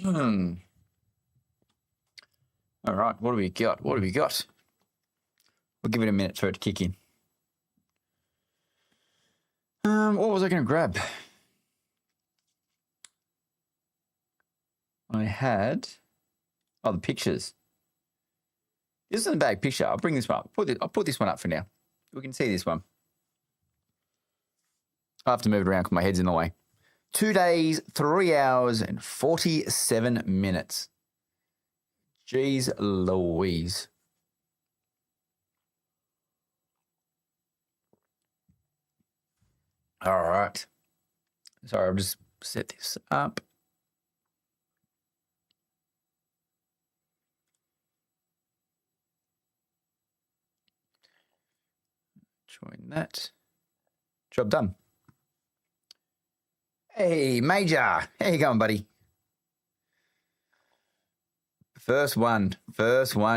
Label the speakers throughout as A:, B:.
A: All right, what do we got? What do we got? We'll give it a minute for it to kick in. What was I going to grab? I had, the pictures. This isn't a bad picture. I'll bring this one up. I'll put this one up for now. We can see this one. I have to move it around because my head's in the way. 2 days, 3 hours, and 47 minutes. Jeez Louise. All right. Sorry, I'll just set this up. Join that. Job done. Hey, Major. How you going, buddy? First one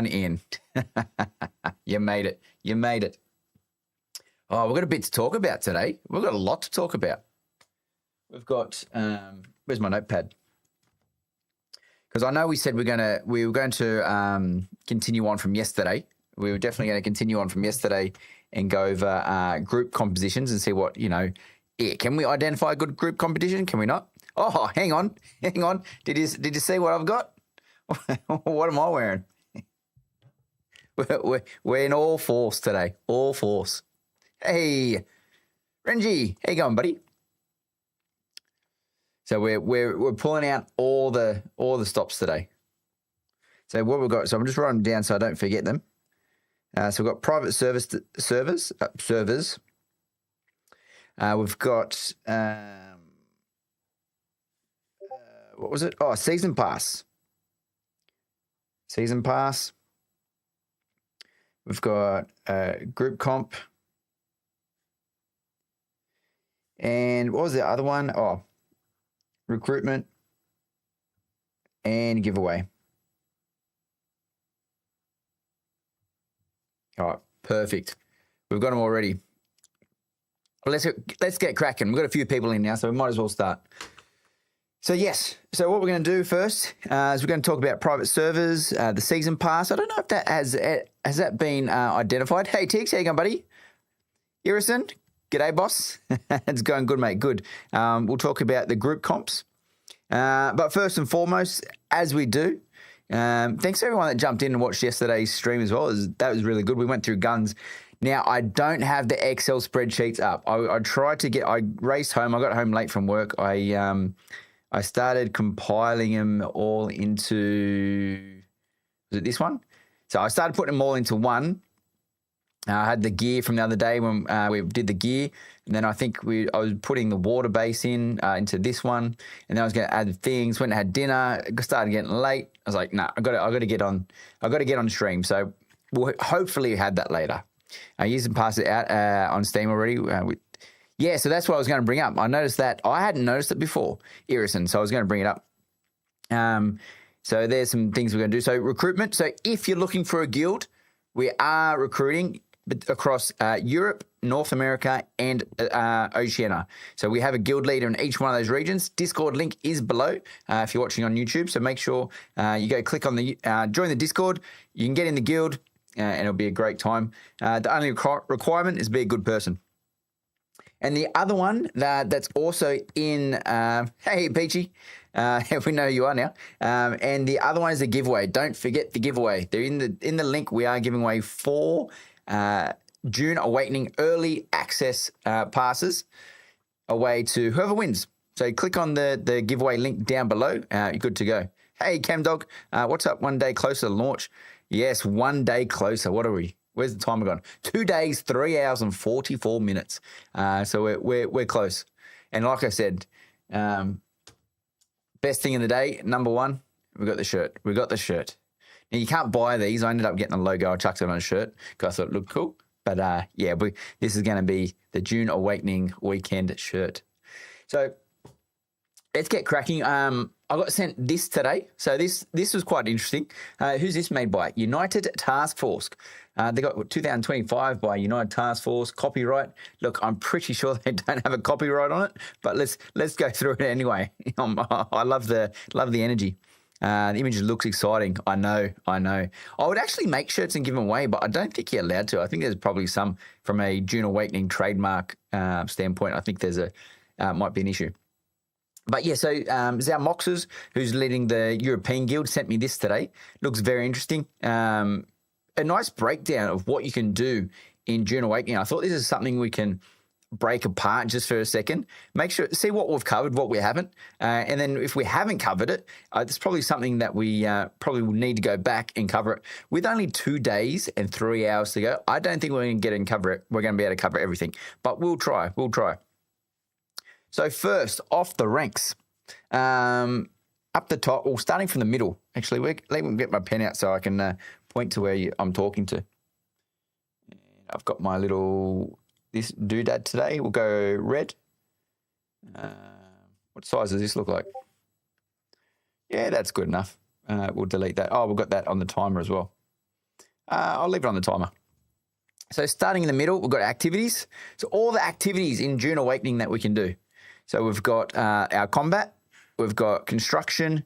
A: in. You made it. You made it. Oh, we've got a bit to talk about today. We've got a lot to talk about. We've got, where's my notepad? Because I know we said we were going to continue on from yesterday. We were definitely going to continue on from yesterday and go over group compositions and see what, can we identify a good group competition? Can we not? Oh, hang on. Did you see what I've got? What am I wearing? We're in all force today. All force. Hey, Renji, how you going, buddy? So we're pulling out all the stops today. So what we've got. So I'm just writing them down so I don't forget them. So we've got private servers. We've got what was it? Oh, season pass. Season pass. We've got group comp. And what was the other one? Oh, recruitment and giveaway. All right, perfect. We've got them already. Let's get cracking. We've got a few people in now, so we might as well start. So yes, so what we're going to do first is we're going to talk about private servers, the season pass. I don't know if that has that been identified. Hey, Tiggs, how you going, buddy? Irison, g'day, boss. It's going good, mate. Good. We'll talk about the group comps. But first and foremost, as we do, thanks to everyone that jumped in and watched yesterday's stream as well. That was really good. We went through guns. Now, I don't have the Excel spreadsheets up. I raced home. I got home late from work. I started compiling them all into, was it this one? So I started putting them all into one. I had the gear from the other day when we did the gear, and then I think I was putting the water base into this one, and then I was going to add things. Went and had dinner. Started getting late. I was like, nah, I got to get on. I got to get on stream. So we'll hopefully have that later. I used to pass it out on Steam already. So that's what I was going to bring up. I noticed that I hadn't noticed it before, Irison, so I was going to bring it up. So there's some things we're going to do. So recruitment. So if you're looking for a guild, we are recruiting across Europe, North America, and Oceania. So we have a guild leader in each one of those regions. Discord link is below if you're watching on YouTube. So make sure you go click on the join the Discord. You can get in the guild, and it'll be a great time. The only requirement is be a good person. And the other one that's also in, hey, Peachy, we know you are now. And the other one is the giveaway. Don't forget the giveaway. They're in the link. We are giving away 4 Dune Awakening early access passes away to whoever wins. So click on the giveaway link down below. You're good to go. Hey, Camdog, what's up? 1 day closer to launch. Yes, 1 day closer. What are we? Where's the timer gone? 2 days, 3 hours and 44 minutes. So we're close. And like I said, best thing in the day, number one, we got the shirt. We got the shirt. Now you can't buy these. I ended up getting a logo. I chucked it on a shirt because I thought it looked cool. But this is going to be the Dune Awakening weekend shirt. So let's get cracking. I got sent this today. So this was quite interesting. Who's this made by? United Task Force. They got 2025 by United Task Force. Copyright. Look, I'm pretty sure they don't have a copyright on it, but let's go through it anyway. I love the energy. The image looks exciting. I know. I would actually make shirts and give them away, but I don't think you're allowed to. I think there's probably some from a Dune Awakening trademark standpoint. I think there's might be an issue. But yeah, so Zao Moxes, who's leading the European Guild, sent me this today. Looks very interesting. A nice breakdown of what you can do in Dune Awakening. I thought this is something we can break apart just for a second, make sure, see what we've covered, what we haven't, and then if we haven't covered it, it's probably something that we probably will need to go back and cover it. With only 2 days and 3 hours to go, I don't think we're going to get and cover it. We're going to be able to cover everything, but we'll try. So first, off the ranks, up the top, well, starting from the middle. Actually, let me get my pen out so I can point to where I'm talking to. I've got my little... This doodad today will go red. What size does this look like? Yeah, that's good enough. We'll delete that. Oh, we've got that on the timer as well. I'll leave it on the timer. So starting in the middle, we've got activities. So all the activities in Dune Awakening that we can do. So we've got our combat, we've got construction,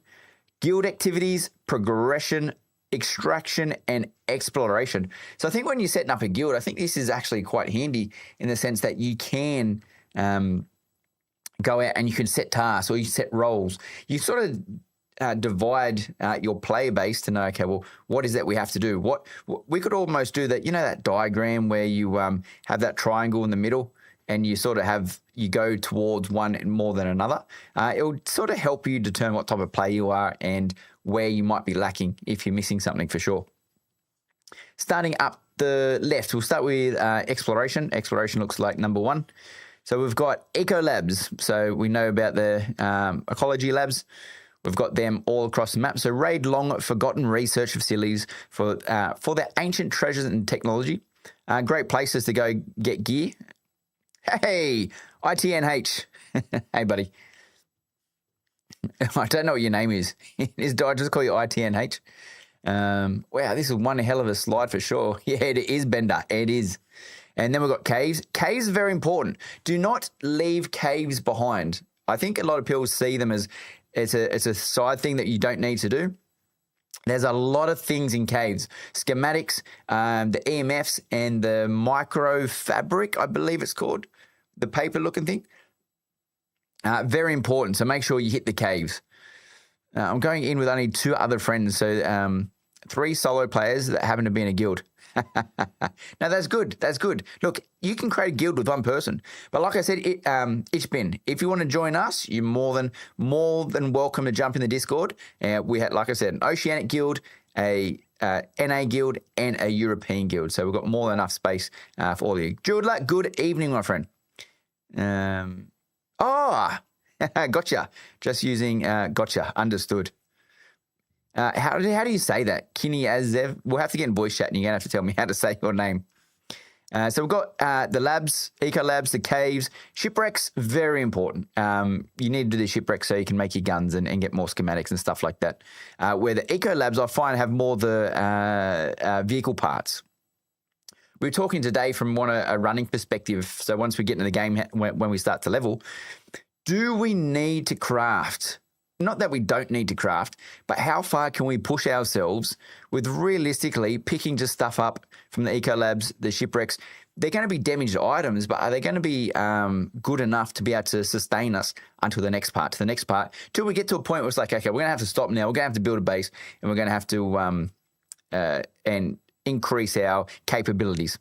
A: guild activities, progression, extraction, and exploration. So I think when you're setting up a guild, I think this is actually quite handy in the sense that you can go out and you can set tasks or you set roles. You sort of divide your player base to know, okay, well, what is that we have to do? What we could almost do that, you know, that diagram where you have that triangle in the middle and you sort of you go towards one more than another. It will sort of help you determine what type of player you are and where you might be lacking if you're missing something for sure. Starting up the left, we'll start with exploration. Exploration looks like number 1. So we've got eco labs. So we know about the ecology labs. We've got them all across the map. So raid long forgotten research facilities for their ancient treasures and technology. Great places to go get gear. Hey, ITNH. Hey, buddy. I don't know what your name is. Did I just call you ITNH? Wow, this is one hell of a slide for sure. Yeah, it is, Bender. It is. And then we've got caves. Caves are very important. Do not leave caves behind. I think a lot of people see them as it's a side thing that you don't need to do. There's a lot of things in caves. Schematics, the EMFs, and the microfabric, I believe it's called, the paper-looking thing. Very important, so make sure you hit the caves. I'm going in with only 2 other friends, so 3 solo players that happen to be in a guild. Now, that's good. That's good. Look, you can create a guild with 1 person. But like I said, Ishbin, if you want to join us, you're more than welcome to jump in the Discord. We had, like I said, an Oceanic guild, a NA guild, and a European guild. So we've got more than enough space for all of you. Judla, good evening, my friend. Gotcha. Just using gotcha. Understood. How do you say that? Kini Azev? We'll have to get in voice chat and you're going to have to tell me how to say your name. So we've got the labs, eco labs, the caves, shipwrecks, very important. You need to do the shipwrecks so you can make your guns and get more schematics and stuff like that. Where the eco labs, I find, have more the vehicle parts. We were talking today from a running perspective. So once we get into the game, when we start to level, do we need to craft? Not that we don't need to craft, but how far can we push ourselves with realistically picking just stuff up from the eco labs, the shipwrecks? They're going to be damaged items, but are they going to be good enough to be able to sustain us until the next part, till we get to a point where it's like, okay, we're going to have to stop now. We're going to have to build a base and we're going to have to and increase our capabilities.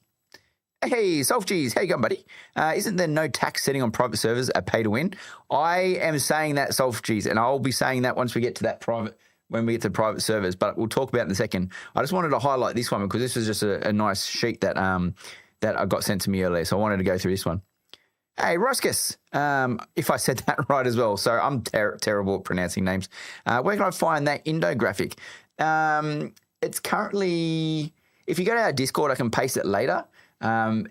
A: Hey, Solfgees, how you going, buddy? Isn't there no tax setting on private servers at pay to win? I am saying that, Solfgees, and I'll be saying that once we get to that when we get to private servers, but we'll talk about it in a second. I just wanted to highlight this one because this was just a nice sheet that that I got sent to me earlier, so I wanted to go through this one. Hey, Roscus, if I said that right as well. So I'm terrible at pronouncing names. Where can I find that Indographic? It's currently, if you go to our Discord, I can paste it later.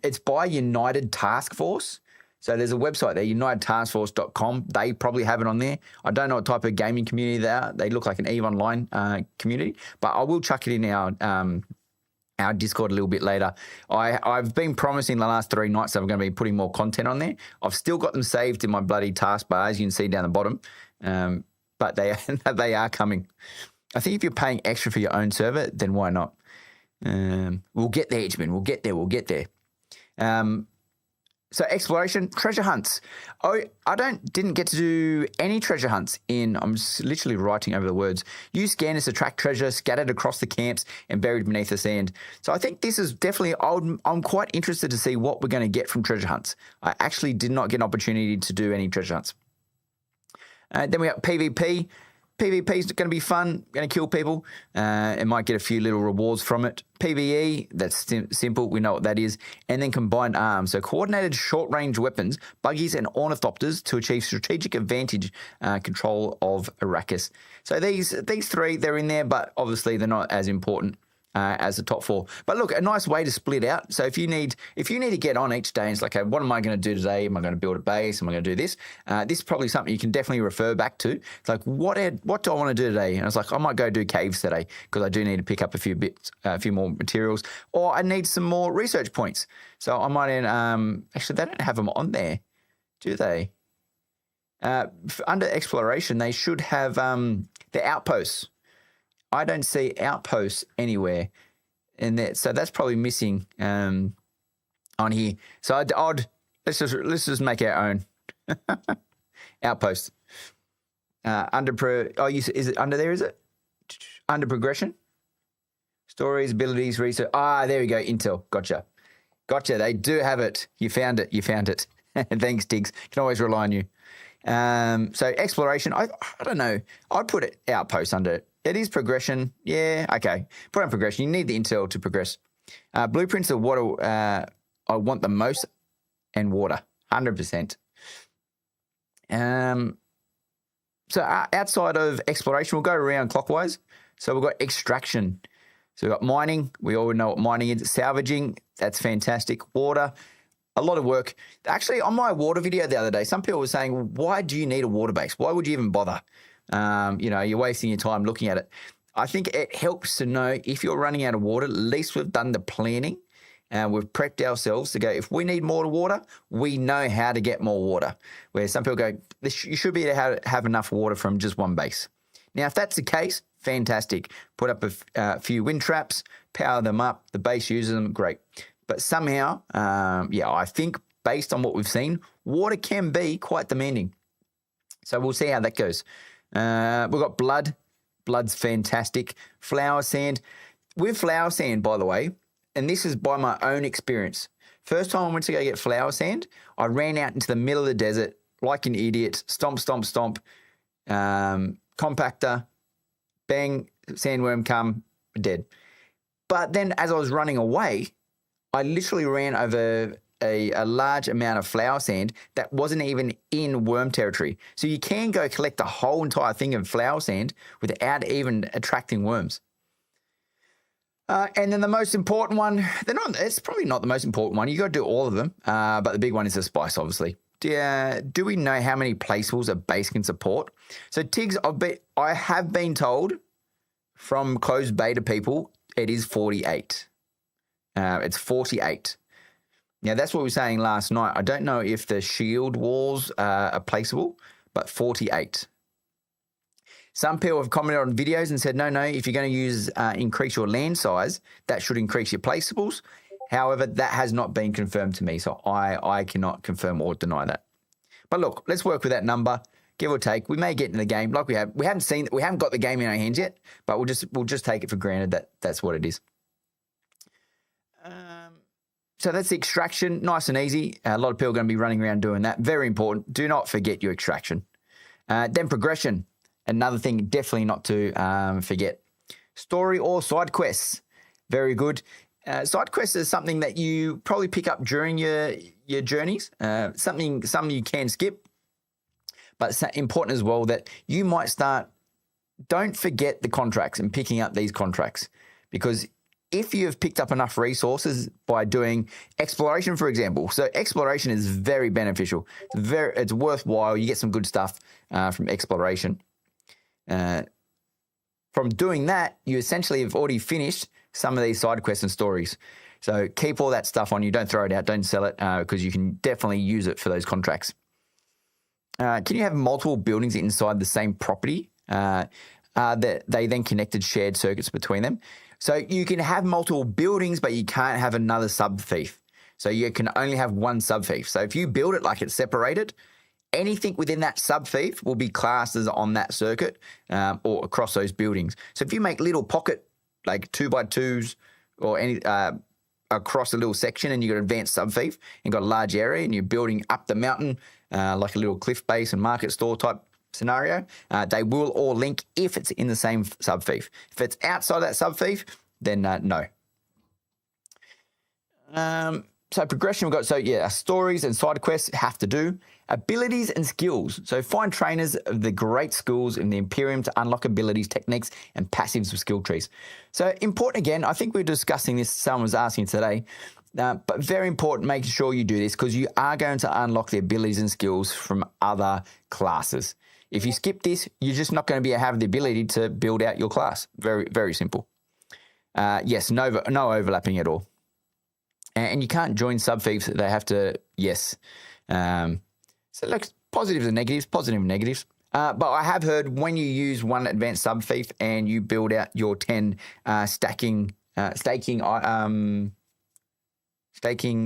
A: It's by United Task Force. So there's a website there, unitedtaskforce.com. They probably have it on there. I don't know what type of gaming community they are. They look like an EVE Online community, but I will chuck it in our Discord a little bit later. I've been promising the last 3 nights that I'm going to be putting more content on there. I've still got them saved in my bloody taskbar, as you can see down the bottom, but they are coming. I think if you're paying extra for your own server, then why not? We'll get there, Edgemon. We'll get there. So exploration, treasure hunts. Oh, didn't get to do any treasure hunts I'm just literally writing over the words. Use scanners to track treasure scattered across the camps and buried beneath the sand. So I think this is definitely, I'm quite interested to see what we're going to get from treasure hunts. I actually did not get an opportunity to do any treasure hunts. Then we got PvP. PvP is going to be fun, going to kill people. It might get a few little rewards from it. PvE, that's simple. We know what that is. And then combined arms. So coordinated short-range weapons, buggies and ornithopters to achieve strategic advantage control of Arrakis. So these three, they're in there, but obviously they're not as important as the top four. But look, a nice way to split out. So if you need to get on each day, and it's like, okay, what am I going to do today? Am I going to build a base? Am I going to do this? This is probably something you can definitely refer back to. It's like, what do I want to do today? And I was like, I might go do caves today because I do need to pick up a few more materials, or I need some more research points. So I might actually they don't have them on there, do they? Under exploration, they should have the outposts. I don't see outposts anywhere, so that's probably missing on here. So let's just make our own outpost. Is it under there? Is it under progression? Stories, abilities, research. There we go. Intel. Gotcha. They do have it. You found it. Thanks, Tiggs. Can always rely on you. So exploration. I don't know. I'd put it outpost under it. It is progression. Yeah, okay. Put on progression. You need the intel to progress. Blueprints are what I want the most, and water, 100%. So outside of exploration, we'll go around clockwise. So we've got extraction. So we've got mining. We all know what mining is. Salvaging, that's fantastic. Water, a lot of work. Actually, on my water video the other day, some people were saying, why do you need a water base? Why would you even bother? You're wasting your time looking at it. I think it helps to know if you're running out of water, at least we've done the planning and we've prepped ourselves to go, if we need more water, we know how to get more water. Where some people go, you should be able to have enough water from just one base. Now, if that's the case, fantastic. Put up a few wind traps, power them up, the base uses them, great. But somehow, I think based on what we've seen, water can be quite demanding. So we'll see how that goes. We've got blood. Blood's fantastic. Flower sand. With flower sand, by the way, and this is by my own experience. First time I went to go get flower sand, I ran out into the middle of the desert like an idiot. Stomp, stomp, stomp. Compactor. Bang. Sandworm come. Dead. But then as I was running away, I literally ran over a large amount of flower sand that wasn't even in worm territory. So you can go collect the whole entire thing of flower sand without even attracting worms. And then the most important one, it's probably not the most important one. You got to do all of them, but the big one is the spice, obviously. Do we know how many placeables a base can support? So Tiggs, I have been told from closed beta people, it is 48. It's 48. Now, that's what we were saying last night. I don't know if the shield walls are placeable, but 48. Some people have commented on videos and said, no, if you're going to use increase your land size, that should increase your placeables. However, that has not been confirmed to me, so I cannot confirm or deny that. But look, let's work with that number, give or take. We may get in the game like we haven't got the game in our hands yet, but we'll just take it for granted that that's what it is. So that's the extraction, nice and easy. A lot of people are going to be running around doing that. Very important. Do not forget your extraction. Then progression, another thing definitely not to forget. Story or side quests, very good. Side quests is something that you probably pick up during your journeys. Some you can skip, but it's important as well that you might start. Don't forget the contracts and picking up these contracts, because if you've picked up enough resources by doing exploration, for example, so exploration is very beneficial. It's worthwhile. You get some good stuff from exploration. From doing that, you essentially have already finished some of these side quests and stories. So keep all that stuff on you. Don't throw it out. Don't sell it, because you can definitely use it for those contracts. Can you have multiple buildings inside the same property? that they then connected shared circuits between them. So you can have multiple buildings, but you can't have another subfief. So you can only have one subfief. So if you build it like it's separated, anything within that subfief will be classed as on that circuit or across those buildings. So if you make little pocket, like 2x2s or any across a little section, and you've got an advanced subfief and got a large area, and you're building up the mountain like a little cliff base and market store type scenario, they will all link if it's in the same subfief. If it's outside that subfief, then no. So progression we've got, stories and side quests have to do. Abilities and skills. So find trainers of the great schools in the Imperium to unlock abilities, techniques, and passives of skill trees. So important again, I think we were discussing this, someone was asking today, but very important making sure you do this because you are going to unlock the abilities and skills from other classes. If you skip this, you're just not going to have the ability to build out your class. Very, very simple. Yes, no overlapping at all. And you can't join subfiefs. They have to, yes. So look, positives and negatives, But I have heard when you use one advanced subfief and you build out your 10 staking,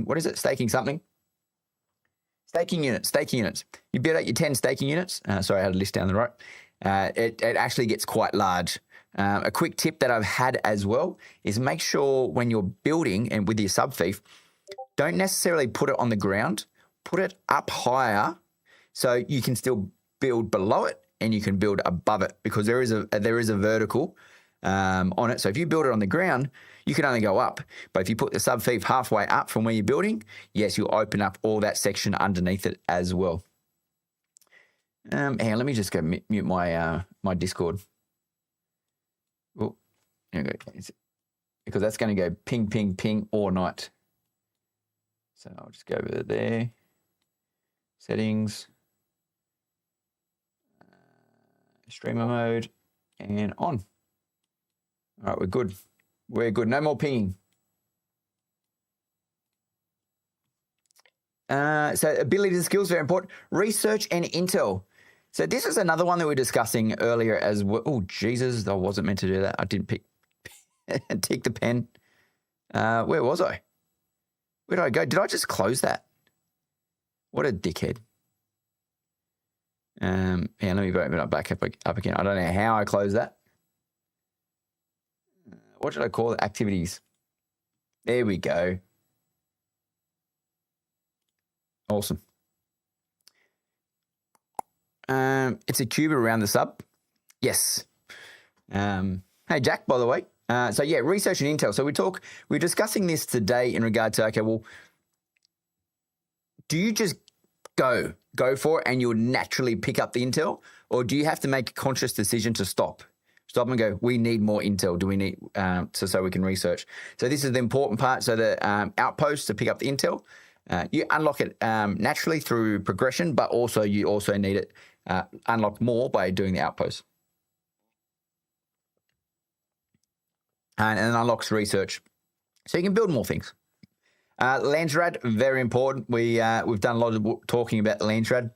A: what is it? Staking something? Staking units. You build out your 10 staking units. Sorry, I had a list down the right. It actually gets quite large. A quick tip that I've had as well is make sure when you're building and with your subfief, don't necessarily put it on the ground. Put it up higher so you can still build below it and you can build above it because there is a vertical on it. So if you build it on the ground, you can only go up. But if you put the subfief halfway up from where you're building, yes, you'll open up all that section underneath it as well. Hang on, let me just go mute my my Discord. Oh, there we go. Because that's going to go ping, ping, ping all night. So I'll just go over there. Settings. Streamer mode. And on. All right, we're good. We're good. No more pinging. So abilities and skills, very important. Research and intel. So this is another one that we were discussing earlier as well. Oh, Jesus, I wasn't meant to do that. I didn't tick the pen. Where was I? Where did I go? Did I just close that? What a dickhead. Yeah, let me open it back up again. I don't know how I closed that. What should I call it? Activities. There we go. Awesome. It's a cube around the sub. Yes. Hey, Jack, by the way. So, yeah, research and intel. So we're discussing this today in regard to, okay, well, do you just go for it and you'll naturally pick up the intel? Or do you have to make a conscious decision to stop and go, we need more intel. Do we need, so we can research? So this is the important part. So the outposts to pick up the intel, you unlock it naturally through progression, but also you also need it unlocked more by doing the outposts. And it unlocks research. So you can build more things. Landsrad, very important. We've done a lot of talking about the Landsrad.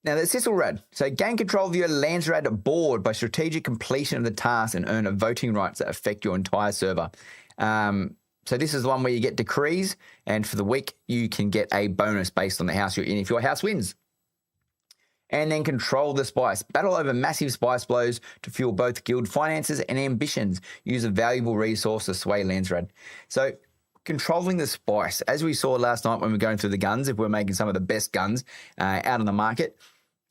A: Now, the Sisselrad. So gain control of your Landsrad board by strategic completion of the task and earn a voting rights that affect your entire server. So this is the one where you get decrees, and for the week, you can get a bonus based on the house you're in if your house wins. And then control the spice. Battle over massive spice blows to fuel both guild finances and ambitions. Use a valuable resource to sway Landsrad. So controlling the spice, as we saw last night when we were going through the guns, if we're making some of the best guns out on the market,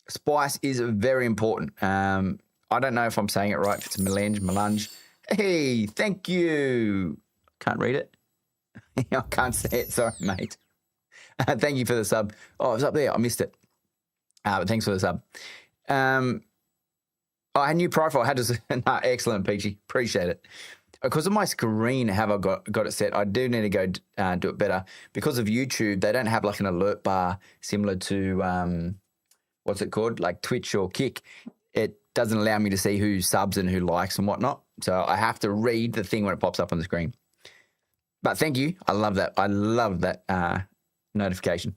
A: spice is very important. I don't know if I'm saying it right, if it's melange. Hey, thank you. Can't read it. I can't say it. Sorry, mate. Thank you for the sub. Oh, it was up there. I missed it. But thanks for the sub. I had a new profile. I had to no, excellent, Peachy. Appreciate it. Because of my screen, have I got it set? I do need to go do it better. Because of YouTube, they don't have like an alert bar similar to, what's it called? Like Twitch or Kick. It doesn't allow me to see who subs and who likes and whatnot. So I have to read the thing when it pops up on the screen. But thank you. I love that. I love that notification.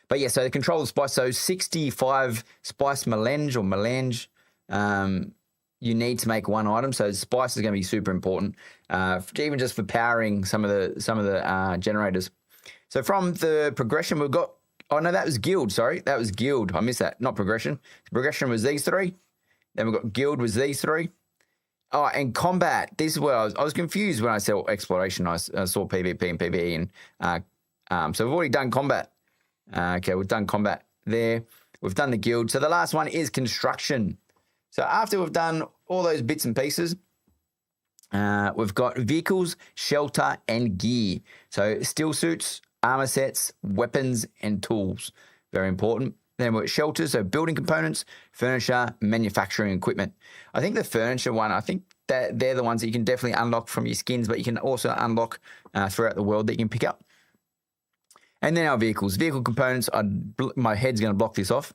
A: But yeah, so the control of spice. So 65 spice melange or melange. you need to make one item. So spice is going to be super important, even just for powering some of the generators. So from the progression, we've got. Oh no, that was guild. Sorry, that was guild. I missed that. Not progression. Progression was these three. Then we've got guild was these three. Oh, and combat. This is where I was confused when I saw exploration. I saw PvP and PvE, and so we've already done combat. Okay, we've done combat there. We've done the guild. So the last one is construction. So after we've done all those bits and pieces, we've got vehicles, shelter, and gear. So steel suits, armor sets, weapons, and tools. Very important. Then we've got shelters, so building components, furniture, manufacturing equipment. I think the furniture one, I think that they're the ones that you can definitely unlock from your skins, but you can also unlock throughout the world that you can pick up. And then our vehicles. Vehicle components, my head's going to block this off.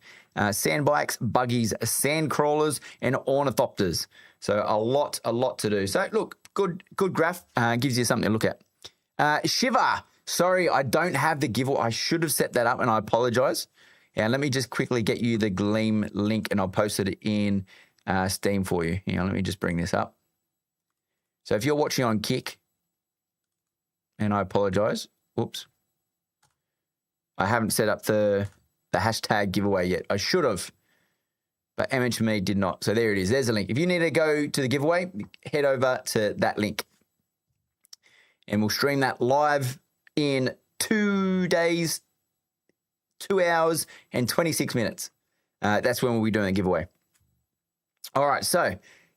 A: Sand bikes, buggies, sand crawlers, and ornithopters. So a lot to do. So look, good graph. Gives you something to look at. Shiver. Sorry, I don't have the giveaway. I should have set that up, and I apologize. And let me just quickly get you the Gleam link, and I'll post it in Steam for you. Let me just bring this up. So if you're watching on Kick, and I apologize. Whoops. I haven't set up the hashtag giveaway yet. I should have, but MHME did not. So there it is. There's a link. If you need to go to the giveaway, head over to that link. And we'll stream that live in 2 days, 2 hours, and 26 minutes. That's when we'll be doing the giveaway. All right, so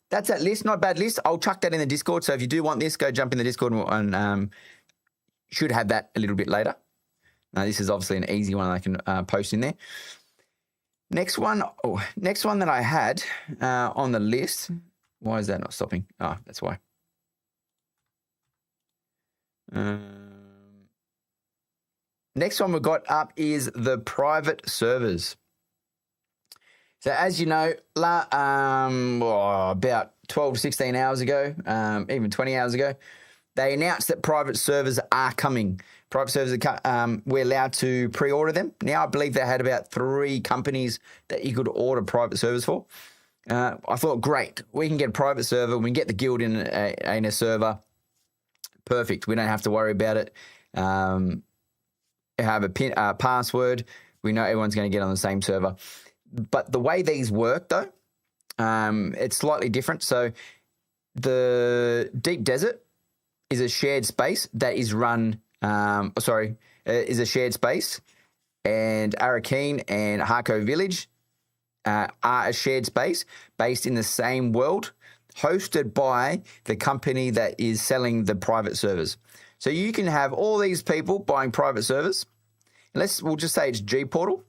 A: that's that list. Not a bad list. I'll chuck that in the Discord. So if you do want this, go jump in the Discord and should have that a little bit later. Now, this is obviously an easy one I can post in there. Next one that I had on the list. Why is that not stopping? Oh, that's why. Next one we've got up is the private servers. So as you know, about 12 to 16 hours ago, even 20 hours ago, they announced that private servers are coming. Private servers we're allowed to pre-order them. Now I believe they had about 3 companies that you could order private servers for. I thought, great, we can get a private server. We can get the guild in a server. Perfect. We don't have to worry about it. Have a password. We know everyone's going to get on the same server. But the way these work, though, it's slightly different. So the Deep Desert is a shared space that is run. Is a shared space, and Arrakis and Harco Village are a shared space based in the same world, hosted by the company that is selling the private servers. So you can have all these people buying private servers. We'll just say it's G Portal,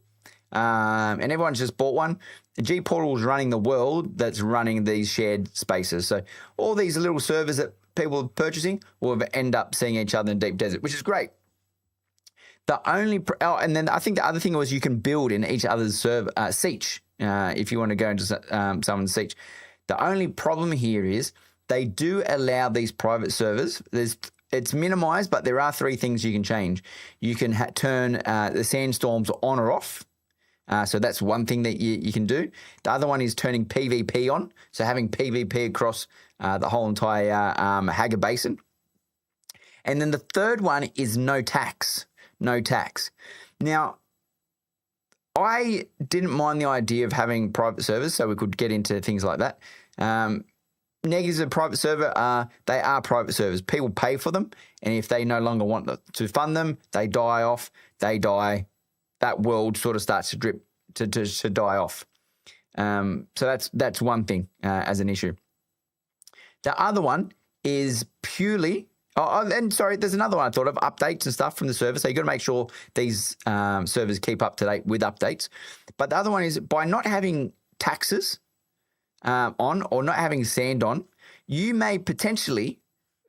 A: and everyone's just bought one. The G Portal is running the world that's running these shared spaces. So all these little servers that people are purchasing will end up seeing each other in Deep Desert, which is great. And then I think the other thing was you can build in each other's server siege if you want to go into someone's siege. The only problem here is they do allow these private servers. It's minimized, but there are 3 things you can change. You can turn the sandstorms on or off. So that's one thing that you can do. The other one is turning PvP on. So having PvP across the whole entire Haga Basin. And then the third one is no tax. No tax. Now, I didn't mind the idea of having private servers, so we could get into things like that. Negatives of private server they are private servers. People pay for them, and if they no longer want to fund them, they die off. They die. That world sort of starts to drip to die off. So that's one thing as an issue. The other one is purely. There's another one I thought of, updates and stuff from the server. So you've got to make sure these servers keep up to date with updates. But the other one is by not having taxes on or not having sand on, you may potentially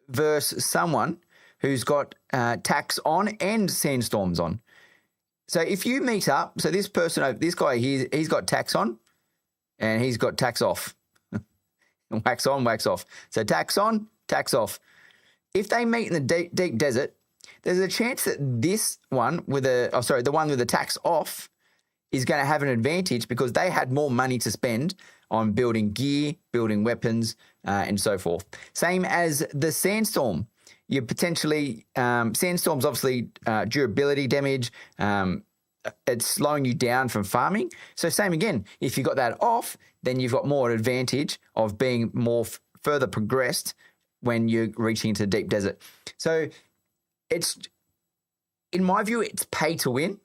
A: verse someone who's got tax on and sandstorms on. So if you meet up, so this guy, he's got tax on and he's got tax off. Wax on, wax off. So tax on, tax off. If they meet in the deep desert, there's a chance that this one the one with the tax off is going to have an advantage because they had more money to spend on building gear, building weapons, and so forth. Same as the Sandstorm. You potentially, Sandstorm's obviously durability damage. It's slowing you down from farming. So same again, if you got that off, then you've got more advantage of being more further progressed when you're reaching into the deep desert. So it's, in my view, it's pay to win.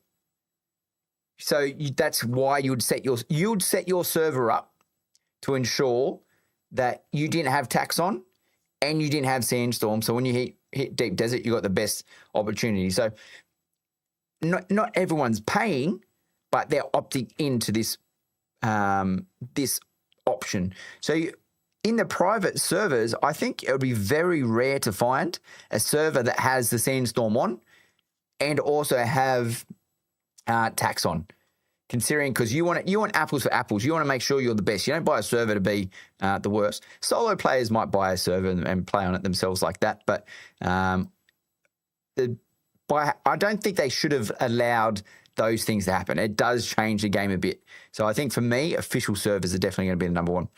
A: So that's why you'd set your server up to ensure that you didn't have tax on and you didn't have Sandstorm. So when you hit deep desert, you got the best opportunity. So not everyone's paying, but they're opting into this this option. So in the private servers, I think it would be very rare to find a server that has the Sandstorm on and also have tax on. Considering, because you want apples for apples, you want to make sure you're the best. You don't buy a server to be the worst. Solo players might buy a server and play on it themselves like that, but I don't think they should have allowed those things to happen. It does change the game a bit. So I think for me, official servers are definitely going to be the number one.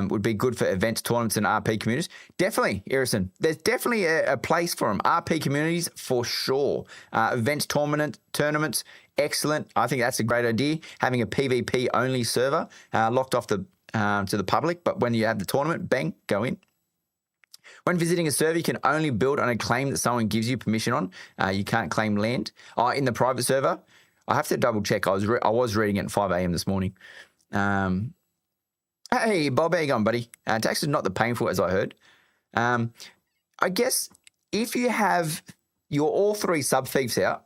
A: Would be good for events, tournaments, and RP communities. Definitely, Irison. There's definitely a place for them. RP communities, for sure. Events, tournaments, excellent. I think that's a great idea. Having a PvP-only server locked off to the public, but when you have the tournament, bang, go in. When visiting a server, you can only build on a claim that someone gives you permission on. You can't claim land. In the private server, I have to double check. I was reading it at 5 a.m. this morning. Hey, Bob, how you going, buddy? Tax is not that painful, as I heard. I guess if you have your all three sub-fiefs out,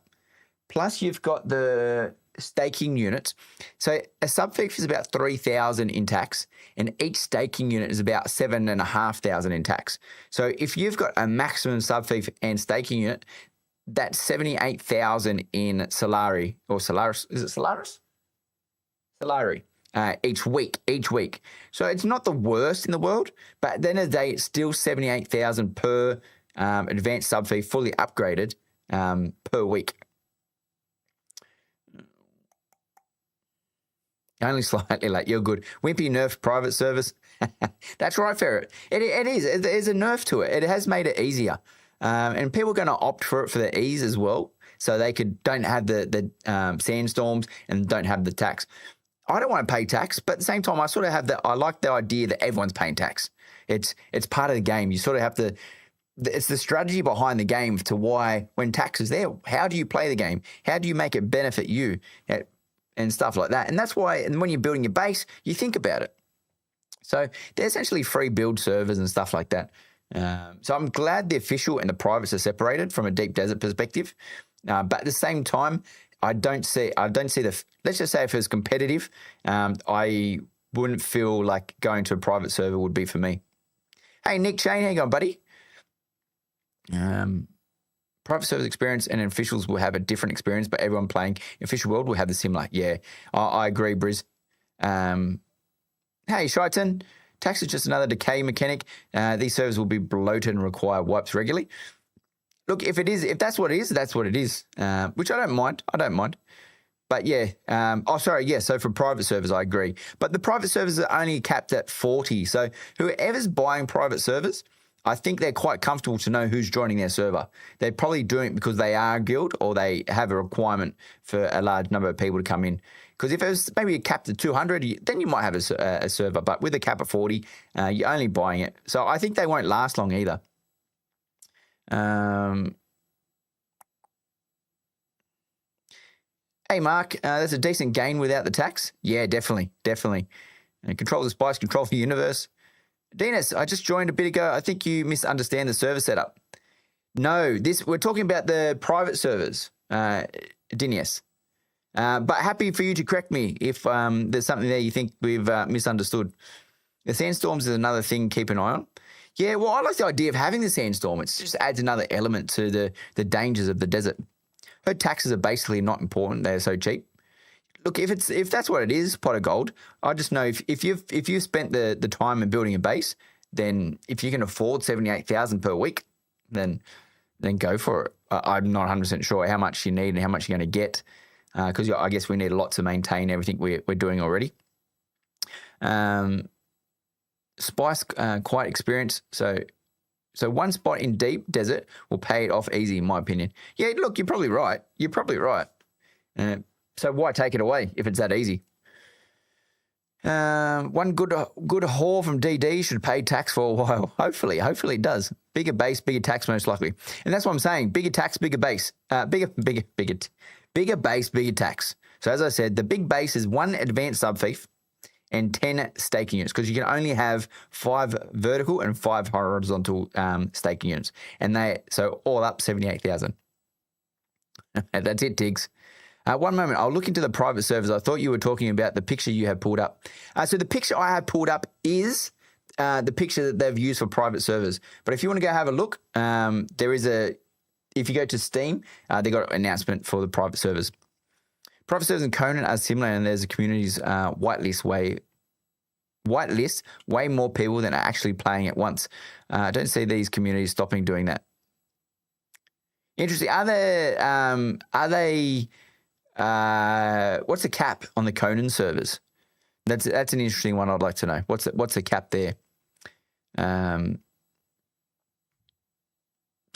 A: plus you've got the staking units. So a sub-fief is about 3,000 in tax, and each staking unit is about 7,500 in tax. So if you've got a maximum sub-fief and staking unit, that's 78,000 in Solari, or Solaris. Is it Solaris? Solari. Each week. So it's not the worst in the world, but at the end of the day, it's still 78,000 per advanced sub-fief, fully upgraded per week. Only slightly late. You're good. Wimpy nerfed private service. That's right, Ferret. It is. There's a nerf to it. It has made it easier. And people are going to opt for it for the ease as well. So they don't have the sandstorms and don't have the tax. I don't want to pay tax, but at the same time, I sort of have I like the idea that everyone's paying tax. It's part of the game. You sort of have to, it's the strategy behind the game to why when tax is there, how do you play the game? How do you make it benefit you and stuff like that? And that's why, and when you're building your base, you think about it. So they're essentially free build servers and stuff like that. So I'm glad the official and the privates are separated from a deep desert perspective. But at the same time, I don't see let's just say if it was competitive, I wouldn't feel like going to a private server would be for me. Hey, Nick Shane, how you going, buddy? Private servers experience and officials will have a different experience, but everyone playing official world will have the similar. Yeah, I agree, Briz. Hey, Shaitan, tax is just another decay mechanic. These servers will be bloated and require wipes regularly. Look, if that's what it is, that's what it is, which I don't mind. But yeah, so for private servers, I agree. But the private servers are only capped at 40. So whoever's buying private servers, I think they're quite comfortable to know who's joining their server. They're probably doing it because they are a guild or they have a requirement for a large number of people to come in. Because if it was maybe a cap to 200, then you might have a server. But with a cap of 40, you're only buying it. So I think they won't last long either. Hey, Mark, that's a decent gain without the tax. Yeah, definitely. Control the spice, control the universe. Dinas, I just joined a bit ago. I think you misunderstand the server setup. No, we're talking about the private servers, Dinas. But happy for you to correct me if there's something there you think we've misunderstood. The sandstorms is another thing keep an eye on. Yeah, well, I like the idea of having the sandstorm. It just adds another element to the dangers of the desert. Her taxes are basically not important. They're so cheap. Look, if that's what it is, pot of gold. I just know if you've spent the time in building a base, then if you can afford 78,000 per week, then go for it. I'm not 100% sure how much you need and how much you're going to get. because I guess we need a lot to maintain everything we're doing already. Spice, quite experienced. So one spot in deep desert will pay it off easy, in my opinion. Yeah, look, you're probably right. So why take it away if it's that easy? One good haul from DD should pay tax for a while. Hopefully it does. Bigger base, bigger tax, most likely. And that's what I'm saying. Bigger tax, bigger base. Bigger base, bigger tax. So as I said, the big base is 1 advanced sub-fief and 10 staking units, because you can only have 5 vertical and 5 horizontal staking units. And so all up 78,000. That's it, Tiggs. One moment, I'll look into the private servers. I thought you were talking about the picture you have pulled up. So the picture I have pulled up is the picture that they've used for private servers. But if you want to go have a look, if you go to Steam, they got an announcement for the private servers. Private servers in Conan are similar, and there's a community's whitelist way more people than are actually playing at once. I don't see these communities stopping doing that. Interesting. Are they? What's the cap on the Conan servers? That's an interesting one. I'd like to know. What's the cap there?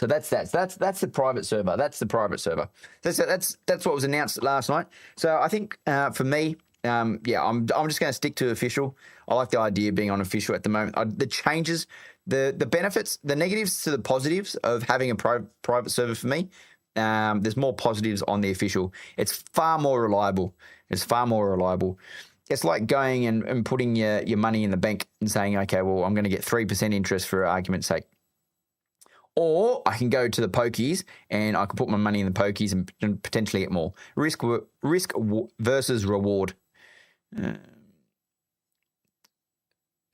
A: So that's the private server. That's the private server. That's what was announced last night. So I think for me, I'm just going to stick to official. I like the idea of being on official at the moment. The changes, the benefits, the negatives to the positives of having a private server for me. There's more positives on the official. It's far more reliable. It's like going and putting your money in the bank and saying, okay, well, I'm going to get 3% interest for argument's sake. Or I can go to the pokies and I can put my money in the pokies and potentially get more. Risk versus reward.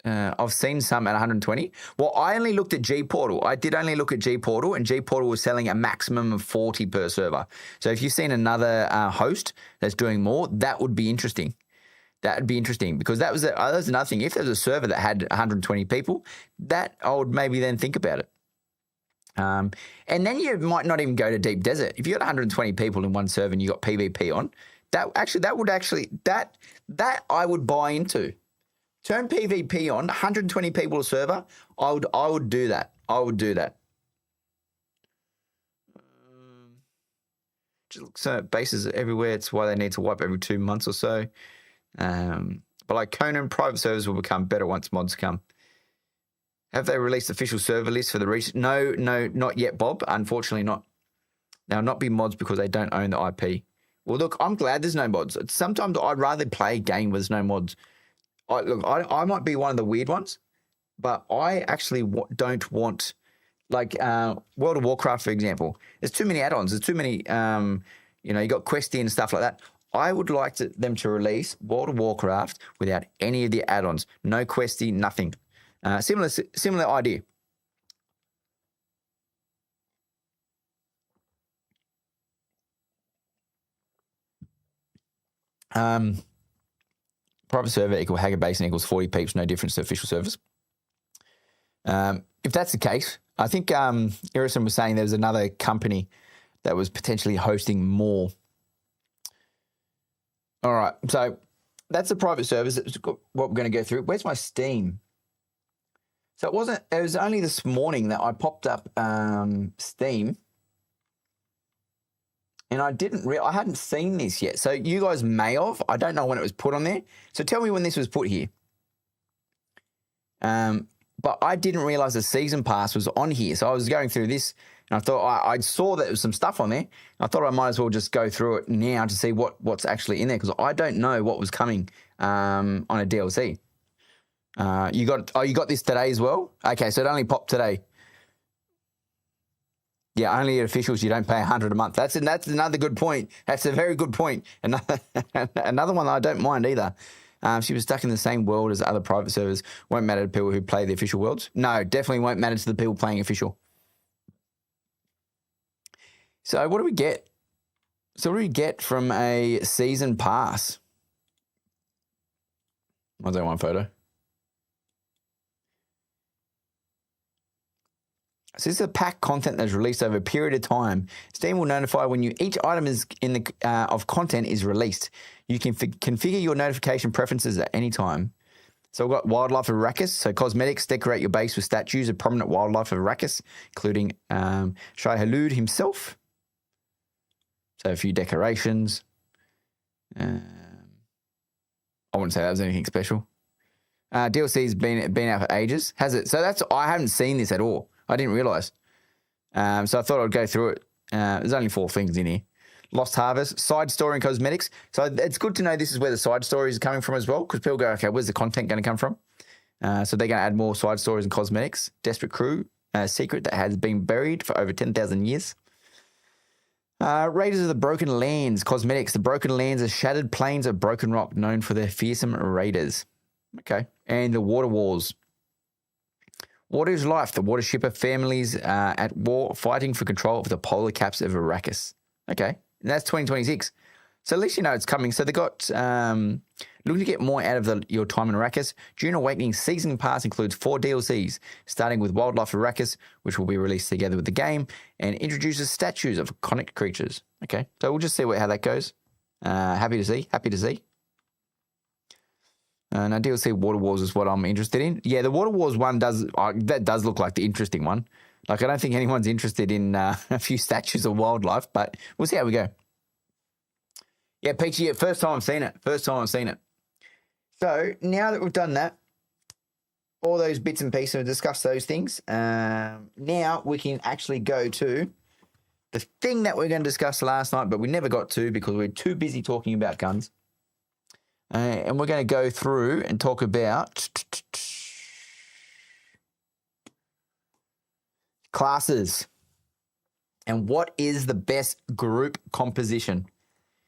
A: I've seen some at 120. Well, I only looked at G Portal. I did only look at G Portal, and G Portal was selling a maximum of 40 per server. So if you've seen another host that's doing more, that would be interesting. That would be interesting, because that was another thing. If there's a server that had 120 people, that I would maybe then think about it. And then you might not even go to deep desert. If you got 120 people in one server and you got PvP on, that I would buy into. Turn PvP on, 120 people a server. I would do that. So bases everywhere. It's why they need to wipe every 2 months or so. But like Conan, private servers will become better once mods come. Have they released official server lists for the region? No, not yet, Bob. Unfortunately not. They'll not be mods because they don't own the IP. Well, look, I'm glad there's no mods. Sometimes I'd rather play a game with no mods. I might be one of the weird ones, but I actually don't want, like World of Warcraft, for example. There's too many add-ons. There's too many, you got Questy and stuff like that. I would like them to release World of Warcraft without any of the add-ons. No Questy, nothing. Similar idea. Private server equal Hacker Basin equals 40 peeps, no difference to official servers. If that's the case, I think Irison was saying there was another company that was potentially hosting more. All right, so that's the private servers. That's what we're going to go through. Where's my Steam? So it was only this morning that I popped up Steam, and I hadn't seen this yet. So you guys may have. I don't know when it was put on there. So tell me when this was put here. But I didn't realize the season pass was on here. So I was going through this, and I thought I saw that there was some stuff on there. I thought I might as well just go through it now to see what's actually in there, because I don't know what was coming on a DLC. You got this today as well? Okay, so it only popped today. Yeah, only at officials you don't pay $100 a month. That's another good point. That's a very good point. Another one that I don't mind either. She was stuck in the same world as other private servers. Won't matter to people who play the official worlds. No, definitely won't matter to the people playing official. So what do we get? So what do we get from a season pass? I don't want photo. So this is a pack content that's released over a period of time. Steam will notify when each item is of content is released. You can configure your notification preferences at any time. So we've got Wildlife of Arrakis. So cosmetics, decorate your base with statues of prominent wildlife of Arrakis, including Shai Halud himself. So a few decorations. I wouldn't say that was anything special. DLC's been out for ages, has it? So I haven't seen this at all. I didn't realise. So I thought I'd go through it. There's only 4 things in here. Lost Harvest, side story and cosmetics. So it's good to know this is where the side stories are coming from as well, because people go, okay, where's the content going to come from? So they're going to add more side stories and cosmetics. Desperate Crew, a secret that has been buried for over 10,000 years. Raiders of the Broken Lands, cosmetics. The Broken Lands are shattered plains of broken rock known for their fearsome raiders. Okay. And the Water Wars. Water is life. The water shipper families at war fighting for control of the polar caps of Arrakis. Okay. And that's 2026. So at least you know it's coming. So they got looking to get more out of your time in Arrakis. Dune Awakening Season Pass includes 4 DLCs, starting with Wildlife Arrakis, which will be released together with the game, and introduces statues of iconic creatures. Okay, so we'll just see how that goes. Happy to see. Now DLC Water Wars is what I'm interested in. Yeah, the Water Wars one does look like the interesting one. Like, I don't think anyone's interested in a few statues of wildlife, but we'll see how we go. Yeah, Peachy, first time I've seen it. So now that we've done that, all those bits and pieces and discussed those things, now we can actually go to the thing that we're going to discuss last night, but we never got to because we're too busy talking about guns. And we're going to go through and talk about classes and what is the best group composition.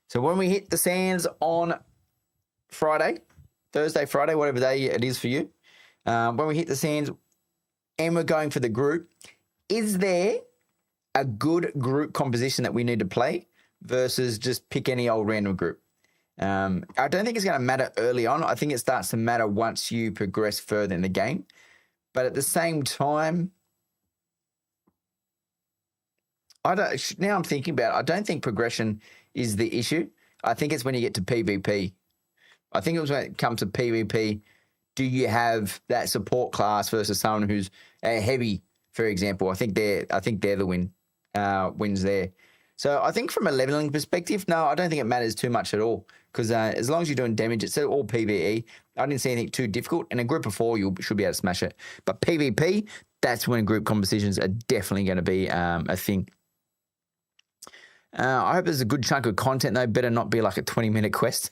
A: So when we hit the sands on Thursday, Friday, whatever day it is for you, when we hit the sands and we're going for the group, is there a good group composition that we need to play versus just pick any old random group? I don't think it's going to matter early on. I think it starts to matter once you progress further in the game. But at the same time, now I'm thinking about it, I don't think progression is the issue. I think it's when you get to PvP. I think it was when it comes to PvP, do you have that support class versus someone who's a heavy, for example? I think they're the wins there. So I think from a leveling perspective, no, I don't think it matters too much at all, because as long as you're doing damage, it's all PvE. I didn't see anything too difficult. In a group of 4, you should be able to smash it. But PvP, that's when group compositions are definitely going to be a thing. I hope there's a good chunk of content, though. Better not be like a 20-minute quest.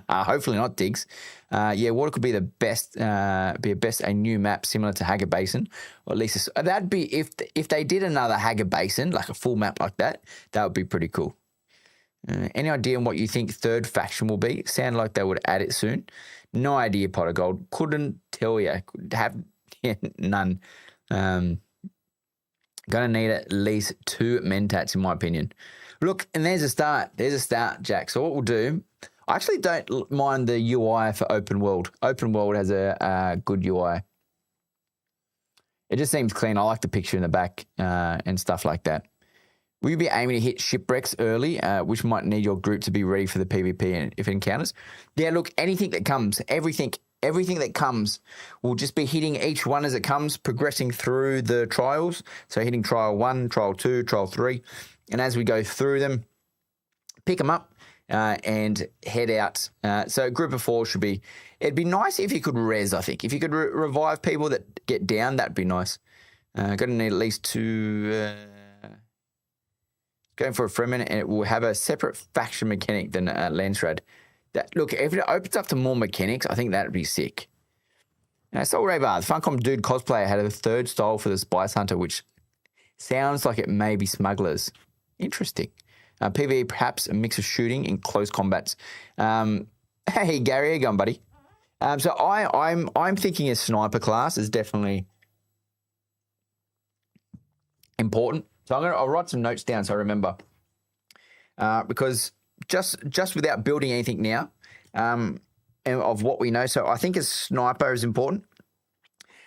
A: Hopefully not, Diggs. Water could be the best, a new map similar to Hagar Basin, or at least that'd be if they did another Hagar Basin, like a full map like that. That would be pretty cool. Any idea on what you think third faction will be? Sound like they would add it soon. No idea, Pot of Gold. Couldn't tell you. None. Gonna need at least 2 mentats, in my opinion. Look, and there's a start. Jack. So what we'll do, I actually don't mind the UI for Open World. Open World has a good UI. It just seems clean. I like the picture in the back and stuff like that. Will you be aiming to hit shipwrecks early, which might need your group to be ready for the PvP and if it encounters? Yeah, look, anything that comes, everything that comes, will just be hitting each one as it comes, progressing through the trials. So hitting trial 1, trial 2, trial 3. And as we go through them, pick them up and head out. So a group of 4 should be, it'd be nice if you could res, I think. If you could revive people that get down, that'd be nice. Going to need at least 2, going for a Fremen, and it will have a separate faction mechanic than Landsrad. Look, if it opens up to more mechanics, I think that'd be sick. Soul Ravar, the Funcom Dude cosplayer, had a 3rd style for the Spice Hunter, which sounds like it may be smugglers. Interesting. PvE, perhaps a mix of shooting and close combats. Hey, Gary, how you going, buddy? So I'm thinking a sniper class is definitely important. So I'll write some notes down so I remember. Because just without building anything now, and of what we know, so I think a sniper is important.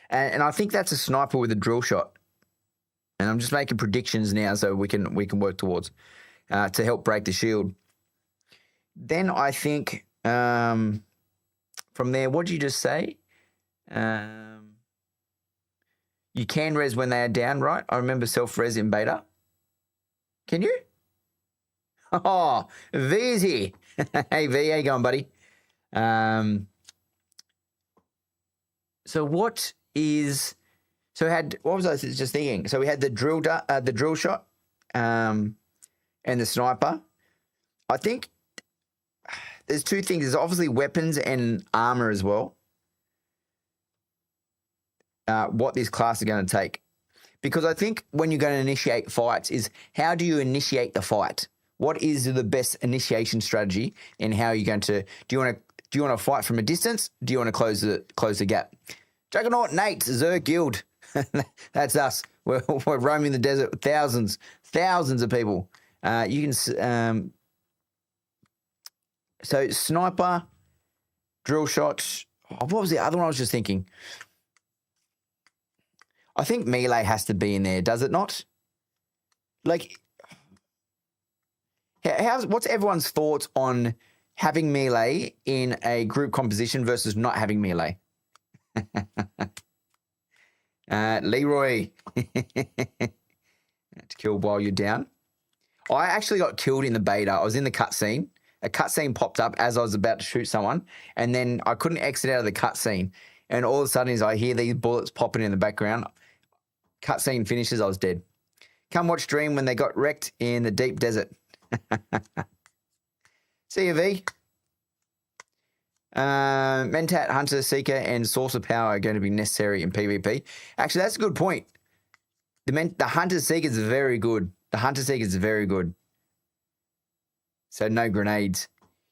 A: And I think that's a sniper with a drill shot. And I'm just making predictions now so we can work towards to help break the shield. Then I think from there, what did you just say? You can res when they are down, right? I remember self-res in beta. Can you? Oh, V's here. Hey, V, how you going, buddy? So what was I just thinking? So we had the drill shot, and the sniper. I think there's two things. There's obviously weapons and armor as well. What this class is going to take. Because I think when you're going to initiate fights is how do you initiate the fight? What is the best initiation strategy and how are you going to do you want to fight from a distance? Do you want to close the gap? Juggernaut Nate, Zerg Guild. That's us. We're roaming the desert with thousands of people. You can so sniper, drill shots. Oh, what was the other one I was just thinking? I think melee has to be in there, does it not? Like, what's everyone's thoughts on having melee in a group composition versus not having melee? Leroy. To kill while you're down. I actually got killed in the beta. I was in the cutscene. A cutscene popped up as I was about to shoot someone, and then I couldn't exit out of the cutscene. And all of a sudden, as I hear these bullets popping in the background, cutscene finishes, I was dead. Come watch stream when they got wrecked in the deep desert. See you, V. Mentat, Hunter, Seeker, and Source of Power are going to be necessary in PvP. Actually, that's a good point. The Hunter Seeker is very good. The Hunter Seeker is very good. So no grenades.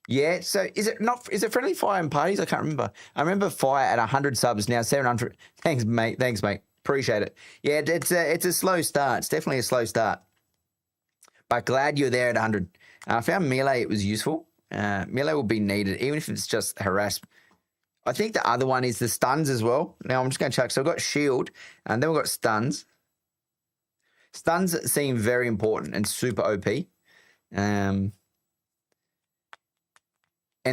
A: Yeah, so is it friendly fire in parties? I can't remember. I remember fire at 100 subs, now 700. Thanks, mate. Appreciate it. Yeah, it's a slow start. It's definitely a slow start. But glad you're there at 100. I found melee, it was useful. Melee will be needed, even if it's just harass. I think the other one is the stuns as well. Now I'm just going to check. So I've got shield, and then we've got stuns. Stuns seem very important and super OP. And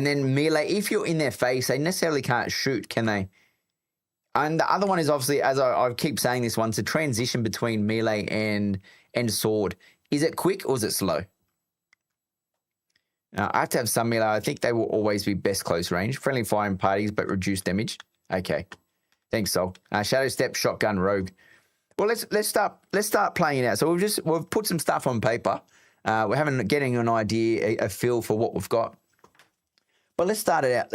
A: then melee, if you're in their face, they necessarily can't shoot, can they? And the other one is obviously, as I keep saying this one, it's a transition between melee and sword. Is it quick or is it slow? I have to have some melee. I think they will always be best close range. Friendly fire in parties, but reduced damage. Okay. Thanks, Sol. Shadow Step, Shotgun, Rogue. Well, let's start playing it out. So we've put some stuff on paper. We're getting an idea, a feel for what we've got. But let's start it out.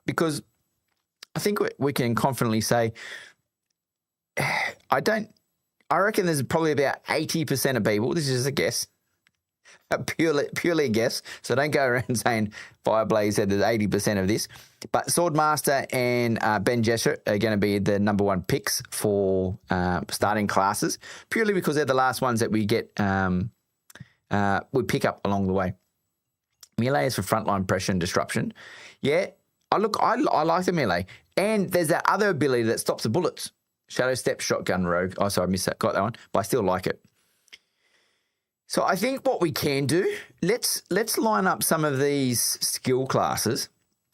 A: Because I think we can confidently say, I reckon there's probably about 80% of people, this is just a guess, purely a guess, so don't go around saying Fireblaze said there's 80% of this, but Swordmaster and Ben Jesher are going to be the number one picks for starting classes, purely because they're the last ones that we get, we pick up along the way. Melee is for frontline pressure and disruption. Yeah, I like the melee. And there's that other ability that stops the bullets. Shadow Step, Shotgun, Rogue. Oh, sorry, I missed that. Got that one. But I still like it. So I think what we can do, let's line up some of these skill classes.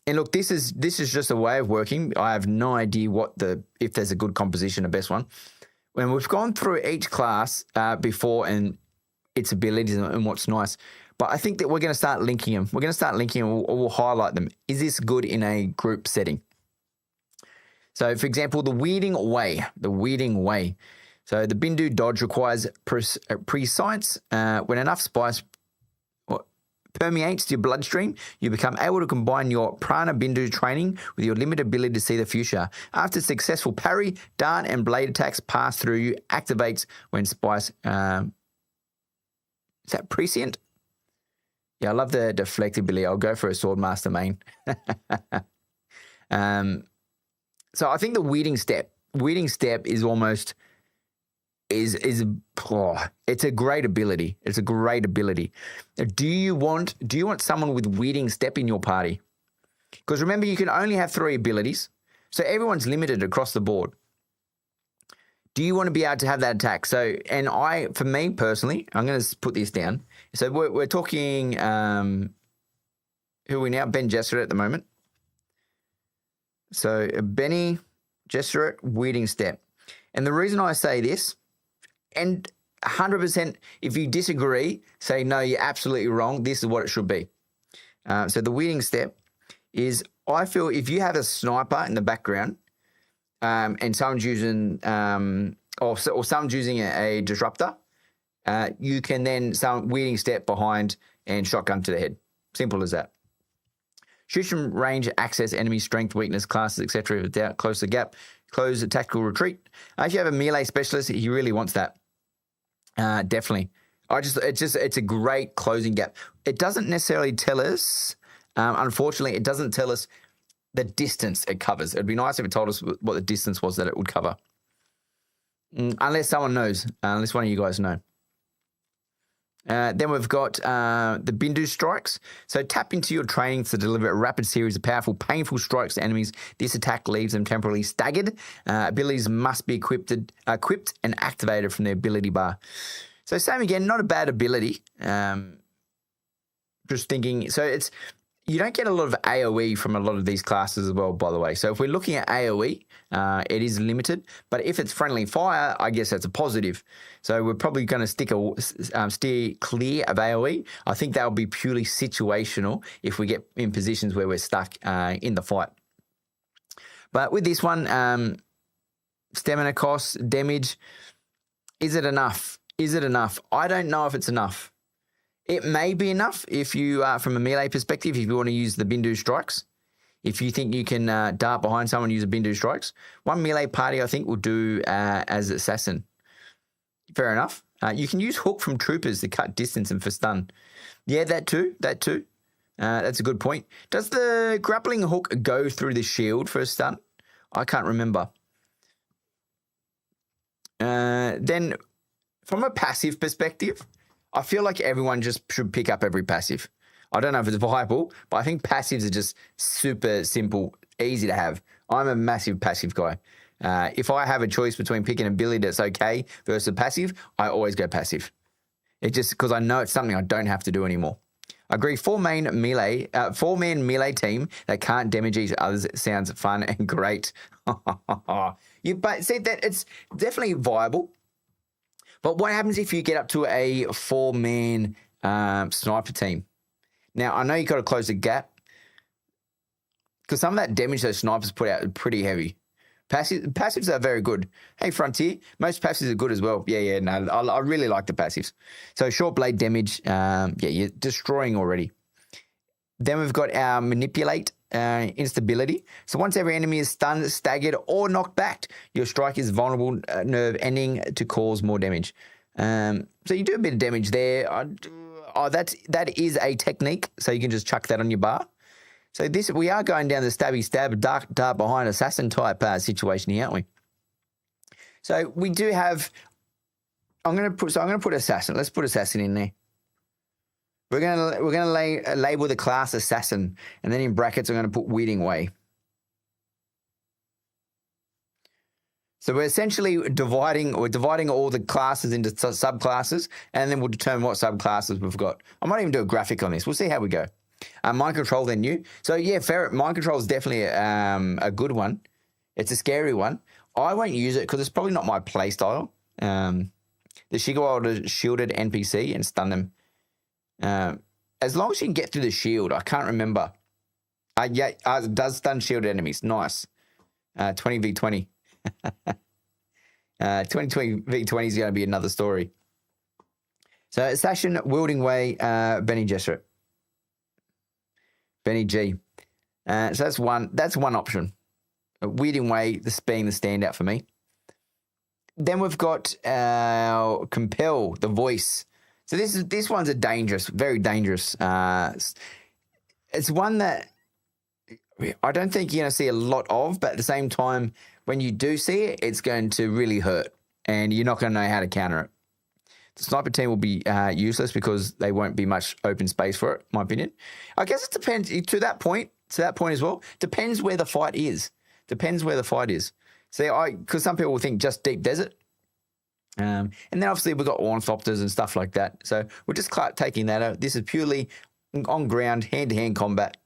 A: And look, this is just a way of working. I have no idea if there's a good composition, a best one. When we've gone through each class before and its abilities and what's nice. But I think that we're going to start linking them. We're going to start linking them. We'll highlight them. Is this good in a group setting? So, for example, the Weeding Way. So, the Bindu dodge requires prescience. When enough spice permeates your bloodstream, you become able to combine your Prana Bindu training with your limited ability to see the future. After successful parry, dart, and blade attacks pass through you, activates when spice. Is that prescient? Yeah, I love the deflectability. I'll go for a Swordmaster main. So I think the Weeding Step is almost it's a great ability. It's a great ability. Do you want someone with Weeding Step in your party? Because remember, you can only have 3 abilities, so everyone's limited across the board. do you want to be able to have that attack? So, and for me personally, I'm going to put this down. So we're talking, who are we now? Ben Gesserit at the moment. So Benny Gesserit, Weeding Step. And the reason I say this, and 100%, if you disagree, say, no, you're absolutely wrong. This is what it should be. So the Weeding Step is, I feel if you have a sniper in the background, and someone's using, or someone's using a disruptor, you can then Weeding Step behind and shotgun to the head. Simple as that. Shoot from range, access, enemy strength, weakness, classes, etc. Without close the gap, close the tactical retreat. If you have a melee specialist, he really wants that. Definitely. It's a great closing gap. It doesn't necessarily tell us, unfortunately, it doesn't tell us the distance it covers. It'd be nice if it told us what the distance was that it would cover. Unless someone knows, unless one of you guys know. Then we've got the Bindu strikes. So tap into your training to deliver a rapid series of powerful, painful strikes to enemies. This attack leaves them temporarily staggered. Abilities must be equipped and activated from the ability bar. So same again, not a bad ability. Just thinking, so you don't get a lot of AoE from a lot of these classes as well, by the way. So if we're looking at AoE, it is limited. But if it's friendly fire, I guess that's a positive. So we're probably going to steer clear of AoE. I think that will be purely situational if we get in positions where we're stuck in the fight. But with this one, stamina costs, damage, is it enough? Is it enough? I don't know if it's enough. It may be enough if you, from a melee perspective, if you want to use the Bindu strikes. If you think you can dart behind someone and use a Bindu strikes. One melee party, I think, will do as assassin. Fair enough. You can use hook from troopers to cut distance and for stun. Yeah, that too. That's a good point. Does the grappling hook go through the shield for a stun? I can't remember. Then, from a passive perspective, I feel like everyone just should pick up every passive. I don't know if it's viable, but I think passives are just super simple, easy to have. I'm a massive passive guy. If I have a choice between picking an ability that's okay versus a passive, I always go passive. It's just because I know it's something I don't have to do anymore. I agree. Four-man melee team that can't damage each other sounds fun and great. But see that it's definitely viable. But what happens if you get up to a four-man sniper team? Now, I know you've got to close the gap because some of that damage those snipers put out is pretty heavy. Passives are very good. Hey, Frontier, most passives are good as well. Yeah, no, I really like the passives. So short blade damage, you're destroying already. Then we've got our manipulate instability. So once every enemy is stunned, staggered, or knocked back, your strike is vulnerable nerve ending to cause more damage. So you do a bit of damage there. That is a technique, so you can just chuck that on your bar. So we are going down the stabby stab, dart behind assassin type situation here, aren't we? So we do have. I'm going to put assassin. Let's put assassin in there. We're gonna label the class assassin, and then in brackets I'm going to put weeding way. So we're essentially dividing all the classes into subclasses, and then we'll determine what subclasses we've got. I might even do a graphic on this. We'll see how we go. Mind control, they're new. So yeah, mind control is definitely a good one. It's a scary one. I won't use it because it's probably not my play style. The Shigawa shielded NPC and stun them. As long as you can get through the shield, I can't remember. It does stun shielded enemies. Nice. 20v20. 20v20 is going to be another story. So assassin, wielding way, Benny Gesserit. Benny G. So that's one option. Weeding way, this being the standout for me. Then we've got our compel, the voice. So this one's very dangerous. It's one that I don't think you're going to see a lot of, but at the same time, when you do see it, it's going to really hurt, and you're not going to know how to counter it. The sniper team will be useless because they won't be much open space for it, in my opinion. I guess it depends to that point as well. Depends where the fight is. So because some people will think just deep desert. And then obviously we've got ornithopters and stuff like that. So we're just taking that out. This is purely on ground, hand-to-hand combat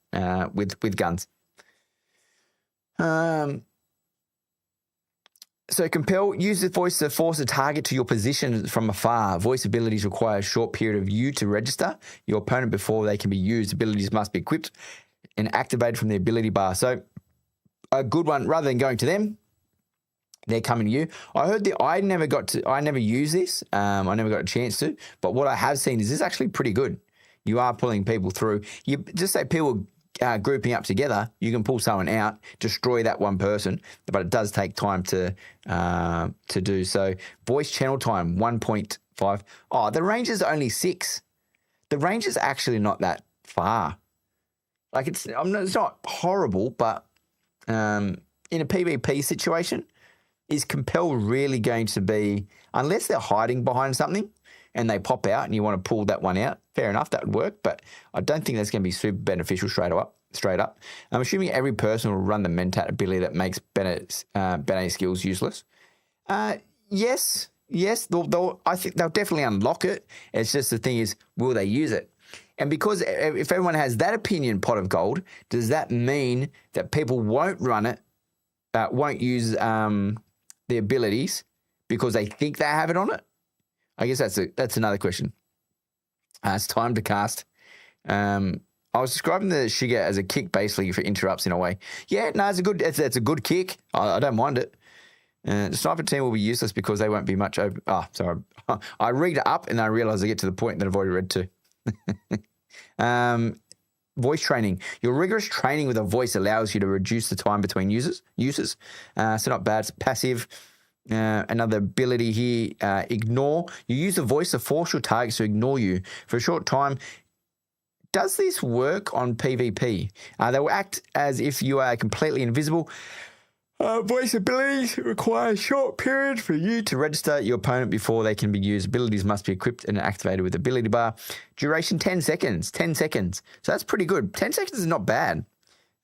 A: with guns. So compel, use the voice to force a target to your position from afar. Voice abilities require a short period of you to register your opponent before they can be used. Abilities must be equipped and activated from the ability bar. So a good one, rather than going to them, they're coming to you. I heard I never used this. I never got a chance to, but what I have seen is this is actually pretty good. You are pulling people through. You just say people grouping up together, you can pull someone out, destroy that one person, but it does take time to do so. Voice channel time 1.5. Oh, the range is only 6. The range is actually not that far. Like it's not horrible, but in a PvP situation, is compel really going to be, unless they're hiding behind something and they pop out and you want to pull that one out, fair enough, that would work, but I don't think that's going to be super beneficial straight up. I'm assuming every person will run the Mentat ability that makes Bennett's skills useless. Yes, I think they'll definitely unlock it. It's just the thing is, will they use it? And because if everyone has that opinion, pot of gold, does that mean that people won't run it, won't use the abilities because they think they have it on it? I guess that's another question. It's time to cast. I was describing the Shiga as a kick basically for interrupts in a way. Yeah, no, it's a good kick. I don't mind it. The sniper team will be useless because they won't be much open. Oh, sorry. I read it up and I realize I get to the point that I've already read to. Voice training. Your rigorous training with a voice allows you to reduce the time between users. So not bad. It's passive. Another ability here, ignore. You use the voice to force your targets to ignore you for a short time. Does this work on PvP? They will act as if you are completely invisible. Voice abilities require a short period for you to register your opponent before they can be used. Abilities must be equipped and activated with ability bar. Duration 10 seconds. 10 seconds. So that's pretty good. 10 seconds is not bad.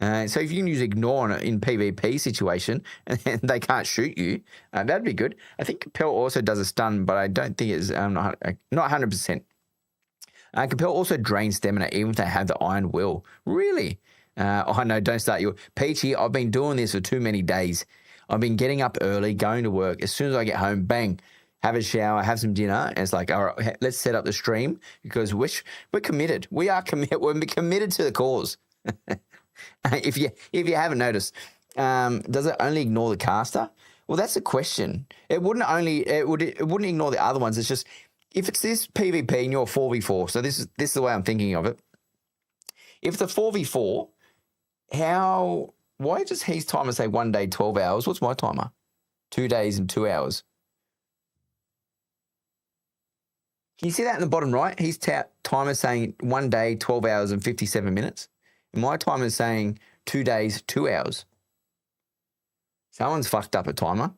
A: So if you can use ignore in PvP situation and they can't shoot you, that'd be good. I think Compel also does a stun, but I don't think it's not 100%. Compel also drains stamina even if they have the Iron Will. Really? I know, don't start your... Peachy, I've been doing this for too many days. I've been getting up early, going to work. As soon as I get home, bang, have a shower, have some dinner. And it's like, all right, let's set up the stream because we're committed. We are committed. We're committed to the cause. If you haven't noticed, does it only ignore the caster? Well, that's a question. It wouldn't ignore the other ones. It's just if it's this PvP and you're 4v4. So this is the way I'm thinking of it. If the 4v4, why does his timer say 1 day 12 hours? What's my timer? 2 days and 2 hours. Can you see that in the bottom right? His timer saying 1 day 12 hours and 57 minutes. And my timer is saying 2 days, 2 hours. Someone's fucked up a timer.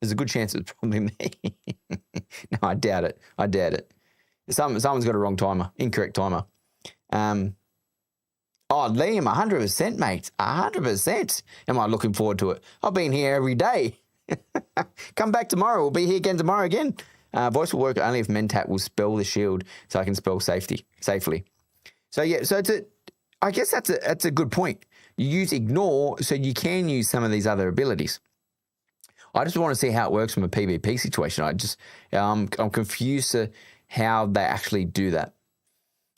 A: There's a good chance it's probably me. No, I doubt it. Someone's got a wrong timer, incorrect timer. Oh, Liam, 100%, mate. 100%. Am I looking forward to it? I've been here every day. Come back tomorrow. We'll be here again tomorrow again. Voice will work only if Mentat will spell the shield so I can spell safely. So, yeah, I guess that's a good point. You use ignore so you can use some of these other abilities. I just want to see how it works from a PvP situation. I'm confused to how they actually do that.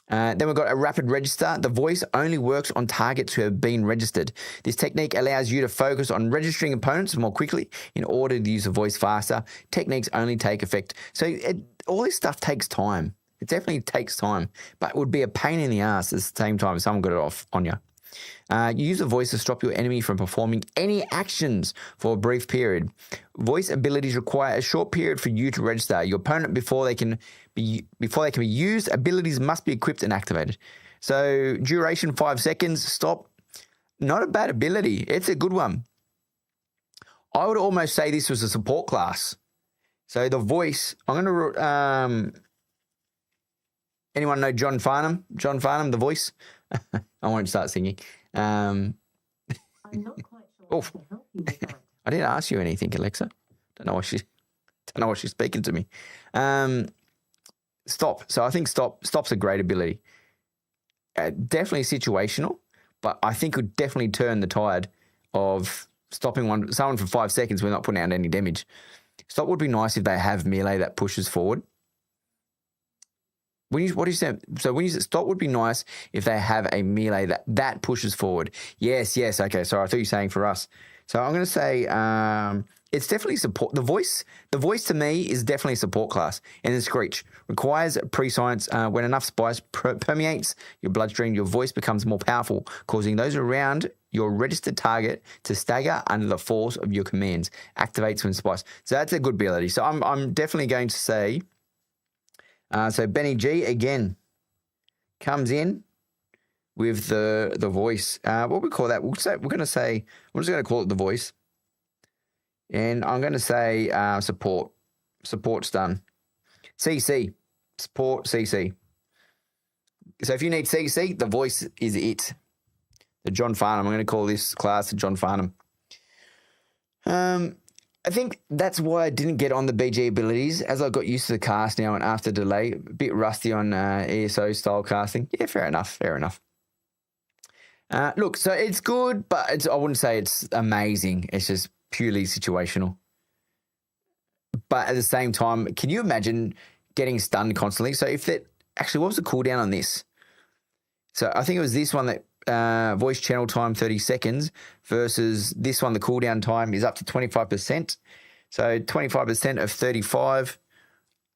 A: Then we've got a rapid register. The voice only works on targets who have been registered. This technique allows you to focus on registering opponents more quickly in order to use the voice faster. Techniques only take effect. So all this stuff takes time. It definitely takes time, but it would be a pain in the ass at the same time if someone got it off on you. You use the voice to stop your enemy from performing any actions for a brief period. Voice abilities require a short period for you to register your opponent before they can be used. Abilities must be equipped and activated. So duration 5 seconds. Stop. Not a bad ability. It's a good one. I would almost say this was a support class. So the voice. I'm going to. Anyone know John Farnham? John Farnham, the voice. I won't start singing.
B: I'm not quite sure how to help you with that.
A: I didn't ask you anything, Alexa. Don't know why she... Don't know why she's speaking to me. Stop. So I think stop's a great ability. Definitely situational, but I think it would definitely turn the tide of stopping someone for 5 seconds. We're not putting out any damage. Stop would be nice if they have melee that pushes forward. What do you say? So when you say stop would be nice if they have a melee that pushes forward. Yes. Okay, sorry. I thought you were saying for us. So I'm going to say it's definitely support. The voice to me is definitely a support class. And then Screech requires pre-science. When enough spice permeates your bloodstream, your voice becomes more powerful, causing those around your registered target to stagger under the force of your commands. Activates when spice. So that's a good ability. So I'm definitely going to say. So Benny G again comes in with the voice. What we call that? I'm just going to call it the voice, and I'm going to say support. Support's done. CC support CC. So if you need CC, the voice is it. The John Farnham. I'm going to call this class the John Farnham. I think that's why I didn't get on the BG abilities as I got used to the cast now and after delay. A bit rusty on ESO style casting. Yeah, fair enough. Look, so it's good, but I wouldn't say it's amazing. It's just purely situational. But at the same time, can you imagine getting stunned constantly? So if that actually, what was the cooldown on this? So I think it was this one that voice channel time 30 seconds versus this one, the cooldown time is up to 25%. So 25% of 35.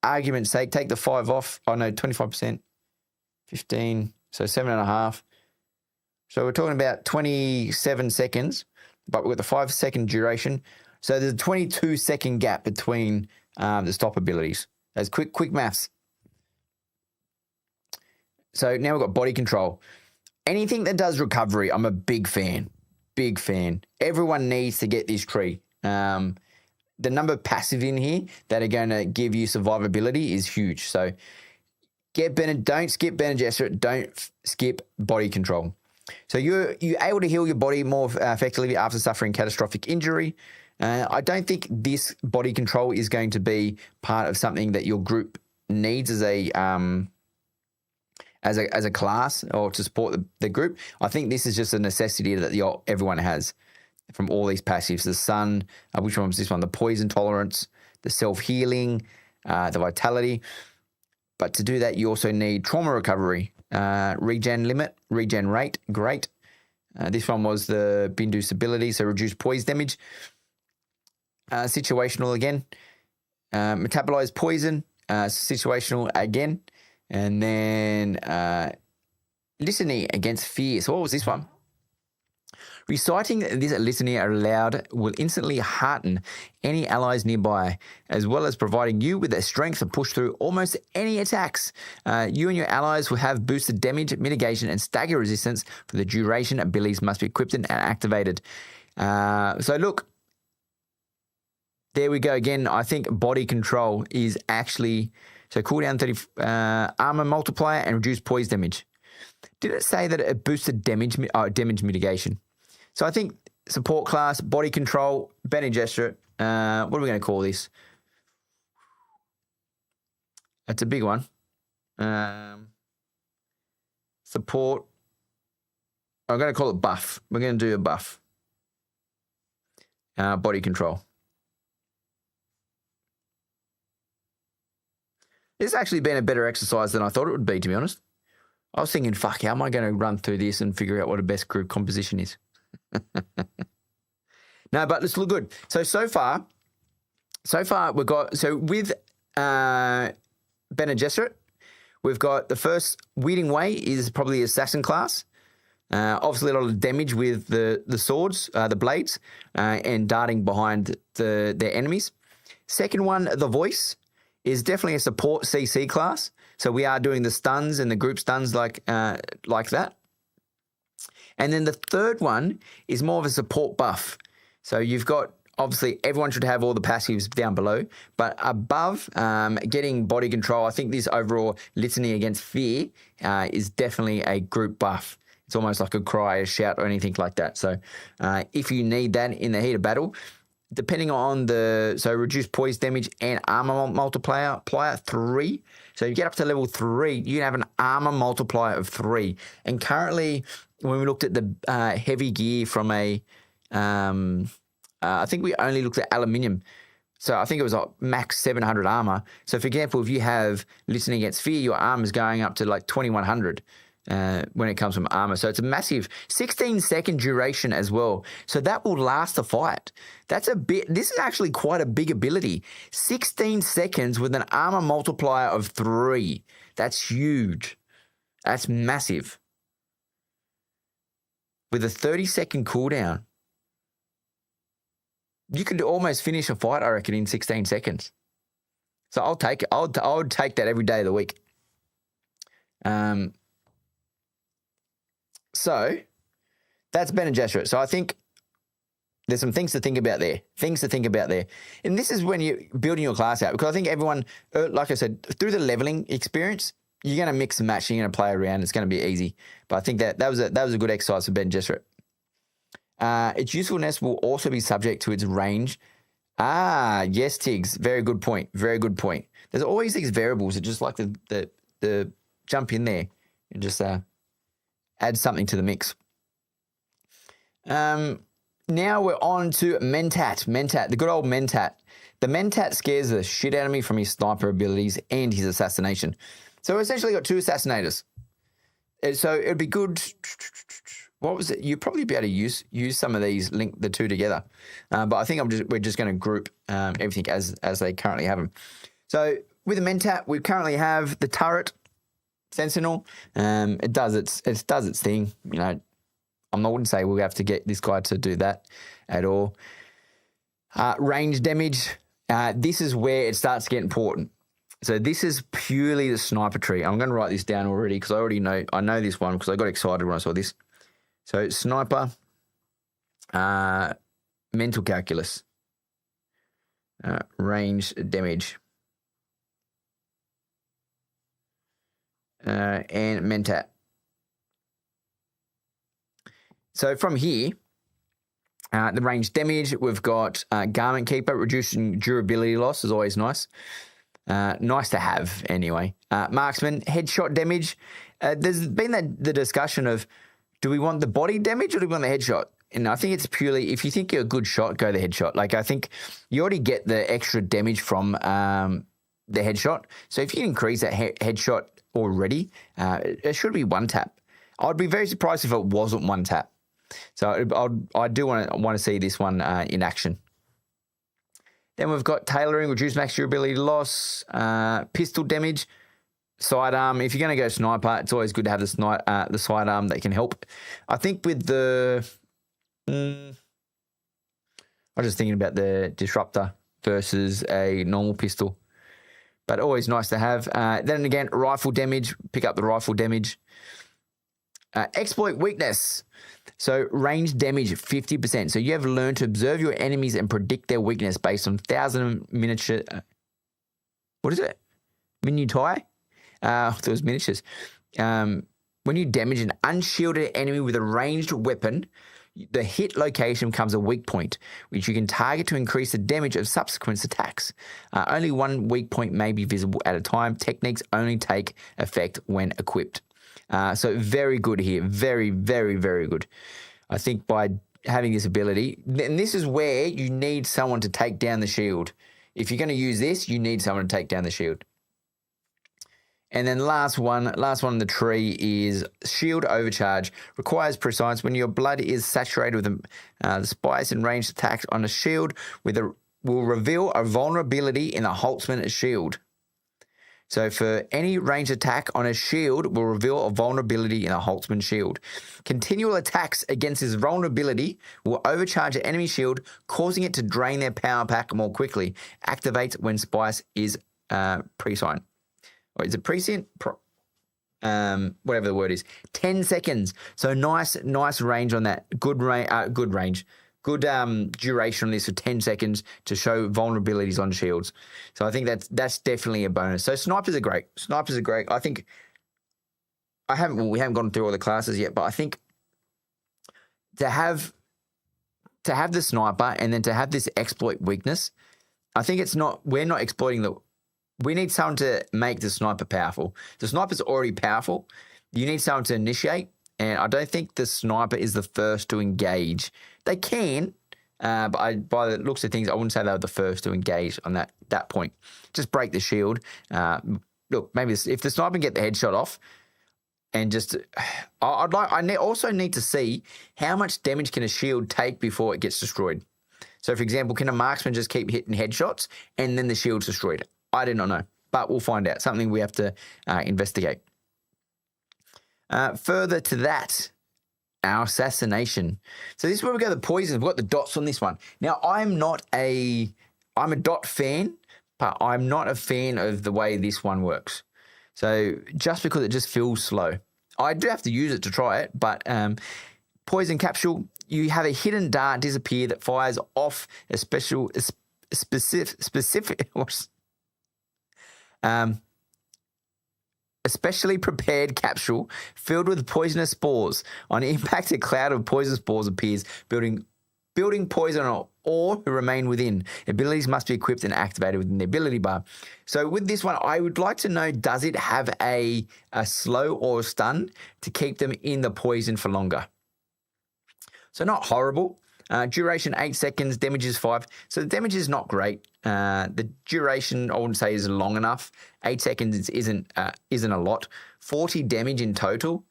A: Argument's sake, take the 5 off. Oh no, 25%, 15, so 7.5. So we're talking about 27 seconds, but with the 5-second duration. So there's a 22-second gap between the stop abilities. That's quick maths. So now we've got body control. Anything that does recovery, I'm a big fan. Big fan. Everyone needs to get this tree. The number of passive in here that are going to give you survivability is huge. So don't skip Bene Gesserit. Don't skip body control. So you're able to heal your body more effectively after suffering catastrophic injury. I don't think this body control is going to be part of something that your group needs as a class or to support the group. I think this is just a necessity that everyone has from all these passives. The sun, which one was this one? The poison tolerance, the self-healing, the vitality. But to do that, you also need trauma recovery, regen limit, regen rate, great. This one was the Bindu's ability, so reduce poise damage. Situational again. Metabolize poison, situational again. And then litany against fear. So what was this one? Reciting this litany aloud will instantly hearten any allies nearby, as well as providing you with the strength to push through almost any attacks. You and your allies will have boosted damage, mitigation, and stagger resistance for the duration. Abilities must be equipped and activated. So look, there we go again. I think body control is actually... So cooldown 30, armor multiplier and reduce poise damage. Did it say that it boosted damage mitigation? So I think support class, body control, Bene Gesserit. What are we going to call this? That's a big one. Support. I'm going to call it buff. We're going to do a buff. Body control. This has actually been a better exercise than I thought it would be, to be honest. I was thinking, fuck, how am I going to run through this and figure out what a best group composition is? No, but let's look good. So far we've got, so with Bene Gesserit, we've got the first Weeding Way is probably assassin class. Obviously a lot of damage with the swords, the blades, and darting behind their enemies. Second one, the voice, is definitely a support CC class. So we are doing the stuns and the group stuns like that. And then the third one is more of a support buff. So you've got, obviously, everyone should have all the passives down below, but above getting body control, I think this overall litany against fear is definitely a group buff. It's almost like a cry, a shout, or anything like that. So if you need that in the heat of battle, depending on reduced poise damage and armor multiplier 3. So you get up to level 3, you can have an armor multiplier of 3. And currently, when we looked at the heavy gear from I think we only looked at aluminium. So I think it was like max 700 armor. So for example, if you have Listening Against Fear, your armor is going up to like 2100 when it comes from armor. So it's a massive 16-second duration as well. So that will last the fight. This is actually quite a big ability. 16 seconds with an armor multiplier of 3. That's huge. That's massive. With a 30-second cooldown, you could almost finish a fight, I reckon, in 16 seconds. So I'll take it. I would take that every day of the week. So that's Bene Gesserit. So I think there's some things to think about there. And this is when you're building your class out, because I think everyone, like I said, through the leveling experience, you're going to mix and match. You're going to play around. It's going to be easy. But I think that was a good exercise for Bene Gesserit. Its usefulness will also be subject to its range. Yes, Tiggs. Very good point. There's always these variables that just like the jump in there and just add something to the mix. Now we're on to Mentat, the good old Mentat. The Mentat scares the shit out of me from his sniper abilities and his assassination. So we essentially got 2 assassinators. So it'd be good. What was it? You'd probably be able to use some of these, link the 2 together. But I think we're just going to group everything as they currently have them. So with the Mentat, we currently have the turret Sentinel. It does its thing. You know, I wouldn't say we'll have to get this guy to do that at all. Range damage. This is where it starts to get important. So this is purely the sniper tree. I'm going to write this down already because I know this one because I got excited when I saw this. So sniper, mental calculus, range damage, and Mentat. So from here, the range damage, we've got Garment Keeper, reducing durability loss is always nice. Nice to have anyway. Marksman, headshot damage. There's been the discussion of, do we want the body damage or do we want the headshot? And I think it's purely, if you think you're a good shot, go the headshot. Like, I think you already get the extra damage from the headshot. So if you increase that headshot already, it should be 1 tap. I'd be very surprised if it wasn't 1 tap. So I do want to see this one in action. Then we've got tailoring, reduce max durability loss, pistol damage, sidearm. If you're going to go sniper, it's always good to have the sidearm that can help. I think with the... I was just thinking about the disruptor versus a normal pistol. But always nice to have. Then again, rifle damage. Pick up the rifle damage. Exploit weakness. So range damage 50%. So you have learned to observe your enemies and predict their weakness based on 1,000 miniature... what is it? Minutai? Those miniatures. When you damage an unshielded enemy with a ranged weapon, the hit location becomes a weak point, which you can target to increase the damage of subsequent attacks. Only 1 weak point may be visible at a time. Techniques only take effect when equipped. So very good here. Very, very, very good. I think by having this ability, and this is where you need someone to take down the shield. If you're going to use this, you need someone to take down the shield. And then last one in the tree is shield overcharge. Requires precise when your blood is saturated with the spice and ranged attacks on a shield will reveal a vulnerability in the Holtzman shield. So for any ranged attack on a shield will reveal a vulnerability in a Holtzman shield. Continual attacks against this vulnerability will overcharge the enemy shield, causing it to drain their power pack more quickly. Activates when spice is prescient. Or is it prescient? Whatever the word is. 10 seconds. So nice range on that. Good range. Good duration on this for 10 seconds to show vulnerabilities on shields. So I think that's definitely a bonus. So snipers are great. I think we haven't gone through all the classes yet, but I think to have to have the sniper and then to have this exploit weakness, I think we're not exploiting we need someone to make the sniper powerful. The sniper's already powerful. You need someone to initiate, and I don't think the sniper is the first to engage. They can, but by the looks of things, I wouldn't say they were the first to engage on that point. Just break the shield. Look, maybe if the sniper can get the headshot off, and just, I also need to see how much damage can a shield take before it gets destroyed. So, for example, can a marksman just keep hitting headshots and then the shield's destroyed? I do not know, but we'll find out. Something we have to investigate. Further to that, our assassination. So this is where we go the poison. We've got the dots on this one. Now, I'm a dot fan, but I'm not a fan of the way this one works. So just because it just feels slow. I do have to use it to try it, but poison capsule, you have a hidden dart disappear that fires off a especially prepared capsule filled with poisonous spores. On impact, a cloud of poison spores appears, building poison on all who remain within. Abilities must be equipped and activated within the ability bar. So with this one, I would like to know, does it have a slow or a stun to keep them in the poison for longer? So not horrible. Duration 8 seconds, damage is 5. So the damage is not great. The duration, I wouldn't say, is long enough. 8 seconds isn't a lot. 40 damage in total.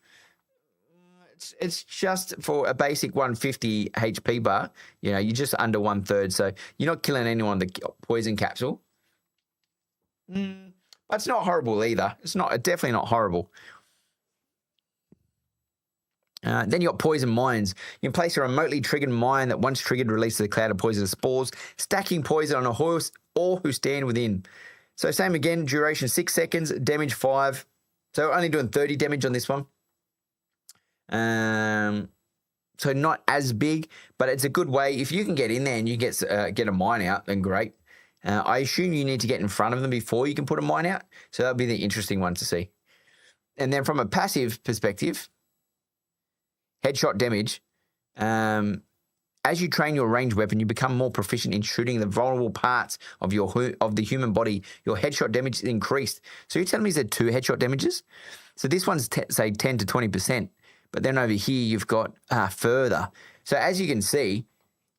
A: It's just for a basic 150 HP bar. You know, you're just under 1/3. So you're not killing anyone with the poison capsule. But it's not horrible either. Definitely not horrible. Then you got poison mines. You can place a remotely triggered mine that once triggered releases a cloud of poisonous spores, stacking poison on a horse or who stand within. So same again, duration 6 seconds, damage 5. So only doing 30 damage on this one. So not as big, but it's a good way. If you can get in there and you get a mine out, then great. I assume you need to get in front of them before you can put a mine out. So that'll be the interesting one to see. And then from a passive perspective, headshot damage. As you train your ranged weapon, you become more proficient in shooting the vulnerable parts of the human body. Your headshot damage is increased. So you're telling me there's 2 headshot damages? So this one's say 10 to 20%. But then over here you've got further. So as you can see,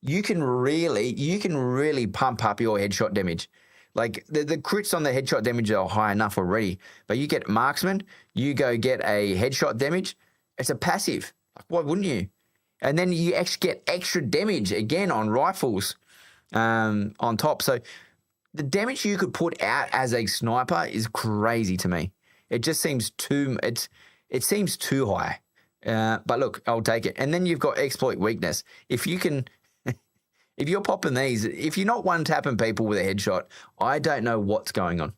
A: you can really pump up your headshot damage. Like the crits on the headshot damage are high enough already. But you get marksman, you go get a headshot damage. It's a passive. Like, why wouldn't you? And then you actually get extra damage again on rifles on top. So the damage you could put out as a sniper is crazy to me. It just seems it seems too high. But look, I'll take it. And then you've got exploit weakness. If you're popping these, if you're not one-tapping people with a headshot, I don't know what's going on.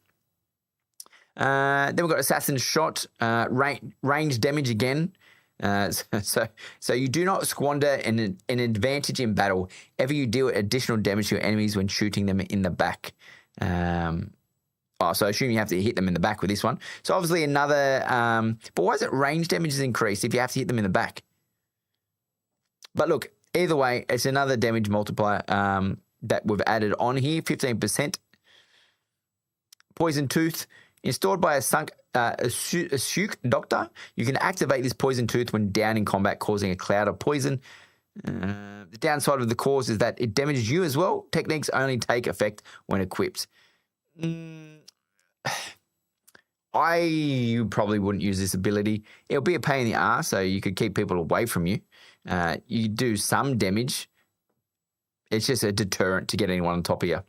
A: Then we've got assassin shot, range damage again. So you do not squander an advantage in battle. Ever you deal additional damage to your enemies when shooting them in the back. So I assume you have to hit them in the back with this one. So obviously another, but why is it range damage is increased if you have to hit them in the back? But look, either way, it's another damage multiplier that we've added on here, 15%. Poison Tooth, installed by a Suk Doctor. You can activate this Poison Tooth when down in combat, causing a cloud of poison. The downside of the cause is that it damages you as well. Techniques only take effect when equipped. I probably wouldn't use this ability. It'll be a pain in the ass, so you could keep people away from you. You do some damage. It's just a deterrent to get anyone on top of you.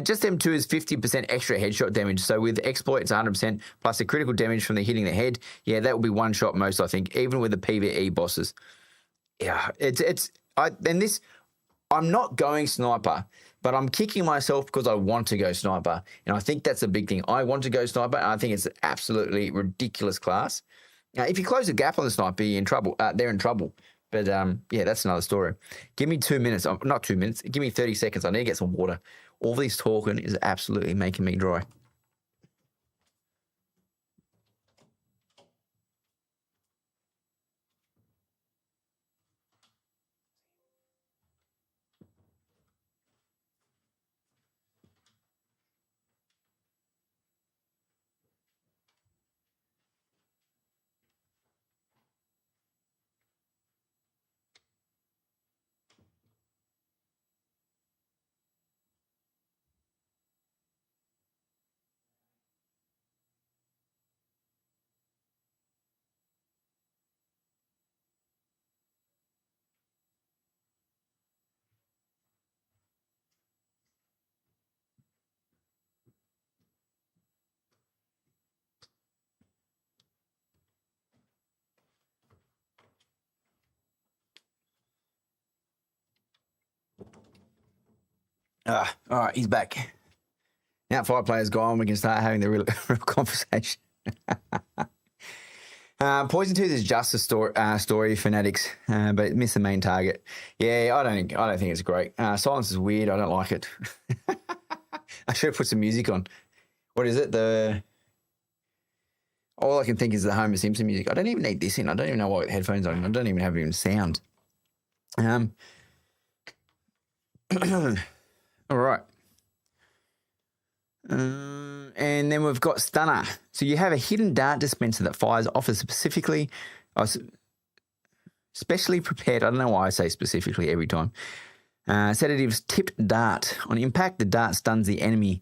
A: Just M2 is 50% extra headshot damage. So with exploit, it's 100% plus the critical damage from the hitting the head. Yeah, that will be one shot most, I think, even with the PvE bosses. Yeah, I'm not going sniper, but I'm kicking myself because I want to go sniper. And I think that's a big thing. I want to go sniper, and I think it's an absolutely ridiculous class. If you close the gap on the sniper, you're in trouble. They're in trouble. But yeah, that's another story. Give me 2 minutes. Not 2 minutes. Give me 30 seconds. I need to get some water. All this talking is absolutely making me dry. All right, he's back. Now 5 players gone, we can start having the real conversation. Poison Tooth is just a story fanatics, but it missed the main target. Yeah, I don't think it's great. Silence is weird. I don't like it. I should have put some music on. What is it? All I can think is the Homer Simpson music. I don't even need this in. I don't even know what headphones on. I don't even have even sound. All right. And then we've got Stunner. So you have a hidden dart dispenser that fires off a specially prepared, I don't know why I say specifically every time, sedative's tipped dart. On impact, the dart stuns the enemy,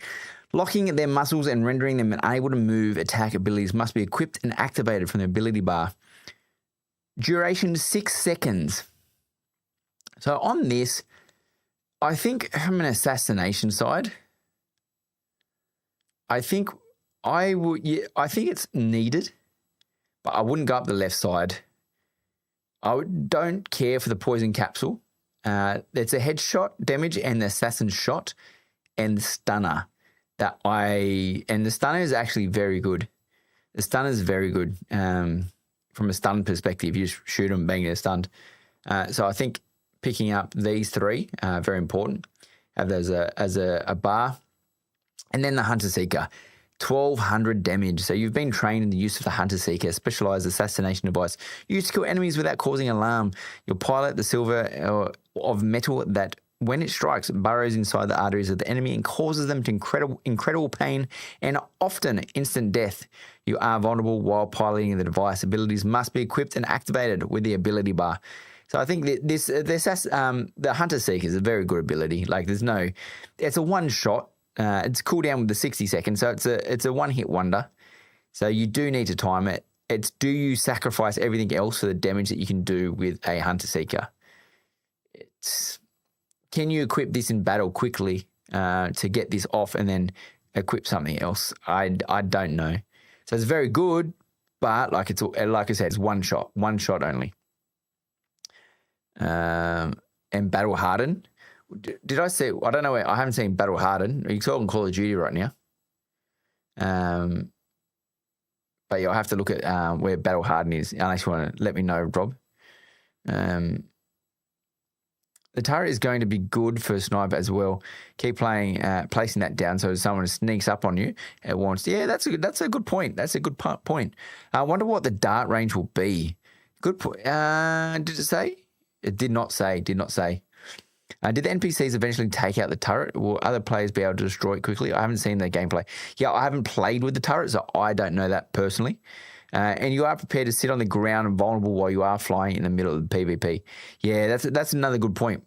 A: locking their muscles and rendering them unable to move. Attack abilities must be equipped and activated from the ability bar. Duration 6 seconds. So on this, I think from an assassination side, I think it's needed, but I wouldn't go up the left side. Don't care for the poison capsule. It's a headshot damage and the assassin shot and the stunner and the stunner is actually very good. The stunner is very good from a stun perspective. You just shoot them, bang, they're stunned. So I think picking up these 3 very important. Have those as a bar. And then the Hunter Seeker, 1,200 damage. So you've been trained in the use of the Hunter Seeker, a specialized assassination device used to kill enemies without causing alarm. You'll pilot the silver of metal that, when it strikes, burrows inside the arteries of the enemy and causes them to incredible pain and often instant death. You are vulnerable while piloting the device. Abilities must be equipped and activated with the ability bar. So I think the Hunter Seeker is a very good ability. Like it's a one shot. It's cooldown with the 60 seconds, so it's a one-hit wonder. So you do need to time it. It's do you sacrifice everything else for the damage that you can do with a Hunter Seeker? Can you equip this in battle quickly to get this off and then equip something else? I don't know. So it's very good, but like I said, it's one shot only. And battle hardened. Did I say? I don't know. I haven't seen Battle Hardened. Are you talking Call of Duty right now? But yeah, I'll have to look at where Battle Hardened is, unless you want to let me know, Rob. The turret is going to be good for a sniper as well. Keep placing that down so someone sneaks up on you. It wants. Yeah, that's a good point. That's a good point. I wonder what the dart range will be. Good point. Did it say? It did not say. Did the NPCs eventually take out the turret? Will other players be able to destroy it quickly? I haven't seen the gameplay. Yeah, I haven't played with the turret, so I don't know that personally. And you are prepared to sit on the ground and vulnerable while you are flying in the middle of the PvP. Yeah, that's another good point.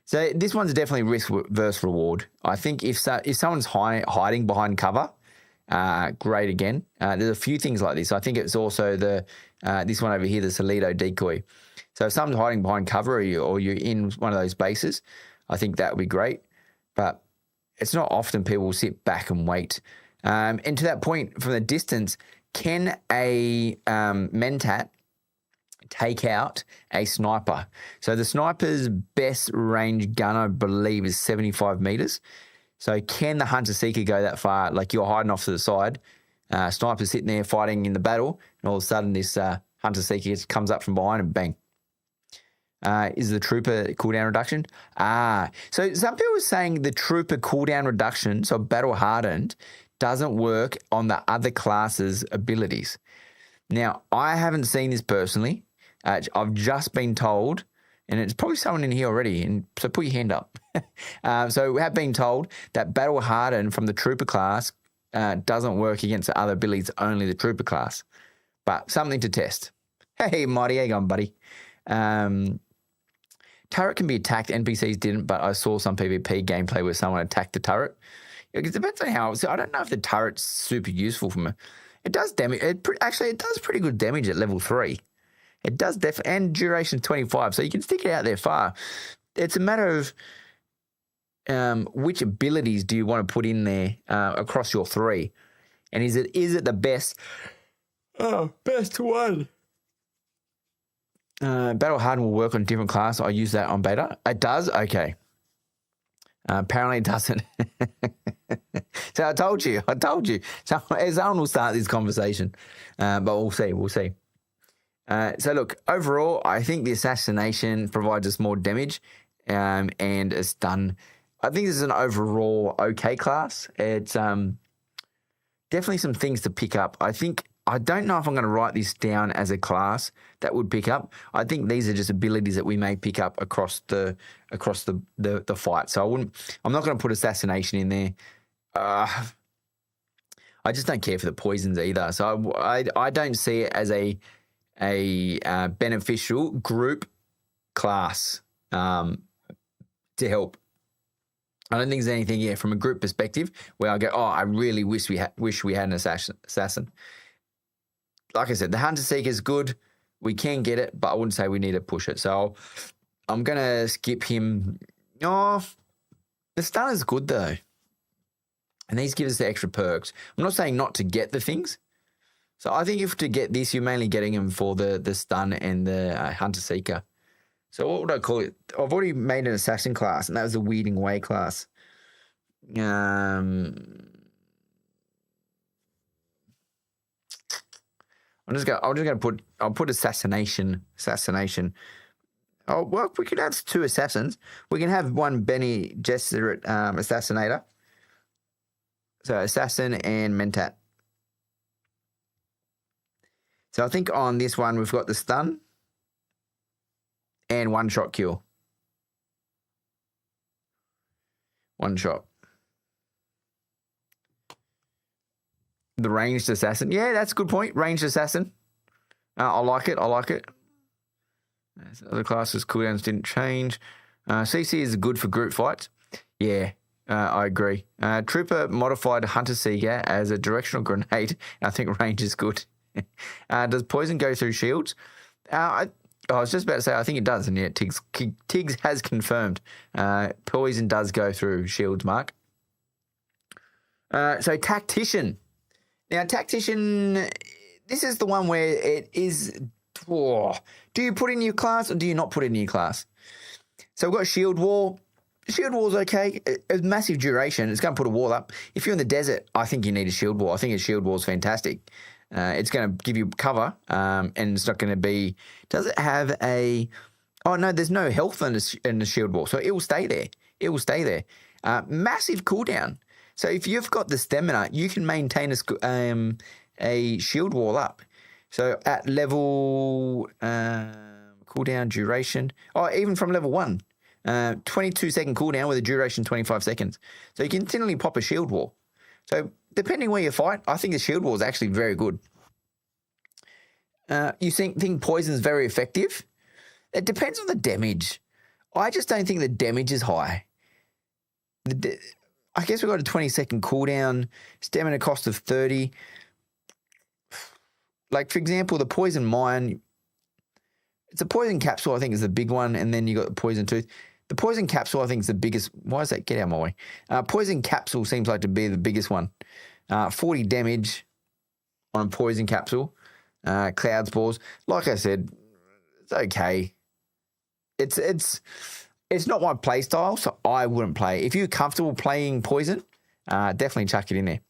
A: So this one's definitely risk versus reward. I think if someone's hiding behind cover, great again. There's a few things like this. I think it's also this one over here, the Solido decoy. So if someone's hiding behind cover or you're in one of those bases, I think that would be great. But it's not often people will sit back and wait. And to that point, from the distance, can a Mentat take out a sniper? So the sniper's best range gun, I believe, is 75 meters. So can the Hunter Seeker go that far? Like you're hiding off to the side, sniper's sitting there fighting in the battle, and all of a sudden this Hunter Seeker comes up from behind and bang. Is the trooper cooldown reduction? So some people are saying the trooper cooldown reduction, so battle hardened, doesn't work on the other classes' abilities. Now, I haven't seen this personally. I've just been told, and it's probably someone in here already, and so put your hand up. So we have been told that battle hardened from the trooper class doesn't work against the other abilities, only the trooper class. But something to test. Hey, Marty, how you going, buddy? Turret can be attacked. NPCs didn't, but I saw some PvP gameplay where someone attacked the turret. It depends on how. So I don't know if the turret's super useful from it does damage. It does pretty good damage at level 3. It does and duration 25, so you can stick it out there far. It's a matter of which abilities do you want to put in there across your 3, and is it the best? Oh, best one. Battle Hardened will work on different classes. I use that on beta. It does? Okay. Apparently it doesn't. So I told you. So someone will start this conversation, but we'll see. So look, overall, I think the assassination provides us more damage, and a stun. I think this is an overall okay class. It's definitely some things to pick up. I don't know if I'm going to write this down as a class that would pick up. I think these are just abilities that we may pick up across the fight. So I'm not going to put assassination in there. I just don't care for the poisons either. So I don't see it as a beneficial group class to help. I don't think there's anything here from a group perspective where I go, oh, I really wish we had an assassin. Like I said, the Hunter Seeker is good. We can get it, but I wouldn't say we need to push it. So I'm going to skip him. Oh, the Stunner is good though. And these give us the extra perks. I'm not saying not to get the things. So I think if to get this, you're mainly getting them for the Stun and the Hunter Seeker. So what would I call it? I've already made an Assassin class, and that was a Weeding Way class. I'll put assassination. Oh, well, we could have 2 assassins. We can have one Bene Gesserit assassinator. So assassin and Mentat. So I think on this one we've got the stun and 1-shot kill. 1 shot. The ranged assassin. Yeah, that's a good point. Ranged assassin. I like it. Other classes' cooldowns didn't change. CC is good for group fights. Yeah, I agree. Trooper modified Hunter Seeker as a directional grenade. I think range is good. Does poison go through shields? I was just about to say, I think it does. And yeah, Tiggs has confirmed. Poison does go through shields, Mark. So Tactician. Now, Tactician, this is the one where it is, do you put in your class or do you not put in your class? So we've got Shield Wall. Shield Wall's okay. A massive duration. It's going to put a wall up. If you're in the desert, I think you need a Shield Wall. I think a Shield Wall is fantastic. It's going to give you cover, and it's not going to be, does it have a, oh no, there's no health in the Shield Wall, so it will stay there. Massive cooldown. So if you've got the stamina, you can maintain a shield wall up. So at level cooldown duration, even from level 1, 22-second cooldown with a duration 25 seconds. So you can continually pop a shield wall. So depending where you fight, I think the shield wall is actually very good. You think poison's very effective? It depends on the damage. I just don't think the damage is high. I guess we've got a 20-second cooldown, stamina cost of 30. Like, for example, the Poison Mine, it's a Poison Capsule, I think, is the big one, and then you got the Poison Tooth. The Poison Capsule, I think, is the biggest. Why is that? Get out of my way. Poison Capsule seems like to be the biggest one. 40 damage on a Poison Capsule. Cloud Spores. Like I said, it's okay. It's not my play style, so I wouldn't play. If you're comfortable playing Poison, definitely chuck it in there.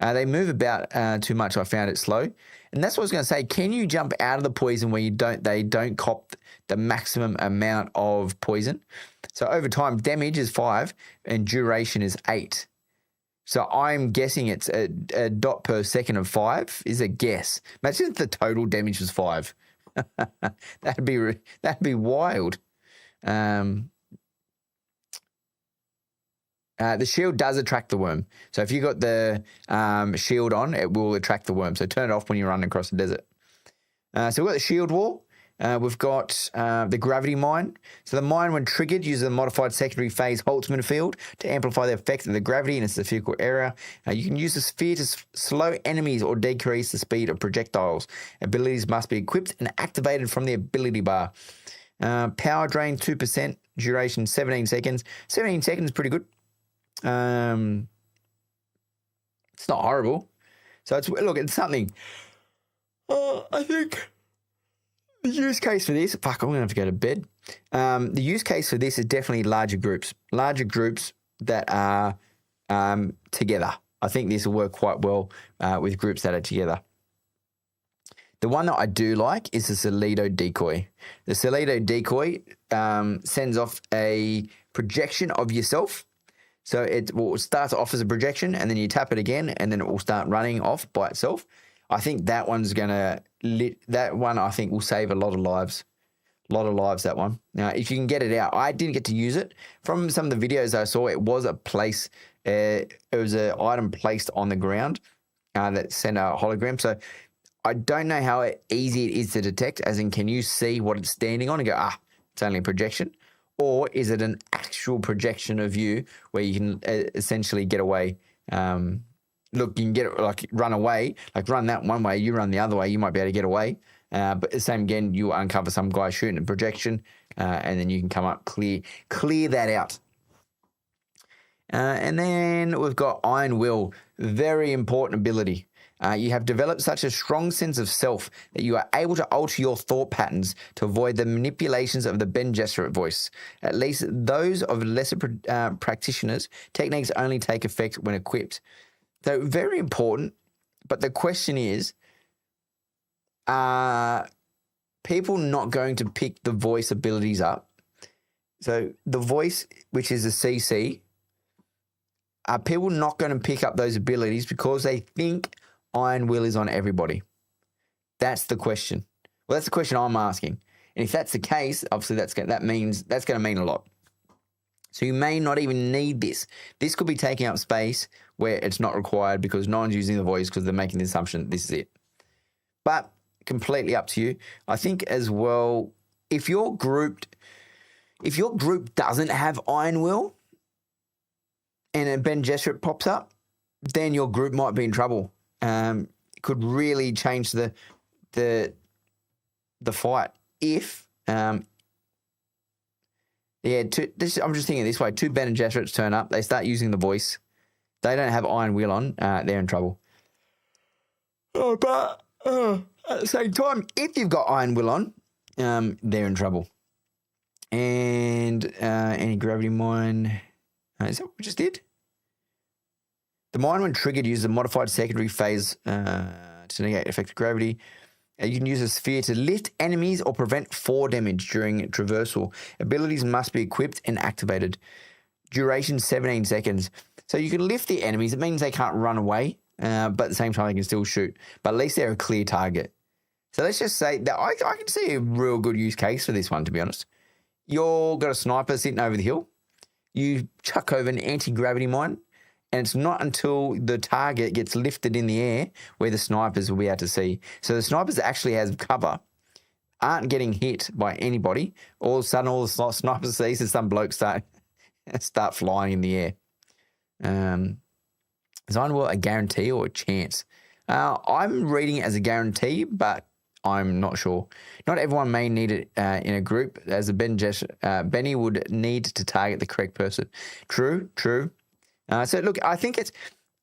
A: They move about too much. I found it slow. And that's what I was going to say. Can you jump out of the poison where they don't cop the maximum amount of poison? So over time, damage is 5 and duration is 8. So I'm guessing it's a dot per second of 5 is a guess. Imagine if the total damage was 5. That'd be wild. The shield does attract the worm. So if you got the shield on, it will attract the worm. So turn it off when you're running across the desert. So we've got the shield wall. We've got the gravity mine. So the mine, when triggered, uses a modified secondary phase Holtzman field to amplify the effect of the gravity in its physical area. You can use the sphere to slow enemies or decrease the speed of projectiles. Abilities must be equipped and activated from the ability bar. Power drain 2%, duration 17 seconds. 17 seconds is pretty good. It's not horrible. So it's something. I think the use case for this, I'm going to have to go to bed. The use case for this is definitely larger groups. Larger groups that are together. I think this will work quite well with groups that are together. The one that I do like is the Solido decoy. The Solido decoy sends off a projection of yourself. So it will start off as a projection, and then you tap it again, and then it will start running off by itself. I think that one's that one I think will save a lot of lives. A lot of lives, that one. Now, if you can get it out, I didn't get to use it. From some of the videos I saw, it was an item placed on the ground that sent a hologram. So I don't know how easy it is to detect, as in can you see what it's standing on and go, it's only a projection? Or is it an actual projection of you where you can essentially get away? Look, you can get run away, like run that one way, you run the other way, you might be able to get away. But the same again, you uncover some guy shooting a projection, and then you can come up, clear that out. And then we've got Iron Will, very important ability. You have developed such a strong sense of self that you are able to alter your thought patterns to avoid the manipulations of the Bene Gesserit voice. At least those of lesser practitioners, techniques only take effect when equipped. So very important, but the question is, are people not going to pick the voice abilities up? So the voice, which is a CC, are people not going to pick up those abilities because they think Iron Will is on everybody? That's the question. Well, that's the question I'm asking. And if that's the case, obviously that's going to mean a lot. So you may not even need this. This could be taking up space where it's not required because no one's using the voice because they're making the assumption this is it. But completely up to you. I think as well, if your group doesn't have Iron Will and a Bene Gesserit pops up, then your group might be in trouble. It could really change the fight if I'm just thinking this way: two Bene Gesserits turn up, they start using the voice, they don't have Iron Will on, they're in trouble. But at the same time, if you've got Iron Will on, they're in trouble. And anti-gravity mine, is that what we just did? The mine, when triggered, uses a modified secondary phase to negate effective gravity. You can use a sphere to lift enemies or prevent 4 damage during traversal. Abilities must be equipped and activated. Duration 17 seconds. So you can lift the enemies. It means they can't run away, but at the same time they can still shoot. But at least they're a clear target. So let's just say that I can see a real good use case for this one, to be honest. You've got a sniper sitting over the hill. You chuck over an anti-gravity mine, and it's not until the target gets lifted in the air where the snipers will be able to see. So the snipers that actually has cover aren't getting hit by anybody. All of a sudden, all the snipers see is some bloke start flying in the air. Is Iron Will a guarantee or a chance? I'm reading it as a guarantee, but I'm not sure. Not everyone may need it in a group, as a Benny would need to target the correct person. True. So look, I think it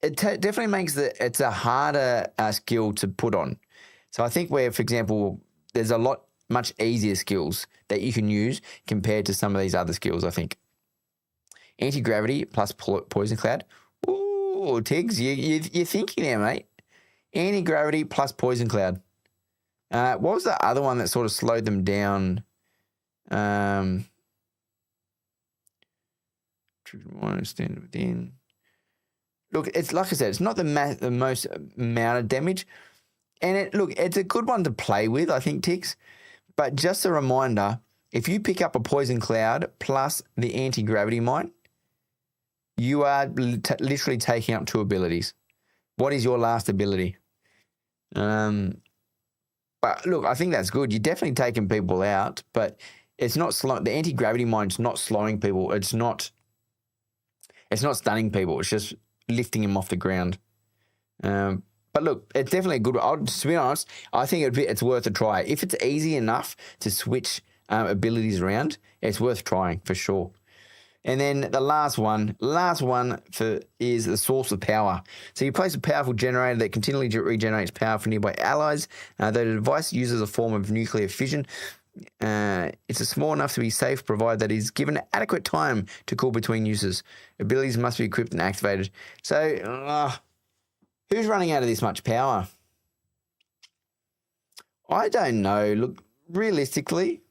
A: definitely makes it's a harder skill to put on. So I think where, for example, there's much easier skills that you can use compared to some of these other skills, I think. Anti-gravity plus poison cloud. Ooh, Tiggs, you're thinking there, mate. Anti-gravity plus poison cloud. What was the other one that sort of slowed them down? Stand within. Look, it's like I said, it's not the most amount of damage, and it's a good one to play with, I think, Tiggs. But just a reminder: if you pick up a poison cloud plus the anti-gravity mine, you are literally taking up 2 abilities. What is your last ability? But look, I think that's good. You're definitely taking people out, but it's not the anti-gravity mine's not slowing people. It's not stunning people. It's just lifting them off the ground. But look, it's definitely a good one. To be honest, I think it's worth a try. If it's easy enough to switch abilities around, it's worth trying for sure. And then the last one is the source of power. So you place a powerful generator that continually regenerates power for nearby allies. Though the device uses a form of nuclear fission, It's small enough to be safe, provided that is given adequate time to cool between uses. Abilities must be equipped and activated. So, who's running out of this much power? I don't know. Look, realistically,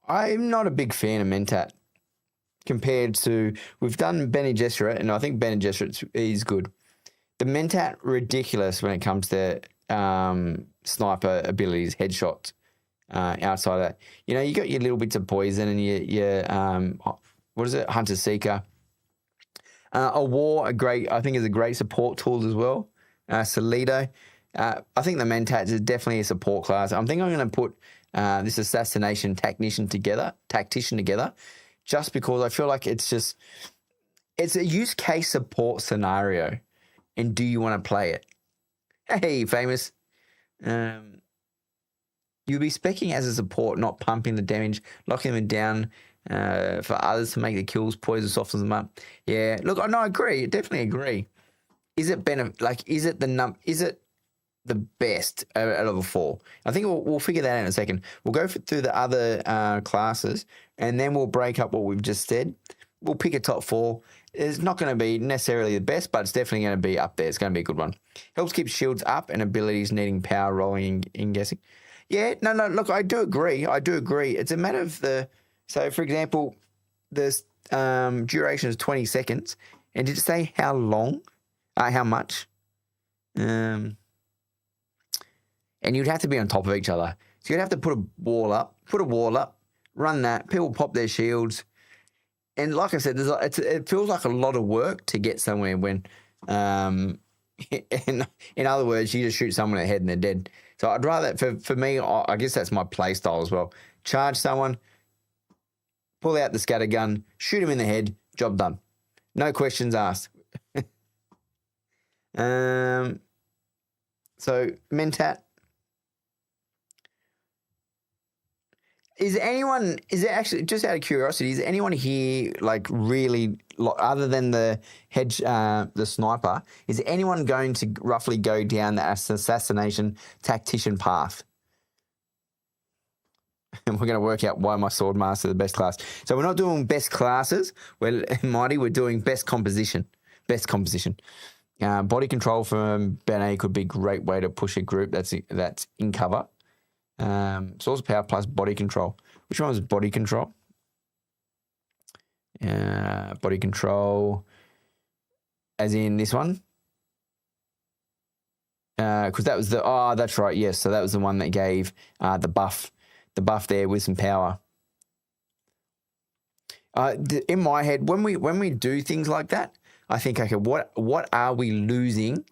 A: I'm not a big fan of Mentat compared to, we've done Bene Gesserit, and I think Bene Gesserit is good. The Mentat, ridiculous when it comes to sniper abilities, headshots. Outside of that, you got your little bits of poison and your what is it, Hunter Seeker. A War, I think is a great support tool as well. Solido. I think the Mentat is definitely a support class. I'm going to put this assassination tactician together, just because I feel like it's a use case support scenario, and do you want to play it? Hey, famous. You'll be speccing as a support, not pumping the damage, locking them down for others to make the kills, poison softens them up. Yeah, look, I agree, definitely agree. Is it the best at level 4? I think we'll figure that out in a second. We'll go through the other classes, and then we'll break up what we've just said. We'll pick a top 4. It's not going to be necessarily the best, but it's definitely going to be up there. It's going to be a good one. Helps keep shields up and abilities needing power rolling in guessing. Yeah, no, look, I do agree. It's a matter of so for example, the duration is 20 seconds. And did it say how long? How much? And you'd have to be on top of each other. So you'd have to put a wall up, run that. People pop their shields. And like I said, it feels like a lot of work to get somewhere when, in other words, you just shoot someone in the head and they're dead. So I'd rather, for me, I guess that's my play style as well. Charge someone, pull out the scatter gun, shoot him in the head, job done. No questions asked. So Mentat. Is there actually, just out of curiosity, is anyone here like really, other than the sniper, is anyone going to roughly go down the assassination tactician path? And we're going to work out why my sword master is the best class. So we're not doing best classes. We're doing best composition. Body control from Bene could be a great way to push a group that's in cover. Source of power plus body control. Which one was body control? Body control, as in this one. Because that was that's right. Yes, so that was the one that gave the buff there with some power. In my head, when we do things like that, I think, okay, what are we losing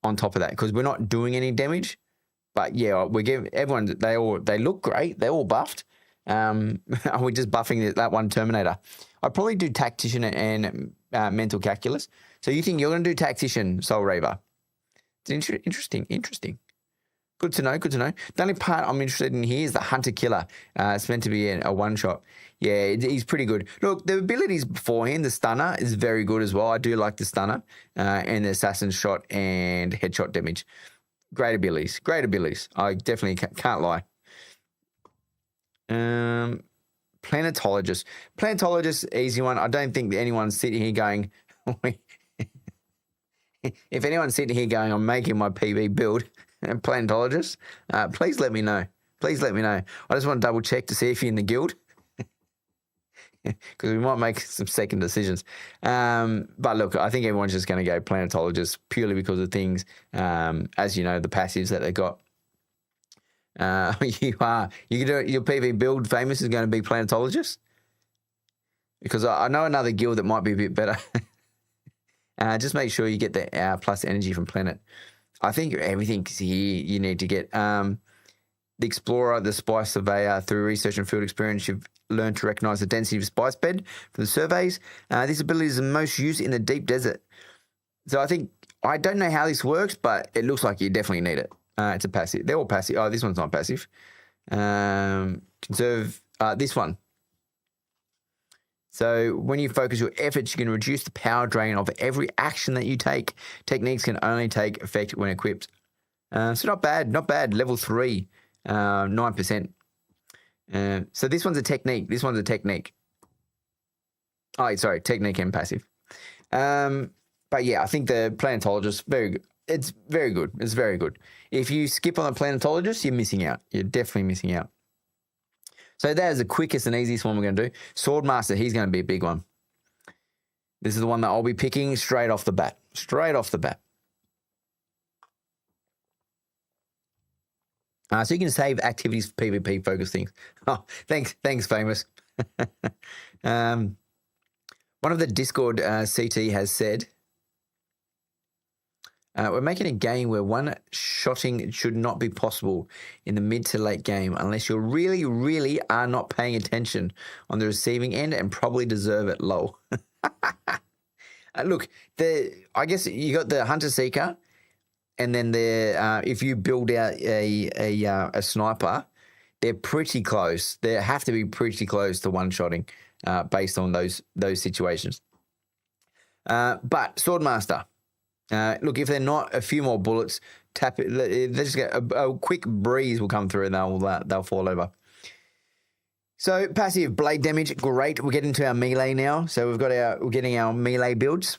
A: on top of that? Because we're not doing any damage. But yeah, we give everyone, they look great. They're all buffed. Are we just buffing that one Terminator? I'd probably do Tactician and Mental Calculus. So you think you're going to do Tactician, Soul Raver? It's interesting. Good to know. The only part I'm interested in here is the Hunter Killer. It's meant to be a one-shot. Yeah, he's pretty good. Look, the abilities beforehand, the Stunner is very good as well. I do like the Stunner and the Assassin Shot and Headshot damage. Great abilities. I definitely can't lie. Planetologist, easy one. I don't think anyone's sitting here going, if anyone's sitting here going, I'm making my PB build, Planetologist, please let me know. I just want to double check to see if you're in the guild. Because we might make some second decisions. But look, I think everyone's just going to go Planetologist purely because of things, as you know, the passives that they got. You can do your PV build famous is going to be Planetologist. Because I know another guild that might be a bit better. Just make sure you get the plus energy from Planet. I think everything's here you need to get. The Explorer, the Spy Surveyor, through research and field experience, you've learned to recognize the density of spice bed from the surveys. This ability is the most used in the deep desert. So I don't know how this works, but it looks like you definitely need it. It's a passive. They're all passive. Oh, this one's not passive. Conserve this one. So when you focus your efforts, you can reduce the power drain of every action that you take. Techniques can only take effect when equipped. So not bad. Level 3. 9%. So this one's a technique. This one's a technique. Oh, sorry, technique and passive. But yeah, I think the planetologist, very good. It's very good. It's very good. If you skip on the planetologist, you're missing out. You're definitely missing out. So that is the quickest and easiest one we're going to do. Swordmaster, he's going to be a big one. This is the one that I'll be picking straight off the bat. Straight off the bat. So you can save activities for PvP focused things. Oh, thanks, famous. One of the Discord CT has said, we're making a game where one-shotting should not be possible in the mid to late game unless you really, really are not paying attention on the receiving end and probably deserve it. Lol. Look, I guess you got the Hunter Seeker, and then if you build out a sniper, they're pretty close. They have to be pretty close to one-shotting based on those situations. But Swordmaster. Look, if they're not, a few more bullets, tap it. They just get a quick breeze will come through and they'll fall over. So passive blade damage, great. We'll get into our melee now. So we're getting our melee builds.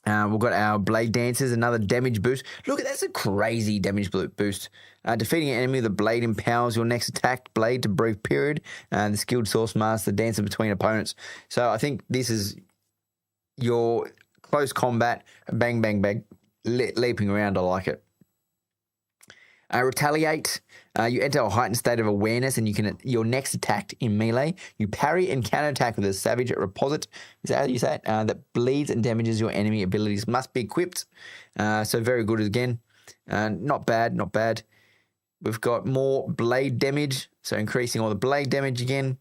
A: We've got our blade dancers, another damage boost. Look, that's a crazy damage boost. Defeating an enemy with a blade empowers your next attack blade to brief period. The skilled source master dancer between opponents. So I think this is your close combat, bang, bang, bang, leaping around. I like it. Retaliate. You enter a heightened state of awareness, and your next attack in melee, you parry and counterattack with a savage reposit. Is that how you say it? That bleeds and damages your enemy abilities. Must be equipped. So very good again. Not bad, not bad. We've got more blade damage, so increasing all the blade damage again.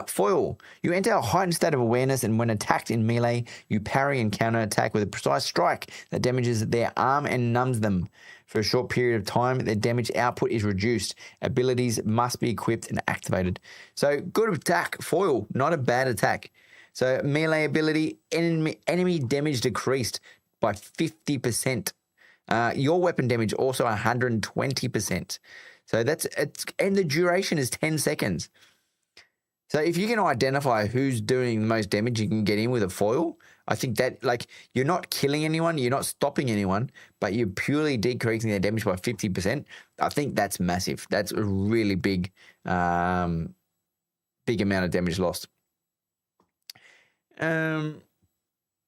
A: Foil. You enter a heightened state of awareness, and when attacked in melee, you parry and counterattack with a precise strike that damages their arm and numbs them. For a short period of time, their damage output is reduced. Abilities must be equipped and activated. So good attack. Foil, not a bad attack. So melee ability, enemy damage decreased by 50%. Your weapon damage also 120%. So and the duration is 10 seconds. So if you can identify who's doing the most damage, you can get in with a foil. I think that, like, you're not killing anyone, you're not stopping anyone, but you're purely decreasing their damage by 50%. I think that's massive. That's a really big amount of damage lost.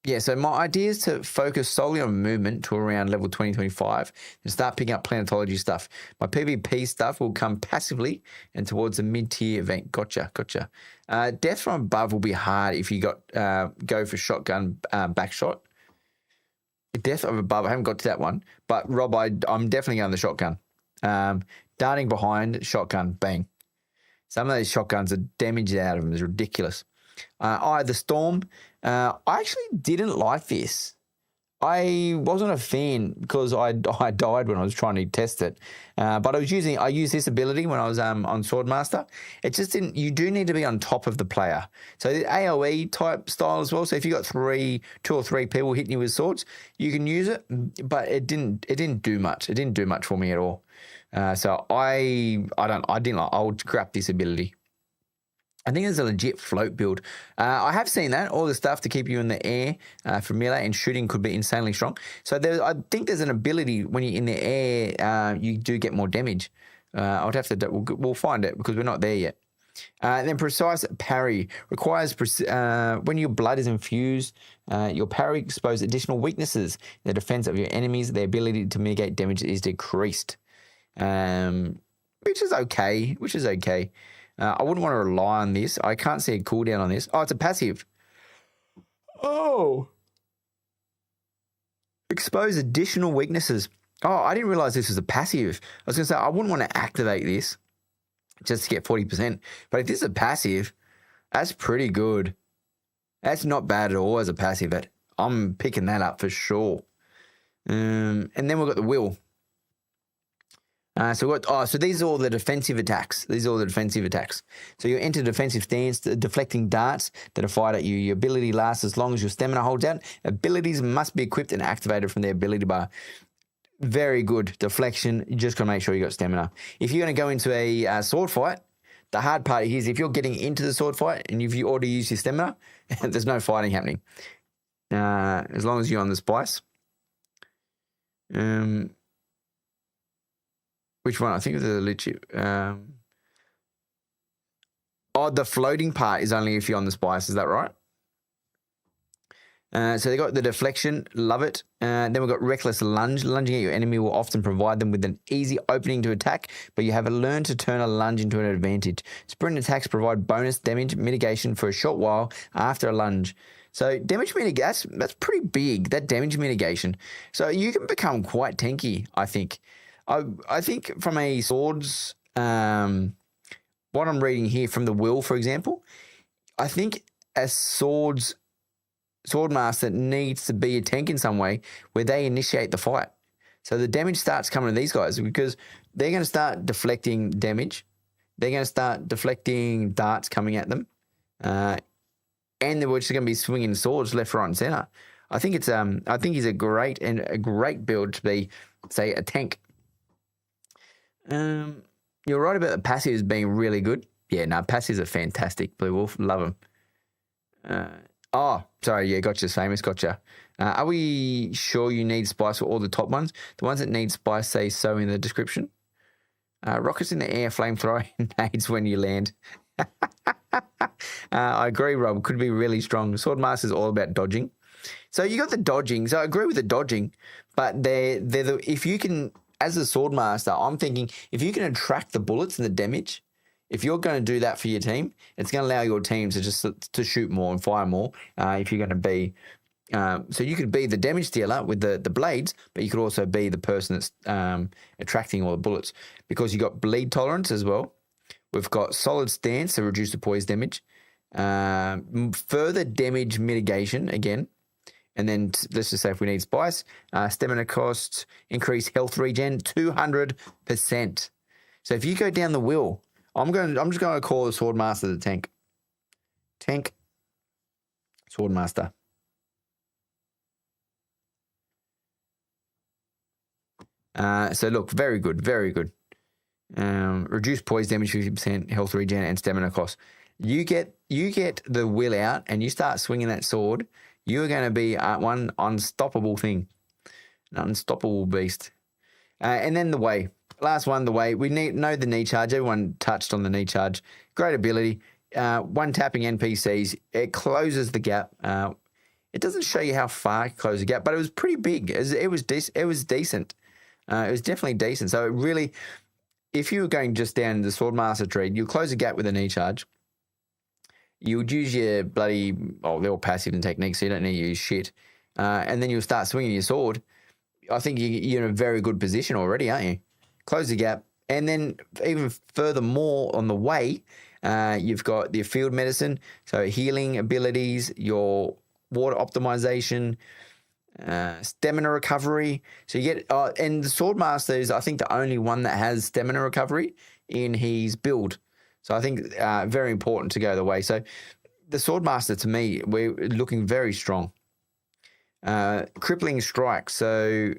A: Yeah, so my idea is to focus solely on movement to around level 20-25 and start picking up planetology stuff. My PvP stuff will come passively and towards the mid-tier event. Gotcha. Death from above will be hard if you go for shotgun back shot. Death from above, I haven't got to that one. But Rob, I'm definitely going the shotgun. Darting behind, shotgun, bang. Some of those shotguns, the damage out of them is ridiculous. The Storm. I actually didn't like this. I wasn't a fan because I died when I was trying to test it. But I used this ability when I was on Swordmaster. It just didn't. You do need to be on top of the player. So the AOE type style as well. So if you got two or three people hitting you with swords, you can use it. But it didn't do much. It didn't do much for me at all. So I didn't like. I would scrap this ability. I think it's a legit float build. I have seen that. All the stuff to keep you in the air for melee and shooting could be insanely strong. So I think there's an ability when you're in the air, you do get more damage. I'd have to. We'll find it because we're not there yet. Then precise parry requires when your blood is infused, your parry exposes additional weaknesses in the defense of your enemies. The ability to mitigate damage is decreased, which is okay. I wouldn't want to rely on this. I can't see a cooldown on this. Oh, it's a passive. Oh. Expose additional weaknesses. Oh, I didn't realize this was a passive. I was going to say, I wouldn't want to activate this just to get 40%. But if this is a passive, that's pretty good. That's not bad at all as a passive. I'm picking that up for sure. And then we've got the will. So these are all the defensive attacks. So you enter defensive stance, deflecting darts that are fired at you. Your ability lasts as long as your stamina holds out. Abilities must be equipped and activated from the ability bar. Very good deflection. You just got to make sure you got stamina. If you're going to go into a sword fight, the hard part here is if you're getting into the sword fight and if you already use your stamina, there's no fighting happening. As long as you're on the spice. Which one? I think it's the legit. The floating part is only if you're on the spice. Is that right? So they got the deflection, love it. Then we've got reckless lunge. Lunging at your enemy will often provide them with an easy opening to attack, but you have to learn to turn a lunge into an advantage. Sprint attacks provide bonus damage mitigation for a short while after a lunge. So damage mitigation, that's pretty big, that damage mitigation. So you can become quite tanky, I think. I think from a swords, what I'm reading here from the will, for example, I think a Swordmaster needs to be a tank in some way where they initiate the fight. So the damage starts coming to these guys because they're going to start deflecting damage. They're going to start deflecting darts coming at them. And they're just going to be swinging swords left, right, and center. I think he's a great build to be, say, a tank. You're right about the passives being really good. Yeah, no, passives are fantastic. Blue Wolf, love them. Sorry, yeah, gotcha's famous, gotcha. Are we sure you need spice for all the top ones? The ones that need spice say so in the description. Rockets in the air, flamethrower, nades when you land. I agree, Rob. Could be really strong. Swordmaster is all about dodging. So you got the dodging. So I agree with the dodging, but if you can, as a Swordmaster, I'm thinking if you can attract the bullets and the damage, if you're going to do that for your team, it's going to allow your team to just to shoot more and fire more. If you're going to be, so you could be the damage dealer with the blades, but you could also be the person that's attracting all the bullets because you got bleed tolerance as well. We've got solid stance to reduce the poise damage, further damage mitigation again, and then let's just say if we need spice, stamina costs, increase health regen 200%. So if you go down the wheel. I'm just going to call the Swordmaster the tank. Tank. Swordmaster. So look, very good, very good. Reduce poise damage 50%, health regen, and stamina cost. You get the will out and you start swinging that sword. You're going to be one unstoppable thing, an unstoppable beast. And then the way. Last one, the way. We know the knee charge. Everyone touched on the knee charge. Great ability. One tapping NPCs. It closes the gap. It doesn't show you how far it closes the gap, but it was pretty big. It was decent. It was definitely decent. So it really, if you were going just down the Swordmaster tree, you'll close the gap with a knee charge. You would use your they're all passive and techniques, so you don't need to use shit. And then you'll start swinging your sword. I think you're in a very good position already, aren't you? Close the gap. And then even furthermore on the way, you've got your field medicine, so healing abilities, your water optimization, stamina recovery. So you get, and the Swordmaster is, I think, the only one that has stamina recovery in his build. So I think very important to go the way. So the Swordmaster, to me, we're looking very strong. Crippling strike. So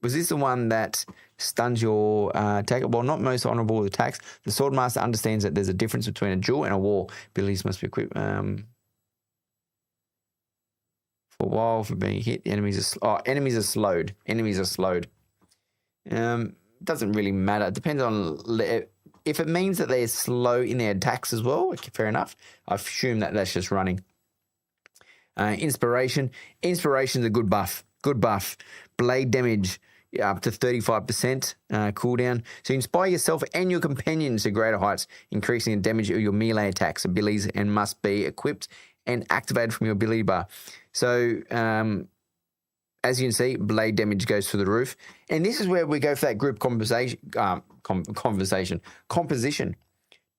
A: was this the one that stuns your attacker? Well, not most honorable attacks. The Swordmaster understands that there's a difference between a duel and a war. Abilities must be equipped. For a while, for being hit, enemies are slowed. Doesn't really matter. It depends on if it means that they're slow in their attacks as well. Okay, fair enough. I assume that that's just running. Inspiration. Inspiration's a good buff. Blade damage up to 35% cooldown. So you inspire yourself and your companions to greater heights, increasing the damage of your melee attacks, abilities, and must be equipped and activated from your ability bar. So as you can see, blade damage goes through the roof. And this is where we go for that group composition.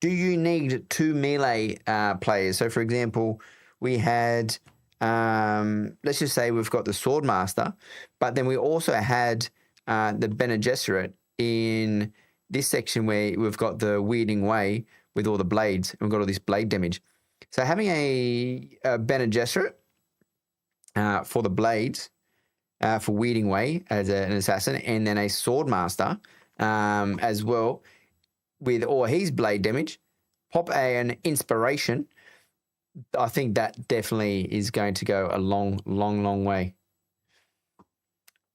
A: Do you need two melee players? So for example, we had, let's just say we've got the Swordmaster, but then we also had the Bene Gesserit in this section where we've got the Weirding Way with all the blades, and we've got all this blade damage. So having a Bene Gesserit for the blades, for Weeding Way as an assassin, and then a Swordmaster as well with all his blade damage. Pop an Inspiration. I think that definitely is going to go a long way.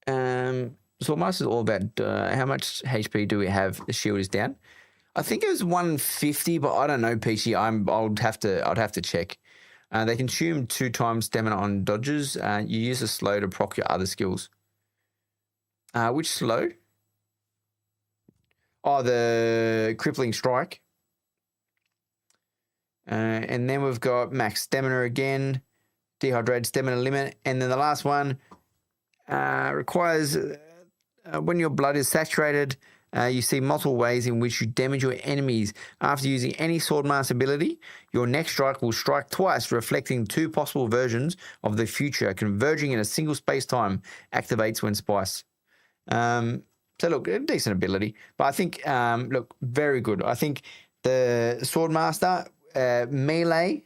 A: Swordmaster is all about how much HP do we have? The shield is down. I think it was 150, but I don't know, PC. I'd have to check. They consume 2 times stamina on dodges. You use a slow to proc your other skills. Which slow? Oh, the Crippling Strike. And then we've got max stamina again, dehydrated stamina limit. And then the last one requires when your blood is saturated, you see multiple ways in which you damage your enemies. After using any Swordmaster ability, your next strike will strike twice, reflecting 2 possible versions of the future, converging in a single space-time, activates when spiced. So look, a decent ability. But I think, look, very good. I think the Swordmaster, melee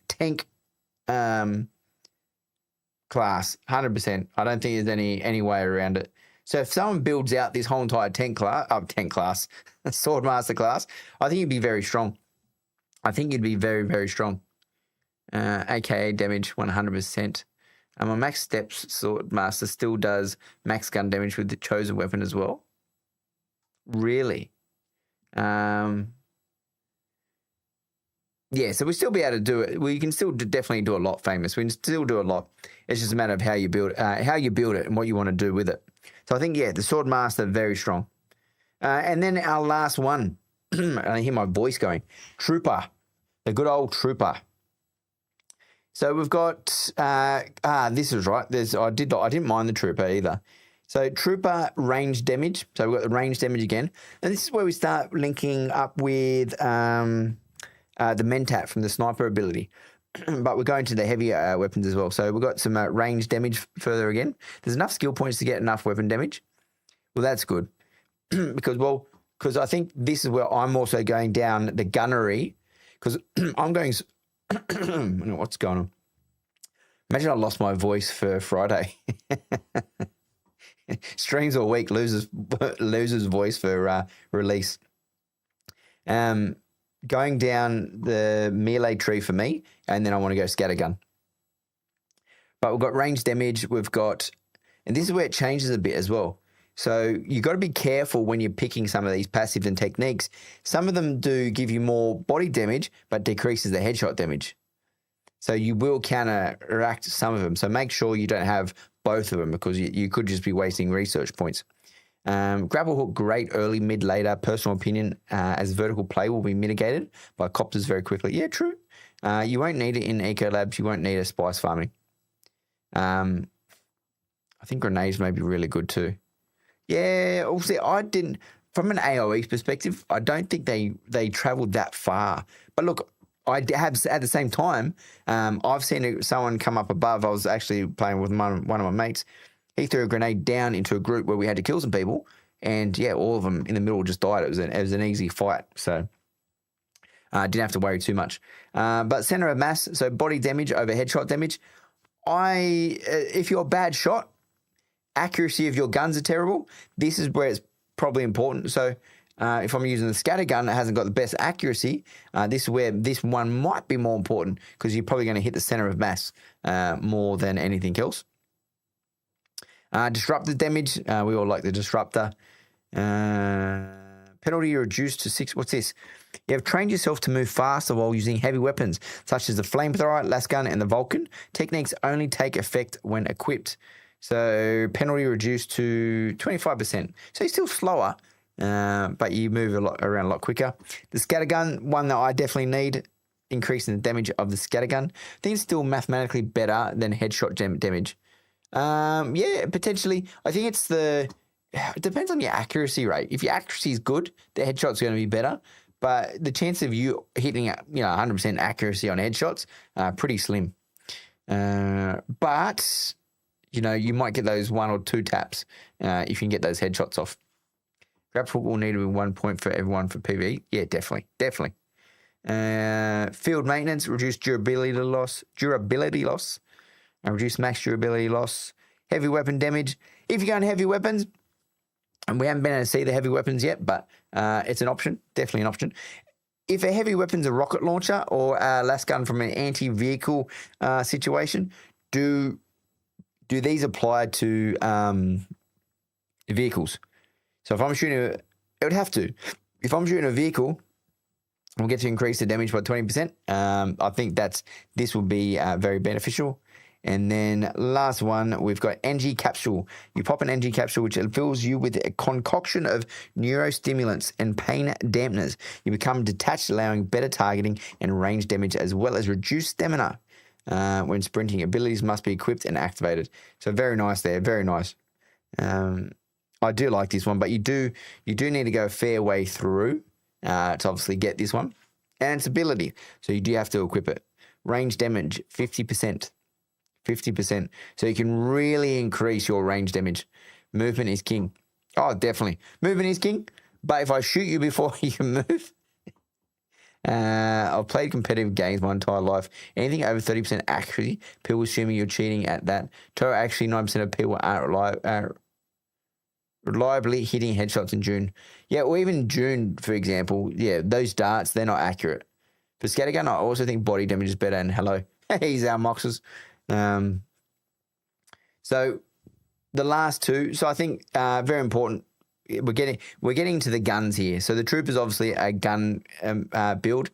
A: tank class, 100%. I don't think there's any way around it. So if someone builds out this whole entire tank class, Swordmaster class, I think you'd be very strong. I think you'd be very, very strong. AKA damage 100%. My max steps Swordmaster still does max gun damage with the chosen weapon as well. Really? Yeah, so we'll still be able to do it. We can still definitely do a lot, Famous. We can still do a lot. It's just a matter of how you build it and what you want to do with it. So I think, yeah, the Swordmaster, very strong. And then our last one, I hear my voice going, Trooper, the good old Trooper. So we've got, this is right. I didn't mind the Trooper either. So Trooper range damage. So we've got the range damage again. And this is where we start linking up with the Mentat from the sniper ability. But we're going to the heavier weapons as well. So we've got some range damage further again. There's enough skill points to get enough weapon damage. Well, that's good. Because I think this is where I'm also going down the gunnery. Because I'm going... what's going on? Imagine I lost my voice for Friday. Streams all week, loses voice for release. Going down the melee tree for me, and then I want to go scattergun. But we've got range damage, we've got, and this is where it changes a bit as well. So you got to be careful when you're picking some of these passives and techniques. Some of them do give you more body damage, but decreases the headshot damage. So you will counteract some of them. So make sure you don't have both of them, because you could just be wasting research points. Grapple hook, great early, mid, later. Personal opinion, as vertical play will be mitigated by copters very quickly. Yeah, true. You won't need it in eco labs. You won't need a spice farming. I think grenades may be really good too. Yeah, also I didn't, from an AoE perspective, I don't think they traveled that far. But look, I have at the same time, I've seen someone come up above. I was actually playing with one of my mates. He threw a grenade down into a group where we had to kill some people, and yeah, all of them in the middle just died. It was an easy fight, so didn't have to worry too much. But center of mass, so body damage over headshot damage. If you're a bad shot, accuracy of your guns are terrible. This is where it's probably important. So if I'm using the scatter gun that hasn't got the best accuracy, this is where this one might be more important, because you're probably going to hit the center of mass more than anything else. Disruptor damage, we all like the disruptor. Penalty reduced to 6. What's this? You have trained yourself to move faster while using heavy weapons, such as the flamethrower, lasgun, and the Vulcan. Techniques only take effect when equipped. So penalty reduced to 25%. So you're still slower, but you move around a lot quicker. The scattergun, one that I definitely need, increasing the damage of the scattergun. I think it's still mathematically better than headshot damage. Yeah, potentially. I think it depends on your accuracy rate. If your accuracy is good, the headshot's going to be better. But the chance of you hitting 100% accuracy on headshots, pretty slim. But you might get those 1 or 2 taps if you can get those headshots off. Grapple will need to be 1 point for everyone for PvE. Yeah, definitely. Field maintenance, reduce durability loss, and reduce max durability loss. heavy weapon damage. If you're going heavy weapons, and we haven't been able to see the heavy weapons yet, but it's an option, definitely an option. If a heavy weapon's a rocket launcher or a las gun from an anti-vehicle situation, do these apply to vehicles? So if I'm shooting, it would have to. If I'm shooting a vehicle, we'll get to increase the damage by 20%. I think this will be very beneficial. And then last one, we've got NG capsule. You pop an NG capsule, which fills you with a concoction of neurostimulants and pain dampeners. You become detached, allowing better targeting and range damage, as well as reduced stamina when sprinting. Abilities must be equipped and activated. So very nice there, very nice. I do like this one, but you do need to go a fair way through to obviously get this one. And its ability, so you do have to equip it. Range damage, 50%. 50%. So you can really increase your range damage. Movement is king. Oh, definitely. Movement is king. But if I shoot you before you can move, I've played competitive games my entire life. Anything over 30% accuracy, people assuming you're cheating at that. Actually, 9% of people aren't reliably hitting headshots in Dune. Yeah, or even Dune, for example. Yeah, those darts, they're not accurate. For scattergun, I also think body damage is better. And hello, he's our Moxes. So the last two, so I think very important. We're getting to the guns here. So the troop is obviously a gun build.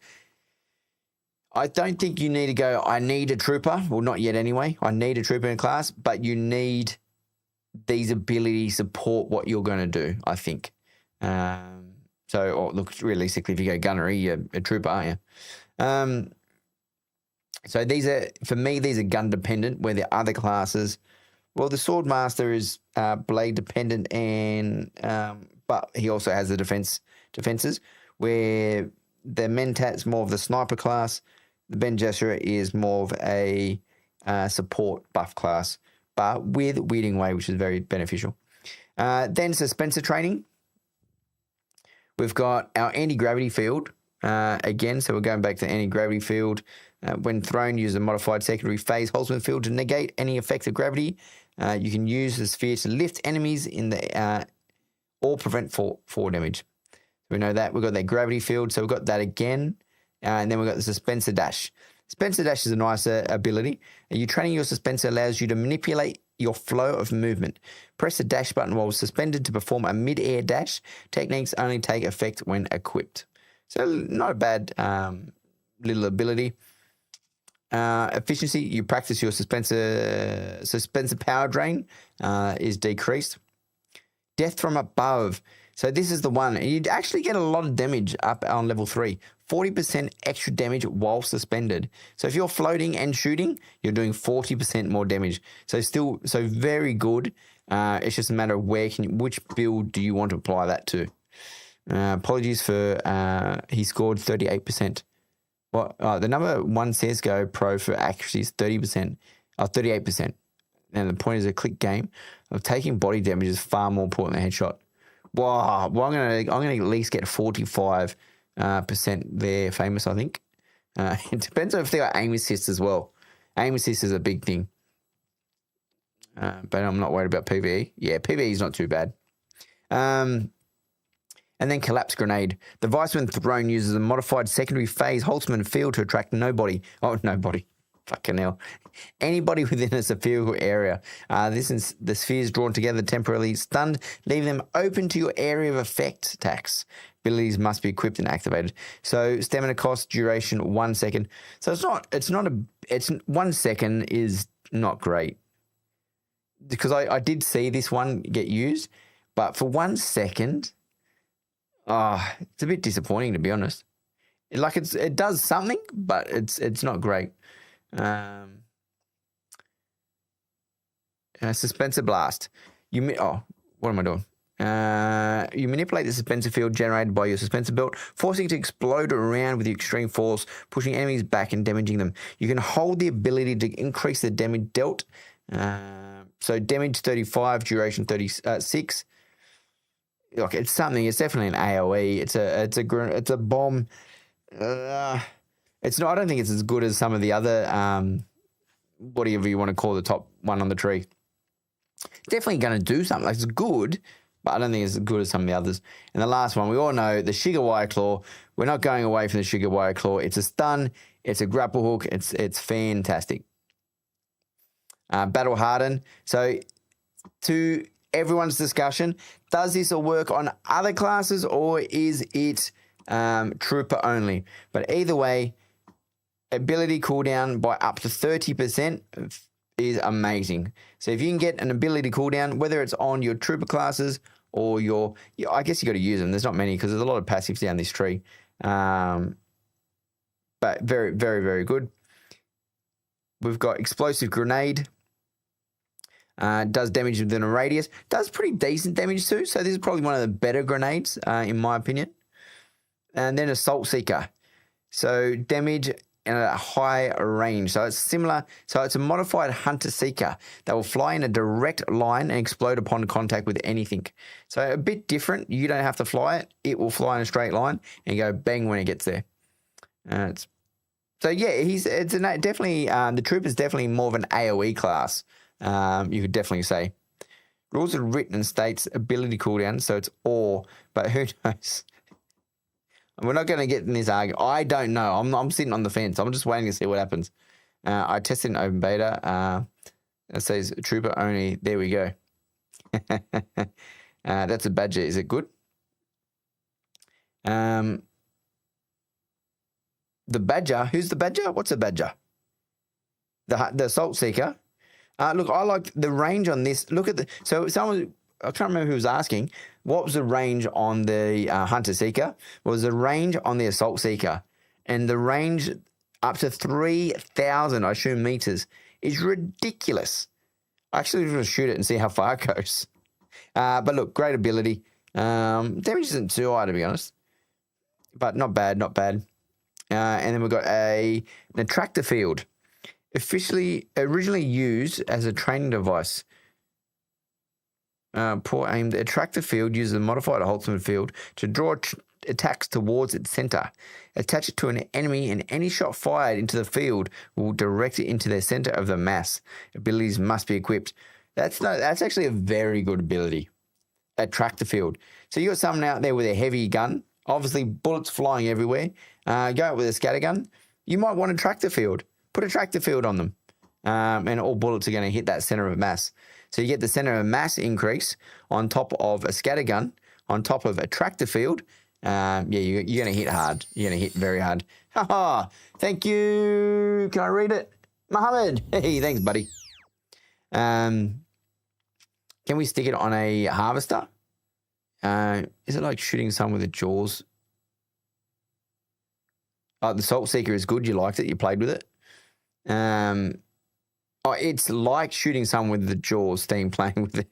A: I don't think you need to go, I need a trooper. Well, not yet anyway. I need a trooper in class, but you need these abilities support what you're going to do, I think. Look, realistically, if you go gunnery, you're a trooper, aren't you? So these are gun dependent, where the other classes, well, the Swordmaster is blade dependent, and but he also has the defenses, where the Mentat's more of the sniper class. The Ben Gesserit is more of a support buff class, but with Weeding Way, which is very beneficial. Then Suspensor training. We've got our anti-gravity field again, so we're going back to anti-gravity field. When thrown, use a modified secondary phase Holtzman field to negate any effect of gravity. You can use the sphere to lift enemies in the or prevent fall damage. We know that. We've got that gravity field, so we've got that again. And then we've got the Suspensor dash. Suspensor dash is a nice ability. You training your Suspensor allows you to manipulate your flow of movement. Press the dash button while suspended to perform a mid-air dash. Techniques only take effect when equipped. So not a bad little ability. Efficiency, you practice your suspensor power drain is decreased. Death from above. So this is the one. You'd actually get a lot of damage up on level 3. 40% extra damage while suspended. So if you're floating and shooting, you're doing 40% more damage. So very good. It's just a matter of which build do you want to apply that to. Apologies for he scored 38%. Well, the number one CSGO Pro for accuracy is 30%, 38%. And the point is a click game of taking body damage is far more important than headshot. Wow, well, I'm gonna at least get 45% there, famous, I think. It depends on if they got aim assist as well. Aim assist is a big thing. But I'm not worried about PvE. Yeah, PvE is not too bad. And then collapse grenade. The device when thrown uses a modified secondary phase Holtzman field to attract nobody. Oh, nobody. Fucking hell. Anybody within a spherical area. The spheres drawn together temporarily stunned, leaving them open to your area of effect attacks. Abilities must be equipped and activated. So stamina cost, duration, 1 second. So it's 1 second is not great. Because I did see this one get used, but for 1 second, it's a bit disappointing, to be honest. It does something, but it's not great. Suspensor blast. What am I doing? You manipulate the suspensor field generated by your suspensor belt, forcing it to explode around with extreme force, pushing enemies back and damaging them. You can hold the ability to increase the damage dealt. So damage 35, duration 36. Look, it's something. It's definitely an AOE. It's a bomb. It's not. I don't think it's as good as some of the other whatever you want to call the top one on the tree. Definitely going to do something. Like, it's good, but I don't think it's as good as some of the others. And the last one, we all know the Shiga Claw. We're not going away from the Shiga Claw. It's a stun. It's a grapple hook. It's fantastic. Battle hardened. So to everyone's discussion, does this work on other classes or is it trooper only? But either way, ability cooldown by up to 30% is amazing. So if you can get an ability cooldown, whether it's on your trooper classes or I guess you got to use them. There's not many because there's a lot of passives down this tree. But very, very, very good. We've got explosive grenade. Does damage within a radius. Does pretty decent damage too. So this is probably one of the better grenades in my opinion. And then Assault Seeker. So damage at a high range. So it's similar. So it's a modified Hunter Seeker that will fly in a direct line and explode upon contact with anything. So a bit different. You don't have to fly it. It will fly in a straight line and go bang when it gets there. So yeah, definitely the troop is definitely more of an AoE class. You could definitely say. Rules are written and states ability cooldown, so it's all, but who knows? We're not going to get in this argument. I don't know. I'm sitting on the fence. I'm just waiting to see what happens. I tested in open beta. It says trooper only. There we go. That's a badger. Is it good? The badger. Who's the badger? What's a badger? The Assault Seeker. Look, I like the range on this. Look at so someone, I can't remember who was asking, what was the range on the Hunter Seeker? What was the range on the Assault Seeker? And the range up to 3,000, I assume, meters is ridiculous. I actually want to shoot it and see how far it goes. But look, great ability. Damage isn't too high, to be honest. But not bad, not bad. And then we've got an attractor field. Originally used as a training device. Poor aim. The attractor field uses a modified Holtzman field to draw attacks towards its center. Attach it to an enemy, and any shot fired into the field will direct it into the center of the mass. Abilities must be equipped. That's actually a very good ability. Attractor field. So you got someone out there with a heavy gun, obviously bullets flying everywhere. Go out with a scattergun. You might want a tractor field. Put a tractor field on them, and all bullets are going to hit that center of mass. So you get the center of mass increase on top of a scattergun, on top of a tractor field. You're going to hit hard. You're going to hit very hard. Ha! Thank you. Can I read it? Mohammed. Hey, thanks, buddy. Can we stick it on a harvester? Is it like shooting someone with the jaws? Oh, the Salt Seeker is good. You liked it. You played with it. It's like shooting someone with the jaws theme, playing with it.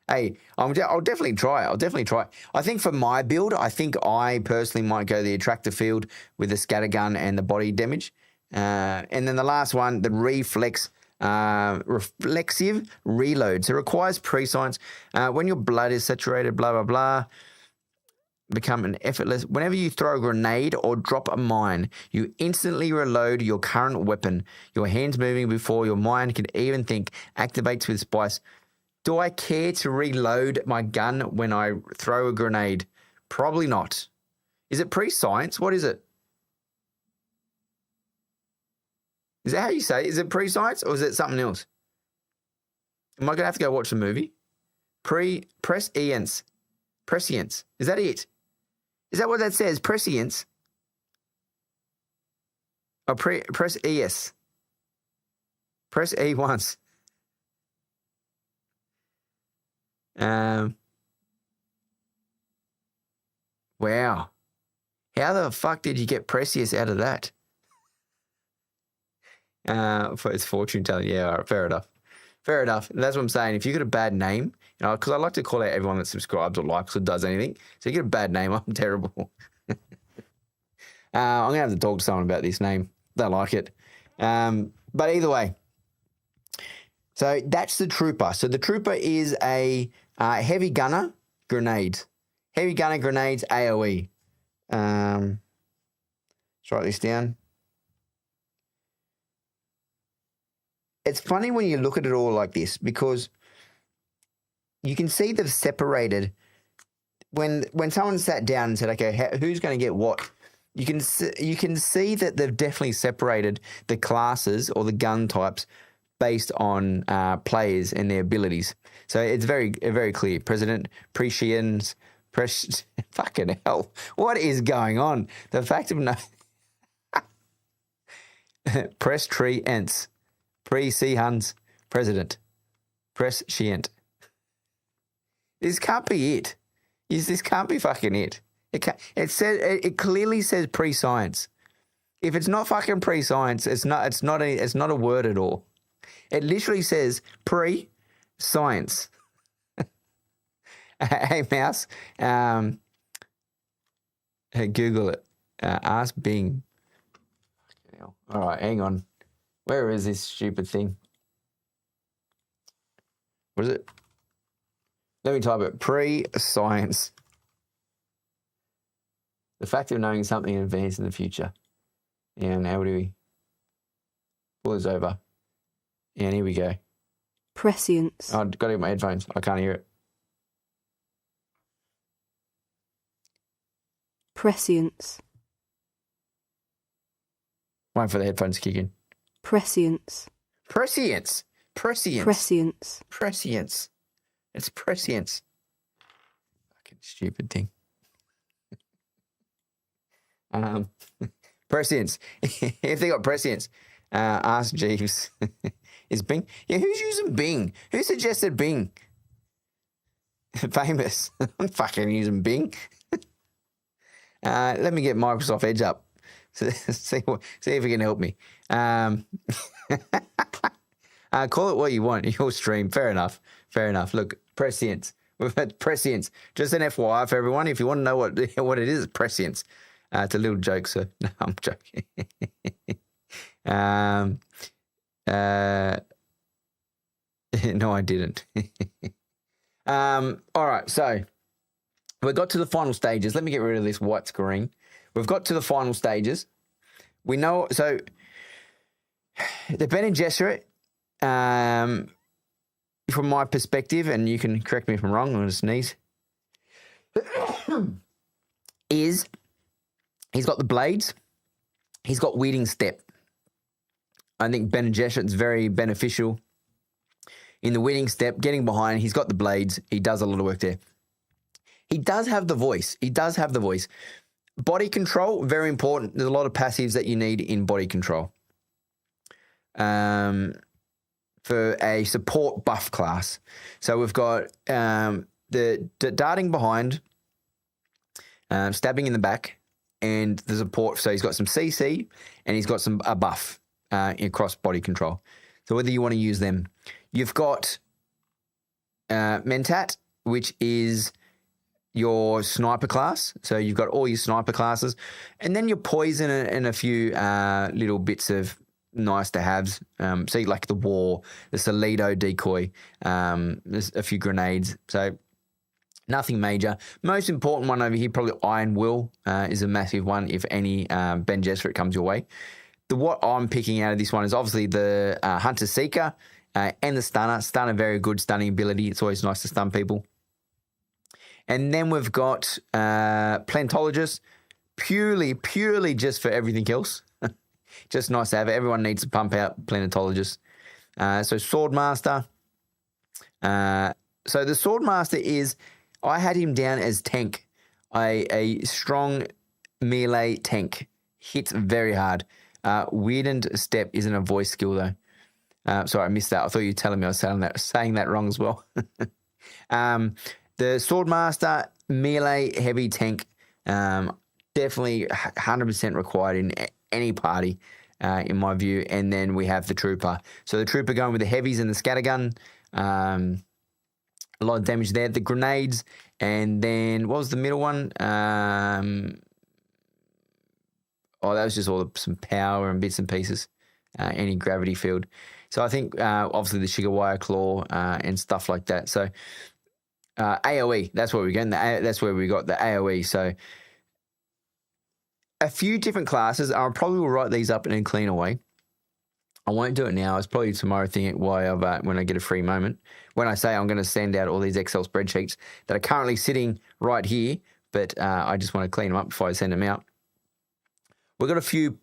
A: Hey, I'll definitely try it. I think for my build, I personally might go the attractor field with the scattergun and the body damage. And then the last one, the reflexive reload. So it requires pre-science. When your blood is saturated, blah, blah, blah. Become an effortless. Whenever you throw a grenade or drop a mine, you instantly reload your current weapon. Your hands moving before your mind can even think. Activates with spice. Do I care to reload my gun when I throw a grenade? Probably not. Is it pre-science? What is it? Is that how you say it? Is it pre-science or is it something else? Am I going to have to go watch the movie? Prescience. Prescience. Is that it? Is that what that says? Prescience? Or press ES? Press E once. Wow. How the fuck did you get Precious out of that? For its fortune telling. Yeah, all right, fair enough. Fair enough. That's what I'm saying. If you got a bad name, because I like to call out everyone that subscribes or likes or does anything. So you get a bad name, I'm terrible. I'm going to have to talk to someone about this name. They like it. But either way. So that's the trooper. So the trooper is a heavy gunner grenades. Heavy gunner grenades AoE. Let's write this down. It's funny when you look at it all like this because you can see they've separated when someone sat down and said, okay, who's going to get what? You can see that they've definitely separated the classes or the gun types based on players and their abilities. So it's very, very clear. President, prescience, fucking hell. What is going on? The fact of no... Press tree ents. Pre-Hans, president. Prescient. This can't be it. This can't be fucking it. It clearly says pre-science. If it's not fucking pre-science, it's not a word at all. It literally says pre-science. Hey, mouse, Google it. Ask Bing. All right, hang on. Where is this stupid thing? What is it? Let me type it. Pre-science. The fact of knowing something in advance in the future. And how do we pull this over? And here we go.
B: Prescience.
A: Oh, I've got to get my headphones. I can't hear it.
B: Prescience.
A: Waiting for the headphones to kick in.
B: Prescience.
A: Prescience. Prescience.
B: Prescience.
A: Prescience. It's prescience. Fucking stupid thing. Prescience. If they got prescience, ask Jeeves. Is Bing? Yeah, who's using Bing? Who suggested Bing? Famous. I'm fucking using Bing. Let me get Microsoft Edge up. See if it can help me. Call it what you want. Your stream. Fair enough. Look, prescience. We've had prescience. Just an FYI for everyone. If you want to know what it is, prescience. It's a little joke, sir. No, I'm joking. No, I didn't. All right, so we got to the final stages. Let me get rid of this white screen. We've got to the final stages. We know, so the Ben and Gesserit, from my perspective, and you can correct me if I'm wrong, I'm going to sneeze, is he's got the blades, he's got Weeding Step. I think Ben and Gesserit's very beneficial in the Weeding Step, getting behind. He's got the blades. He does a lot of work there. He does have the voice. Body control, very important. There's a lot of passives that you need in body control. For a support buff class. So we've got the darting behind, stabbing in the back, and the support. So he's got some CC and he's got a buff across body control. So whether you want to use them. You've got Mentat, which is your sniper class. So you've got all your sniper classes. And then your poison and a few little bits of nice to haves. So you like the war, the Solido decoy, there's a few grenades. So nothing major. Most important one over here, probably Iron Will is a massive one if any Ben Gesserit comes your way. What I'm picking out of this one is obviously the Hunter Seeker and the Stunner. Stunner, very good stunning ability. It's always nice to stun people. And then we've got Plantologist, purely just for everything else. Just nice to have it. Everyone needs to pump out Planetologist. So Swordmaster. So the Swordmaster is, I had him down as tank. A strong melee tank. Hits very hard. Weirdened Step isn't a voice skill though. Sorry, I missed that. I thought you were telling me I was saying that wrong as well. The Swordmaster, melee, heavy tank, definitely 100% required in any party, in my view. And then we have the Trooper. So the Trooper going with the heavies and the scattergun. A lot of damage there. The grenades, and then what was the middle one? That was just some power and bits and pieces. Any gravity field. So I think obviously the Shigarwire Claw and stuff like that. So AoE, that's where we're getting. That's where we got the AoE. So a few different classes. I probably will write these up in a cleaner way. I won't do it now. It's probably tomorrow thing why when I get a free moment. When I say I'm going to send out all these Excel spreadsheets that are currently sitting right here, but I just want to clean them up before I send them out. We've got a few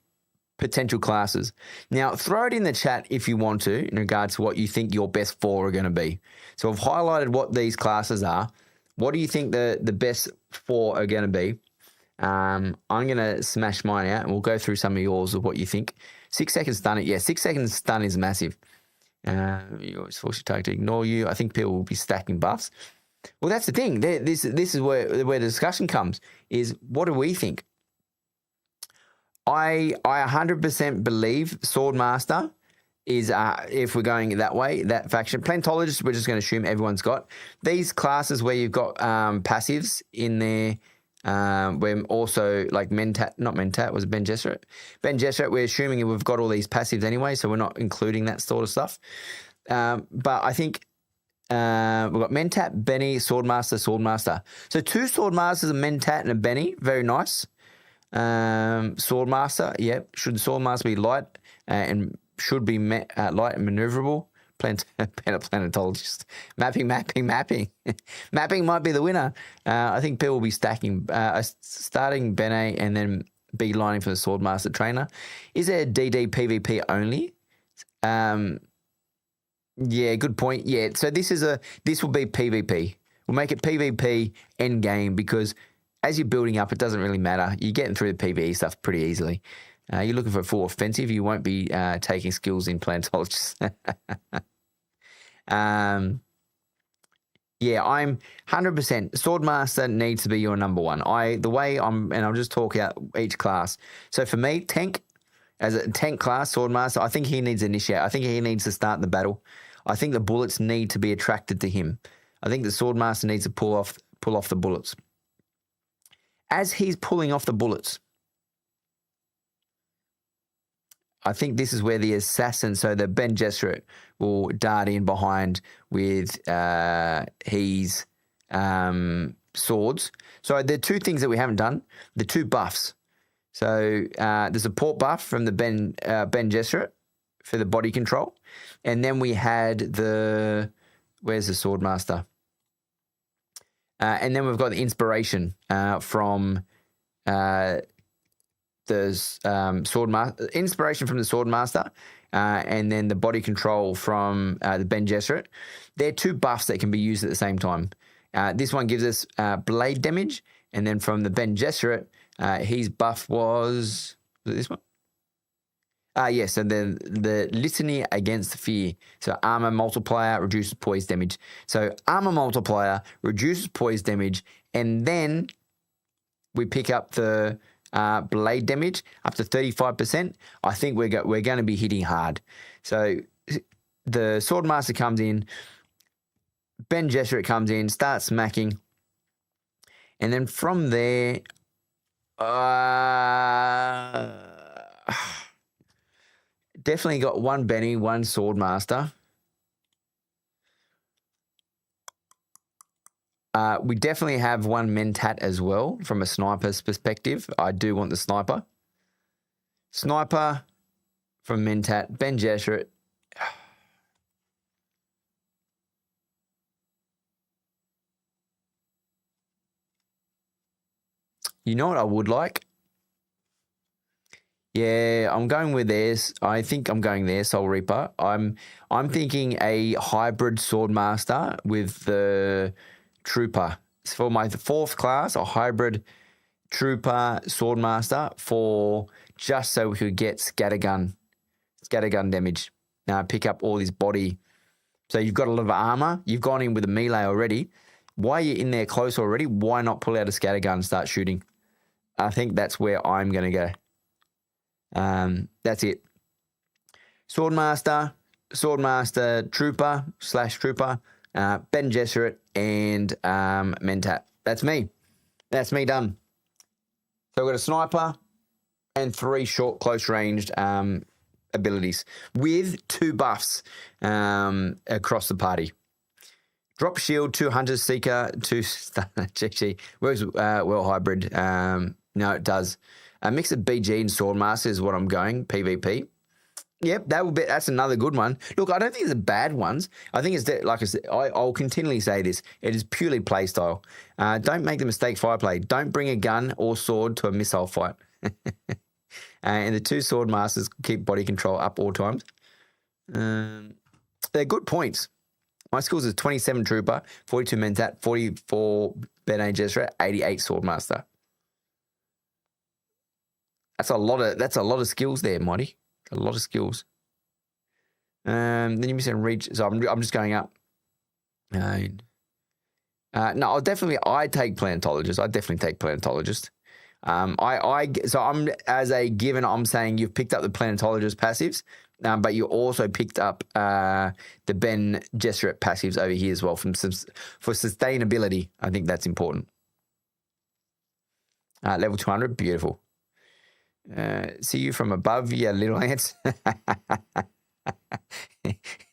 A: potential classes. Now, throw it in the chat if you want to in regards to what you think your best 4 are going to be. So I've highlighted what these classes are. What do you think the best 4 are going to be? I'm going to smash mine out and we'll go through some of yours of what you think. 6 seconds stun it. Yeah, 6 seconds stun is massive. You always force your target to ignore you. I think people will be stacking buffs. Well, that's the thing. This is where the discussion comes, is what do we think? I 100% believe Swordmaster is, if we're going that way, that faction. Plantologist, we're just going to assume everyone's got. These classes where you've got passives in there, we're also like not Mentat, was it Ben Gesserit? Ben Gesserit, we're assuming we've got all these passives anyway, so we're not including that sort of stuff. But I think we've got Mentat, Benny, Swordmaster. So 2 Swordmasters, a Mentat and a Benny, very nice. Swordmaster, yep. Should Swordmaster be light and should be light and maneuverable? Planetologist. Mapping. Mapping might be the winner. I think people will be starting Bene and then beelining for the Swordmaster trainer. Is there a DD PvP only? Yeah, good point. Yeah, so this will be PvP. We'll make it PvP end game because as you're building up, it doesn't really matter. You're getting through the PvE stuff pretty easily. You're looking for a full offensive. You won't be taking skills in Planetologist. Yeah, I'm 100%. Swordmaster needs to be your number 1. I'll just talk out each class. So for me, tank, as a tank class, Swordmaster, I think he needs to initiate. I think he needs to start the battle. I think the bullets need to be attracted to him. I think the Swordmaster needs to pull off the bullets. As he's pulling off the bullets, I think this is where the assassin, so the Ben Gesserit, will dart in behind with his swords. So there are 2 things that we haven't done. The 2 buffs. So the support buff from the Ben Gesserit for the body control. And then we had where's the Swordmaster? And then we've got the inspiration from the Swordmaster, inspiration from the Swordmaster, and then the body control from the Ben Gesserit. They're 2 buffs that can be used at the same time. This one gives us blade damage, and then from the Ben Gesserit, his buff was it this one? Yes, and then the litany against fear. So armor multiplier reduces poise damage. So armor multiplier reduces poise damage, and then we pick up the blade damage up to 35%. I think we're going to be hitting hard. So the Swordmaster comes in, Ben Gesserit comes in, starts smacking, and then from there, definitely got 1 Benny, 1 Swordmaster. We definitely have 1 Mentat as well from a sniper's perspective. I do want the sniper. Sniper from Mentat, Ben Gesserit. You know what I would like? Yeah, I'm going with theirs. I think I'm going there, Soul Reaper. I'm thinking a hybrid Swordmaster with the Trooper. For my 4th class, a hybrid Trooper Swordmaster for just so we could get scattergun damage. Now pick up all his body. So you've got a lot of armor. You've gone in with a melee already. Why are you in there close already? Why not pull out a scattergun and start shooting? I think that's where I'm going to go. That's it. Swordmaster, Trooper, Ben Gesserit, and Mentat. That's me. That's me done. So we've got a sniper and 3 short, close-ranged abilities with 2 buffs across the party. Drop shield, 2 Hunter Seeker, 2 GG. Works well hybrid. No, it does. A mix of BG and Swordmaster is what I'm going, PvP. Yep, that's another good one. Look, I don't think it's the bad ones. I think it's like I said, I'll continually say this. It is purely play style. Don't make the mistake fire play. Don't bring a gun or sword to a missile fight. And the 2 sword masters keep body control up all times. They're good points. My skills is 27 trooper, 42 mentat, 44 Bene Gesserit, 88 sword master. That's a lot of skills there, Monty. A lot of skills. Then you missing reach. So I'm just going up. No, I take planetologist. I definitely take planetologist. So I'm as a given. I'm saying you've picked up the planetologist passives, but you also picked up the Bene Gesserit passives over here as well for sustainability. I think that's important. Level 200, beautiful. See you from above, yeah, little ants.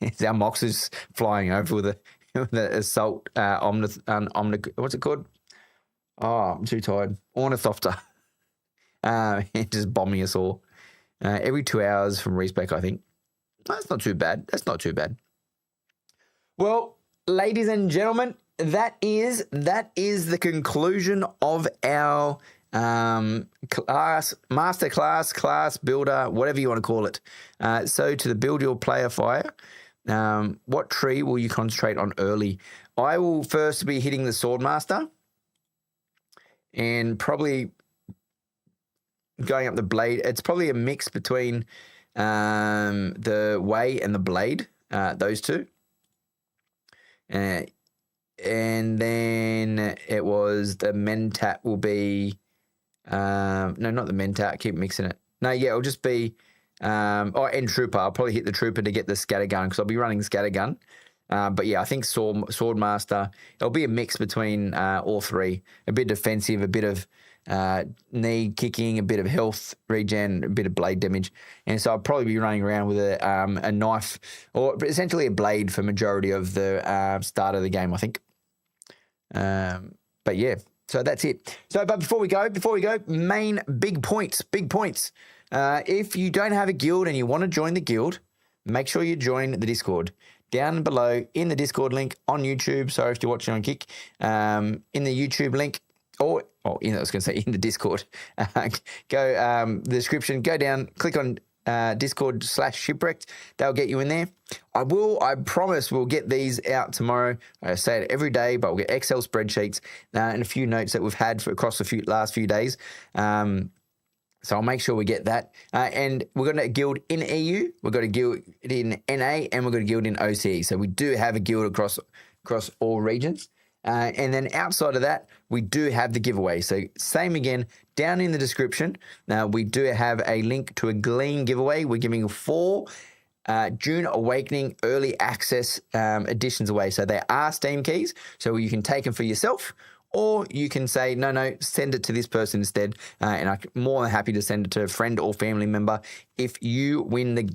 A: It's our moxes flying over with the assault what's it called? Oh, I'm too tired. Ornithopter. Just bombing us all. Every 2 hours from respec, I think. That's not too bad. Well, ladies and gentlemen, that is the conclusion of our masterclass, class builder, whatever you want to call it. So to the build your player fire, what tree will you concentrate on early? I will first be hitting the Swordmaster and probably going up the blade. It's probably a mix between the way and the blade, those two. And then it was the Mentat will be no, not the Mentat. I keep mixing it. No, yeah, it'll just be and Trooper. I'll probably hit the Trooper to get the Scattergun because I'll be running Scattergun. But yeah, I think Swordmaster. It'll be a mix between all three. A bit defensive, a bit of knee kicking, a bit of health regen, a bit of blade damage, and so I'll probably be running around with a knife or essentially a blade for majority of the start of the game, I think. But yeah, so that's it. So, but before we go, main big points. If you don't have a guild and you want to join the guild, make sure you join the Discord. Down below in the Discord link on YouTube. Sorry if you're watching on Kick. In the YouTube link, I was going to say in the Discord. Go the description. Go down. Click on Discord/Shiprekt. That'll get you in there. I promise we'll get these out tomorrow. I say it every day, but we'll get Excel spreadsheets and a few notes that we've had across the last few days. So I'll make sure we get that. And we're got a guild in EU, we've got a guild in NA, and we've got a guild in OCE. So we do have a guild across all regions. And then outside of that, we do have the giveaway. So same again, down in the description, we do have a link to a Gleam giveaway. We're giving 4 Dune Awakening early access editions away. So they are Steam keys, so you can take them for yourself, or you can say, no, send it to this person instead. And I'm more than happy to send it to a friend or family member if you win the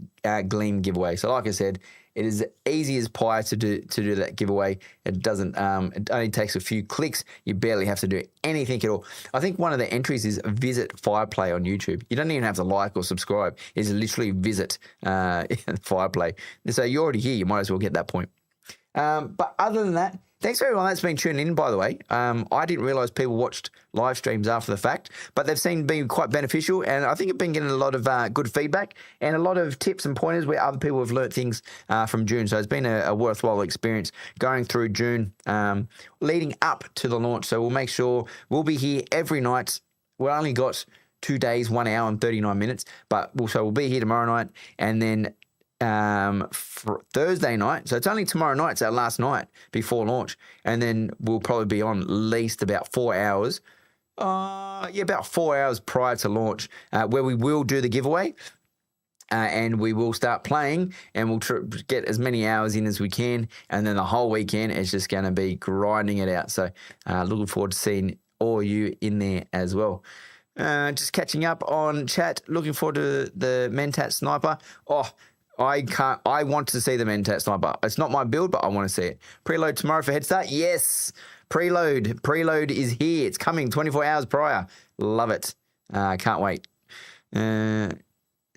A: Gleam giveaway. So like I said, it is easy as pie to do that giveaway. It doesn't. It only takes a few clicks. You barely have to do anything at all. I think one of the entries is visit Fireplay on YouTube. You don't even have to like or subscribe. It's literally visit Fireplay. So you're already here. You might as well get that point. But other than that, thanks for everyone that's been tuning in, by the way. I didn't realise people watched live streams after the fact, but they've seemed to be quite beneficial, and I think I've been getting a lot of good feedback and a lot of tips and pointers where other people have learnt things from June. So it's been a worthwhile experience going through June leading up to the launch. So we'll make sure we'll be here every night. We've only got 2 days, 1 hour and 39 minutes, but we'll be here tomorrow night, and then for Thursday night. So it's only tomorrow night. It's our last night before launch. And then we'll probably be on at least about 4 hours. About 4 hours prior to launch, where we will do the giveaway. And we will start playing, and we'll get as many hours in as we can. And then the whole weekend is just going to be grinding it out. So looking forward to seeing all you in there as well. Just catching up on chat. Looking forward to the Mentat Sniper. I want to see the Mentat Sniper. It's not my build, but I want to see it. Preload tomorrow for head start? Yes. Preload is here. It's coming 24 hours prior. Love it. Can't wait. Thank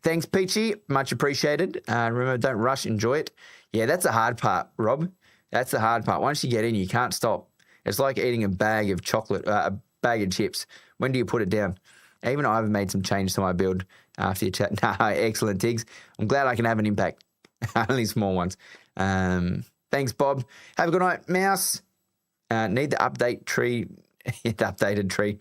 A: Thanks, Peachy. Much appreciated. Remember, don't rush, enjoy it. Yeah, that's the hard part, Rob. That's the hard part. Once you get in, you can't stop. It's like eating a bag of chocolate, a bag of chips. When do you put it down? Even I've made some changes to my build after your chat. No, excellent, Tiggs. I'm glad I can have an impact. Only small ones. Thanks, Bob. Have a good night, Mouse. Need the update tree. The updated tree.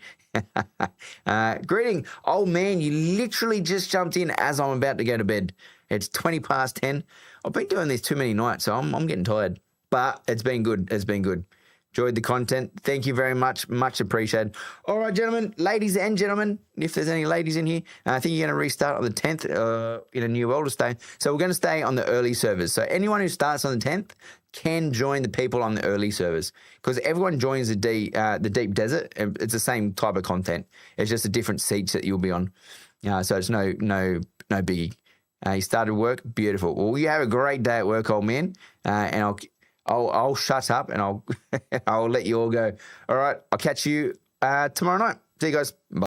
A: Greeting. Oh, man, you literally just jumped in as I'm about to go to bed. It's 20 past 10. I've been doing this too many nights, so I'm getting tired. But it's been good. It's been good. Enjoyed the content. Thank you very much. Much appreciated. All right, gentlemen, ladies and gentlemen, if there's any ladies in here, I think you're going to restart on the 10th in a new world to stay. So we're going to stay on the early servers. So anyone who starts on the 10th can join the people on the early servers because everyone joins the deep desert. And it's the same type of content. It's just a different seats that you'll be on. So it's no biggie. You started work, beautiful. Well, you have a great day at work, old man, and I'll shut up and I'll let you all go. All right, I'll catch you tomorrow night. See you guys. Bye.